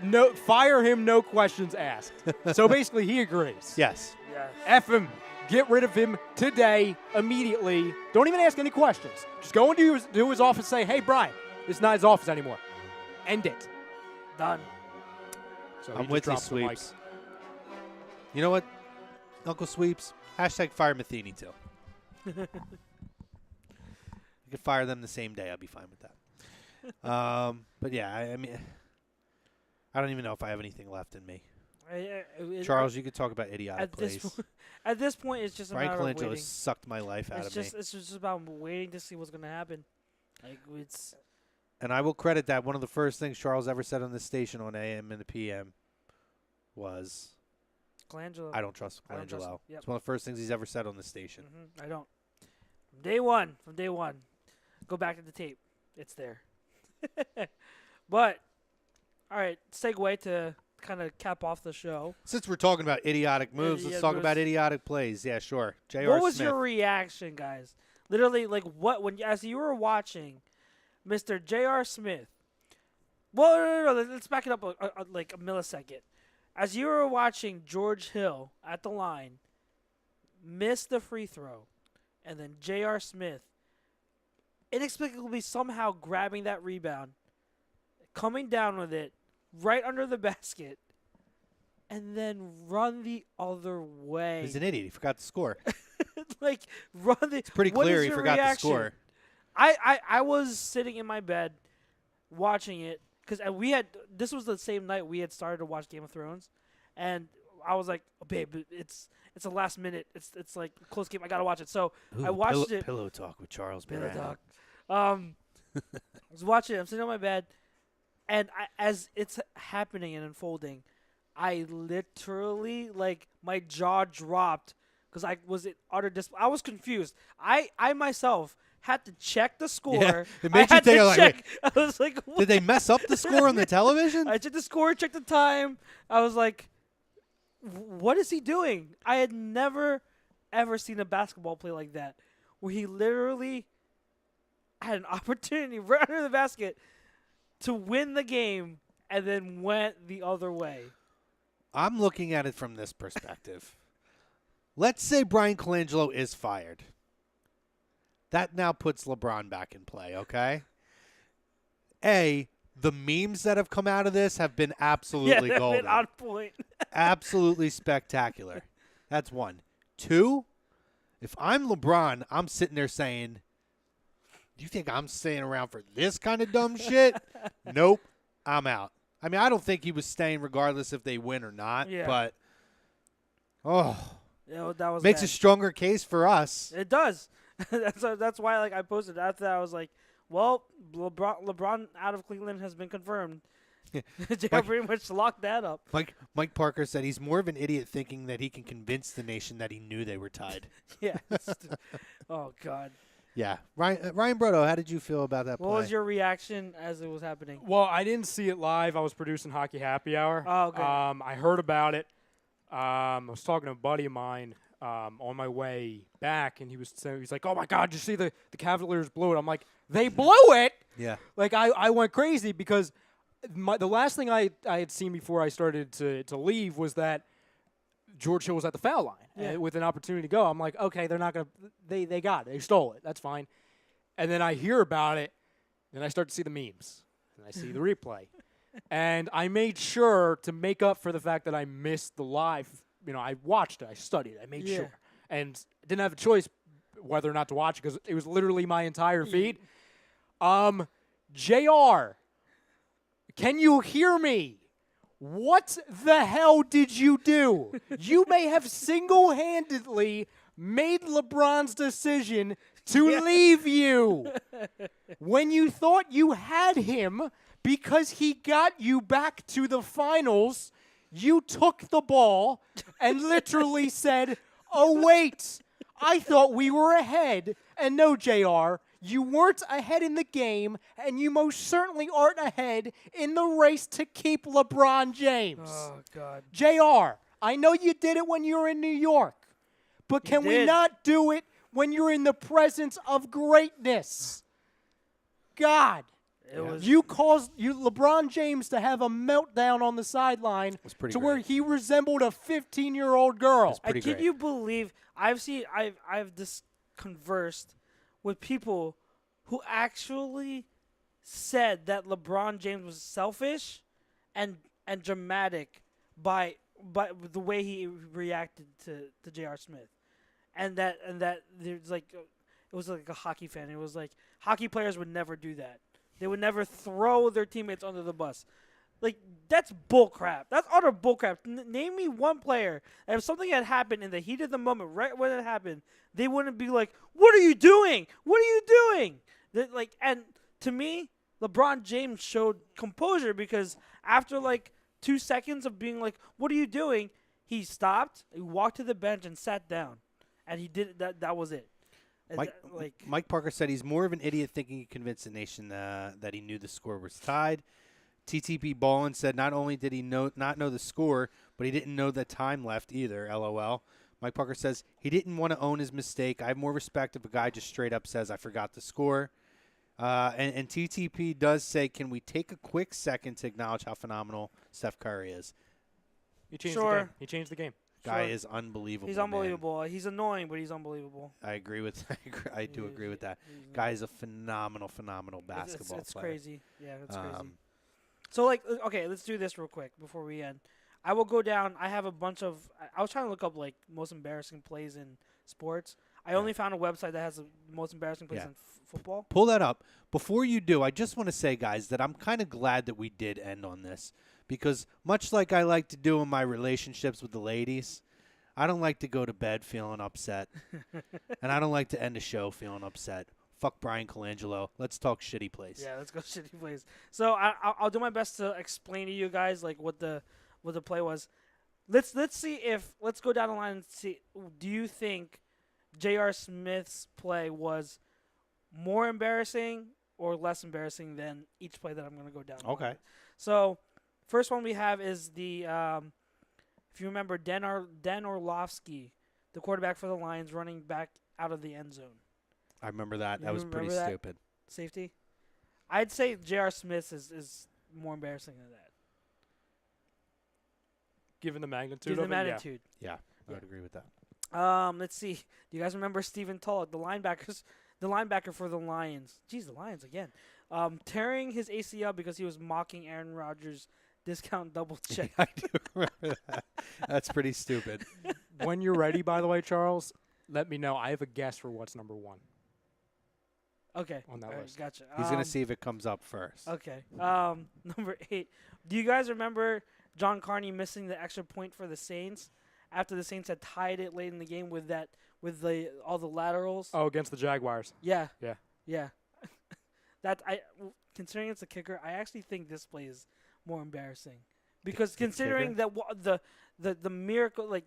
no, fire him, no questions asked. So basically, he agrees. Yes. Yes. F him. Get rid of him today, immediately. Don't even ask any questions. Just go into his office and say, hey, Brian, this is not his office anymore. End it. Done. So he I'm just with you, dropped the mic. Sweeps. You know what, Uncle Sweeps? Hashtag fire Matheny, too. You could fire them the same day. I'd be fine with that. But yeah, I mean, I don't even know if I have anything left in me. Charles, You could talk about idiotic plays. At this point, it's just a Brian matter of Colangelo waiting. sucked my life out of me. It's just about waiting to see what's gonna happen. Like it's And I will credit that one of the first things Charles ever said on this station on AM and the PM was, Colangelo. I don't trust I don't trust him. Colangelo. Yep. It's one of the first things he's ever said on this station. I don't. From day one, go back to the tape. It's there. But all right, segue to kind of cap off the show. Since we're talking about idiotic moves, let's talk about idiotic plays. Yeah, sure. J.R. What was Smith. your reaction, guys? Literally, like what as you were watching Mr. J.R. Smith. Well, no. Let's back it up like a millisecond. As you were watching George Hill at the line miss the free throw, and then J.R. Smith inexplicably somehow grabbing that rebound, coming down with it right under the basket, and then run the other way. He's an idiot. He forgot to score. Like, run the... It's pretty clear he forgot to score. I was sitting in my bed watching it, because this was the same night we had started to watch Game of Thrones, and I was like, oh, babe, it's the last minute. It's like a close game. I got to watch it. So I watched it. Pillow talk with Charles Pillow Barron. talk. I was watching it. I'm sitting on my bed, and as it's happening and unfolding, I literally, like, my jaw dropped because I was in utter I was confused. I myself had to check the score. Yeah, it made you think, like, check. I was like, what? Did they mess up the score on the television? I checked the score, checked the time. I was like, what is he doing? I had never, ever seen a basketball play like that, where he literally had an opportunity right under the basket to win the game and then went the other way. I'm looking at it from this perspective. Let's say Brian Colangelo is fired. That now puts LeBron back in play, okay? The memes that have come out of this have been absolutely they've golden. been on point. Absolutely spectacular. That's one. Two, if I'm LeBron, I'm sitting there saying, do you think I'm staying around for this kind of dumb shit? Nope. I'm out. I mean, I don't think he was staying regardless if they win or not, but that was makes bad. a stronger case for us. It does. That's why, like, I posted after that. I was like, well, LeBron out of Cleveland has been confirmed. JR pretty much locked that up. Mike Parker said he's more of an idiot thinking that he can convince the nation that he knew they were tied. Yeah. Oh, God. Yeah. Ryan Brodo, how did you feel about that play? What was your reaction as it was happening? Well, I didn't see it live. I was producing Hockey Happy Hour. Oh, okay. I heard about it. I was talking to a buddy of mine on my way back, and he's like, "Oh my God, did you see the Cavaliers blew it?" I'm like, "They blew it!" Yeah. Like I went crazy because the last thing I had seen before I started to leave was that George Hill was at the foul line with an opportunity to go. I'm like, okay, they're not gonna. They got it. They stole it. That's fine. And then I hear about it, and I start to see the memes, and I see the replay, and I made sure to make up for the fact that I missed the live. You know, I watched it. I studied. I made sure, and didn't have a choice whether or not to watch it because it was literally my entire feed. JR, can you hear me? What the hell did you do? You may have single-handedly made LeBron's decision to leave you when you thought you had him because he got you back to the finals. You took the ball and literally said, "Oh, wait, I thought we were ahead." And no, JR, you weren't ahead in the game, and you most certainly aren't ahead in the race to keep LeBron James. Oh, God. JR, I know you did it when you were in New York, but can we not do it when you're in the presence of greatness? God. You caused LeBron James to have a meltdown on the sideline to where he resembled a 15-year-old girl. Can you believe I've conversed with people who actually said that LeBron James was selfish and dramatic by the way he reacted to J.R. Smith, and that there's like it was like a hockey fan. It was like hockey players would never do that. They would never throw their teammates under the bus. Like, that's bullcrap. That's utter bullcrap. Name me one player. And if something had happened in the heat of the moment, right when it happened, they wouldn't be like, "What are you doing? What are you doing?" And to me, LeBron James showed composure because after like 2 seconds of being like, "What are you doing?" he stopped, he walked to the bench and sat down, and he did that. That was it. Mike Parker said he's more of an idiot thinking he convinced the nation that he knew the score was tied. TTP Ballin said not only did he not know the score, but he didn't know the time left either. LOL. Mike Parker says he didn't want to own his mistake. I have more respect if a guy just straight up says I forgot the score. And TTP does say, can we take a quick second to acknowledge how phenomenal Steph Curry is? He changed the game. He changed the game. Guy is unbelievable. He's unbelievable. Man. He's annoying, but he's unbelievable. I agree with. I do agree with that. Guy is a phenomenal basketball player. It's crazy. Yeah, it's crazy. So, okay, let's do this real quick before we end. I will go down. I have a bunch of. I was trying to look up most embarrassing plays in sports. I only found a website that has the most embarrassing plays in football. Pull that up. Before you do, I just want to say, guys, that I'm kind of glad that we did end on this. Because much like I like to do in my relationships with the ladies, I don't like to go to bed feeling upset. And I don't like to end a show feeling upset. Fuck Brian Colangelo. Let's talk shitty plays. Yeah, let's go shitty plays. So I'll do my best to explain to you guys what the play was. Let's go down the line and see. Do you think J.R. Smith's play was more embarrassing or less embarrassing than each play that I'm going to go down? Okay. So first one we have is the if you remember Dan Orlovsky, the quarterback for the Lions, running back out of the end zone. I remember that. That was pretty stupid. Safety? I'd say J.R. Smith is more embarrassing than that. Given the magnitude of it? Yeah, I would agree with that. Let's see. Do you guys remember Stephen Tulloch, the linebacker for the Lions? Jeez, the Lions again. Tearing his ACL because he was mocking Aaron Rodgers' discount double check. I do remember that. That's pretty stupid. When you're ready, by the way, Charles, let me know. I have a guess for what's number one. Okay. On that list. Gotcha. He's going to see if it comes up first. Okay. Number 8. Do you guys remember John Carney missing the extra point for the Saints after the Saints had tied it late in the game with all the laterals? Oh, against the Jaguars. Yeah. Yeah. Considering it's a kicker, I actually think this play is more embarrassing because considering that the miracle,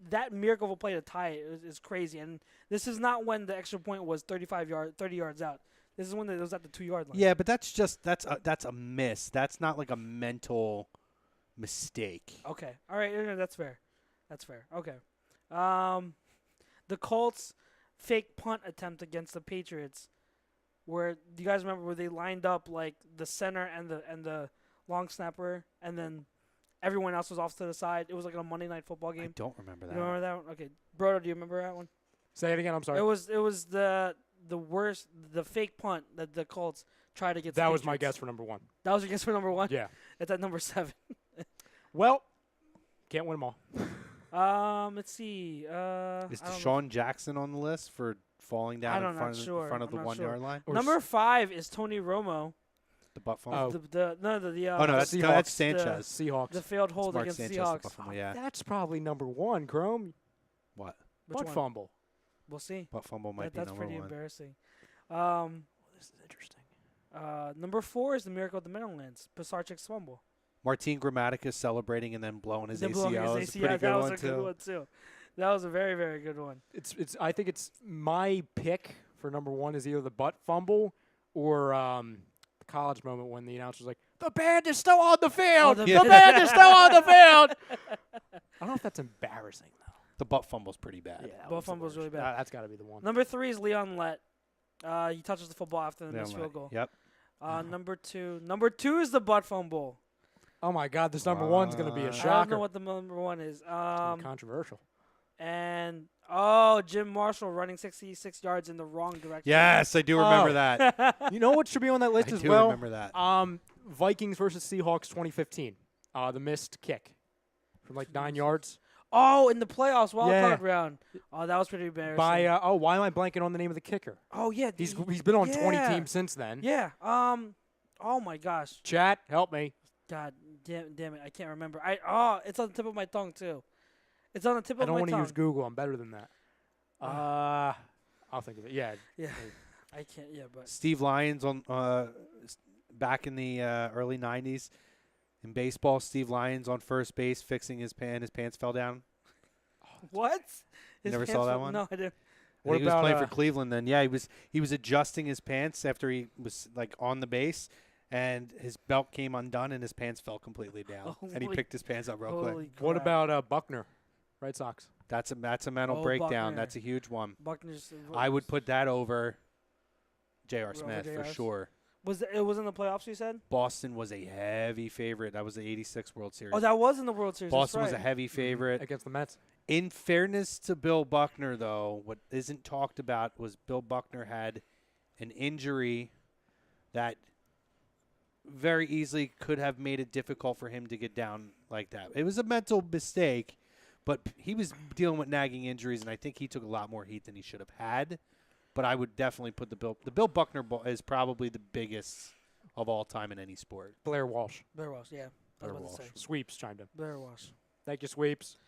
that miracle of a play to tie it is crazy. And this is not when the extra point was 30 yards out. This is when it was at the 2-yard line. Yeah, but that's a miss. That's not like a mental mistake. Okay. All right. That's fair. Okay. The Colts fake punt attempt against the Patriots. Do you guys remember where they lined up the center and the long snapper, and then everyone else was off to the side? It was like a Monday Night Football game. I don't remember that. You remember that one? Okay, Brodo, do you remember that one? Say it again. I'm sorry. It was the worst, the fake punt that the Colts tried to get. That was my guess for number 1. That was your guess for number 1? Yeah. It's at number 7. Well, can't win them all. Let's see. Is Deshaun Jackson on the list for falling down in front of the 1-yard line? Number 5 is Tony Romo. The butt fumble. That's Sanchez. Seahawks. The failed hold Mark against Sanchez, Seahawks. Yeah. That's probably number 1, Chrome. What? Butt fumble. We'll see. Butt fumble might be that's number 1. That's pretty embarrassing. This is interesting. Number 4 is the Miracle of the Meadowlands. Pisarcik's fumble. Martin Grammaticus celebrating and then blowing his ACL. That was a good one too. That was a very, very good one. I think it's my pick for number 1 is either the butt fumble or the college moment when the announcer's like, "The band is still on the field. The band is still on the field." I don't know if that's embarrassing though. The butt fumble's pretty bad. Yeah, butt fumble's really bad. That's got to be the one. Number 3 is Leon Lett. He touches the football after the missed field goal. Yep. Number 2 is the butt fumble. Oh my God, this number 1's going to be a shocker. I don't know what the number 1 is. Controversial. And Jim Marshall running 66 yards in the wrong direction. Yes, I do remember that. You know what should be on that list as well? I do remember that. Vikings versus Seahawks 2015. The missed kick from 9 yards. Oh, in the playoffs, wildcard round. Oh, that was pretty embarrassing. Why am I blanking on the name of the kicker? Oh yeah, he's been on 20 teams since then. Yeah. Oh my gosh. Chat, help me. God damn it. I can't remember. It's on the tip of my tongue too. It's on the tip I of don't my want to tongue. use Google. I'm better than that. I'll think of it. Yeah. Yeah. I can't. Yeah, but Steve Lyons on back in the early '90s in baseball. Steve Lyons on first base fixing his pants fell down. what? You His never saw pants that fell- one? No, I didn't. What he was about, playing for Cleveland then. Yeah, he was adjusting his pants after he was like on the base, and his belt came undone and his pants fell completely down. And he Holy- picked his pants up real quick. Holy crap. What about Buckner, Red Sox? That's a mental Oh, breakdown. Buckner. That's a huge one. Buckner's? I would put that over J.R. Over Smith for JR's? sure. It was in the playoffs? You said? Boston was a heavy favorite. That was the '86 World Series. Oh, that was in the World Series. that's Boston was a right. heavy favorite. Against the Mets. In fairness to Bill Buckner, though, what isn't talked about was Bill Buckner had an injury that very easily could have made it difficult for him to get down like that. It was a mental mistake, but he was dealing with nagging injuries, and I think he took a lot more heat than he should have had. But I would definitely put the Bill Buckner is probably the biggest of all time in any sport. Blair Walsh. Blair Walsh, yeah. I was Blair about to Walsh. say. Sweeps chimed in. Blair Walsh. Thank you, Sweeps.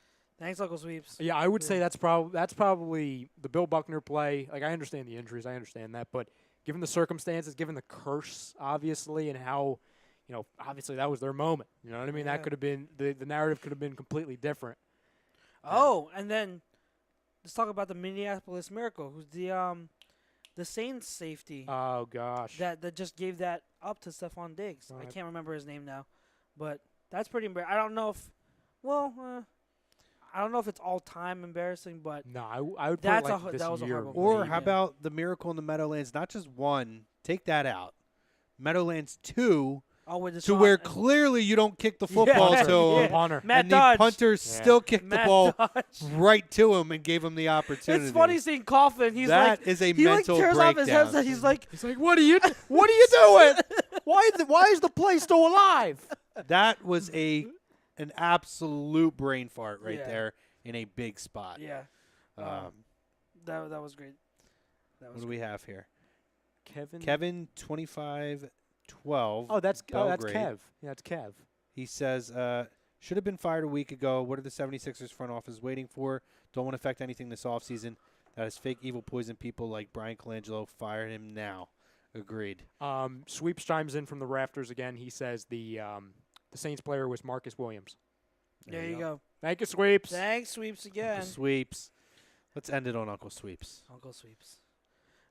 Thanks, Uncle Sweeps. Yeah, I would say Yeah. that's probably the Bill Buckner play. Like, I understand the injuries, I understand that, but given the circumstances, given the curse, obviously, and how, obviously that was their moment. You know what I mean? Yeah. That could have been the narrative could have been completely different. Oh, and then let's talk about the Minneapolis Miracle, who's the Saints safety Oh gosh. that just gave that up to Stephon Diggs. I Right. can't remember his name now, but that's pretty embarrassing. I don't know if it's all time embarrassing, but No, I would put That's it like a- this that was a year. horrible Or maybe. how about the Miracle in the Meadowlands? Not just one. Take that out. Meadowlands 2, with the to shot where and- clearly you don't kick the football Yeah. to him. Yeah. Punter. Matt And Dodge. the punter Yeah. still kicked the Matt ball Dodge. right to him and gave him the opportunity. It's funny seeing Coughlin. He's That like, is a he like mental tears off his breakdown. headset. He's like, He's like, what are you doing? Why is the play still alive? That was an absolute brain fart right Yeah. there in a big spot. yeah, that was great. That What was do we have here? Kevin. Kevin 2512. Oh, that's Belgrade. Kev. Yeah, it's Kev. He says, should have been fired a week ago. What are the 76ers front office waiting for? Don't want to affect anything this offseason. That is fake, evil, poison people like Brian Colangelo. Fire him now. Agreed. Sweeps chimes in from the rafters again. He says the Saints player was Marcus Williams. There you go. Thank you, Sweeps. Thanks, Sweeps again. Uncle Sweeps. Let's end it on Uncle Sweeps. Uncle Sweeps.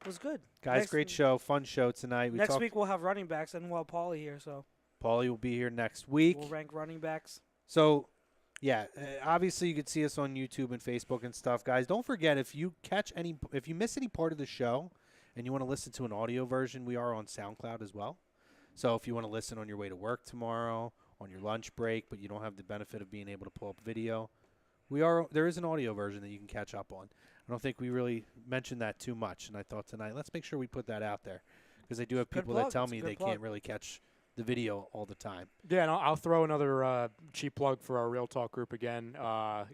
It was good. Guys, Next- great show. Fun show tonight. Next week we'll have running backs, and we'll have Paulie here, so Paulie will be here next week. we'll rank running backs. So, yeah, obviously you can see us on YouTube and Facebook and stuff, guys. Don't forget if you miss any part of the show and you want to listen to an audio version, we are on SoundCloud as well. So if you want to listen on your way to work tomorrow, on your lunch break, but you don't have the benefit of being able to pull up video, there is an audio version that you can catch up on. I don't think we really mentioned that too much, and I thought tonight let's make sure we put that out there because I do have Good people plug. that tell It's a me good they plug. can't really catch the video all the time. Yeah, and I'll throw another cheap plug for our Real Talk group again.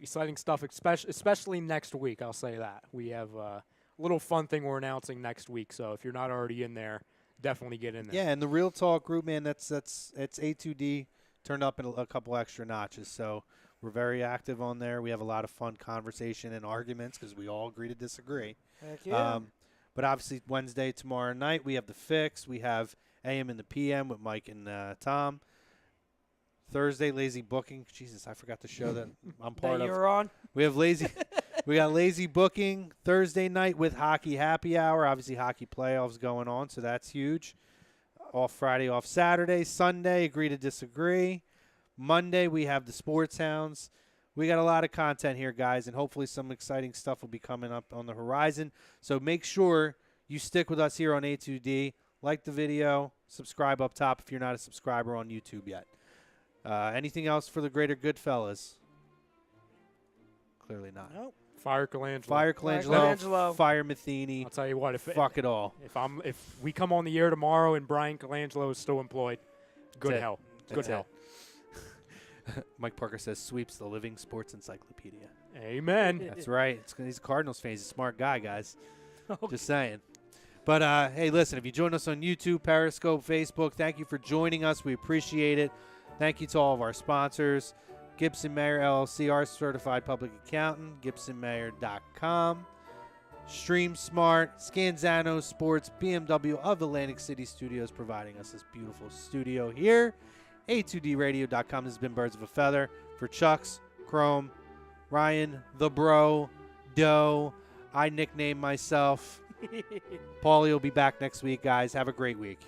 Exciting stuff, especially next week. I'll say that we have a little fun thing we're announcing next week. So if you're not already in there, definitely get in there. Yeah, and the Real Talk group, man, it's A2D turned up in a couple extra notches. So we're very active on there. We have a lot of fun conversation and arguments because we all agree to disagree. Heck yeah. But obviously Wednesday, tomorrow night, we have The Fix. We have AM and the PM with Mike and Tom. Thursday, Lazy Booking. Jesus, I forgot the show that I'm part that of. you're on. We have we got Lazy Booking Thursday night with Hockey Happy Hour. Obviously, hockey playoffs going on, so that's huge. Off Friday, off Saturday. Sunday, Agree to Disagree. Monday, we have the Sports Hounds. We got a lot of content here, guys, and hopefully some exciting stuff will be coming up on the horizon. So make sure you stick with us here on A2D. Like the video. Subscribe up top if you're not a subscriber on YouTube yet. Anything else for the greater good, fellas? Clearly not. Nope. Fire Colangelo. Fire Colangelo. Colangelo, Fire Matheny. I'll tell you what. Fuck it all. If we come on the air tomorrow and Brian Colangelo is still employed, good That's it. hell. Good That's hell. Mike Parker says sweeps the living sports encyclopedia. Amen. That's right. He's a Cardinals fan. He's a smart guy, guys. Just saying. But, hey, listen, if you join us on YouTube, Periscope, Facebook, thank you for joining us. We appreciate it. Thank you to all of our sponsors. Gibson Mayer LLC, our certified public accountant, gibsonmayer.com. Stream Smart, Scanzano Sports, BMW of Atlantic City Studios providing us this beautiful studio here. A2DRadio.com. This has been Birds of a Feather. For Chucks, Chrome, Ryan, the Bro, Doe, I nicknamed myself. Paulie will be back next week, guys. Have a great week.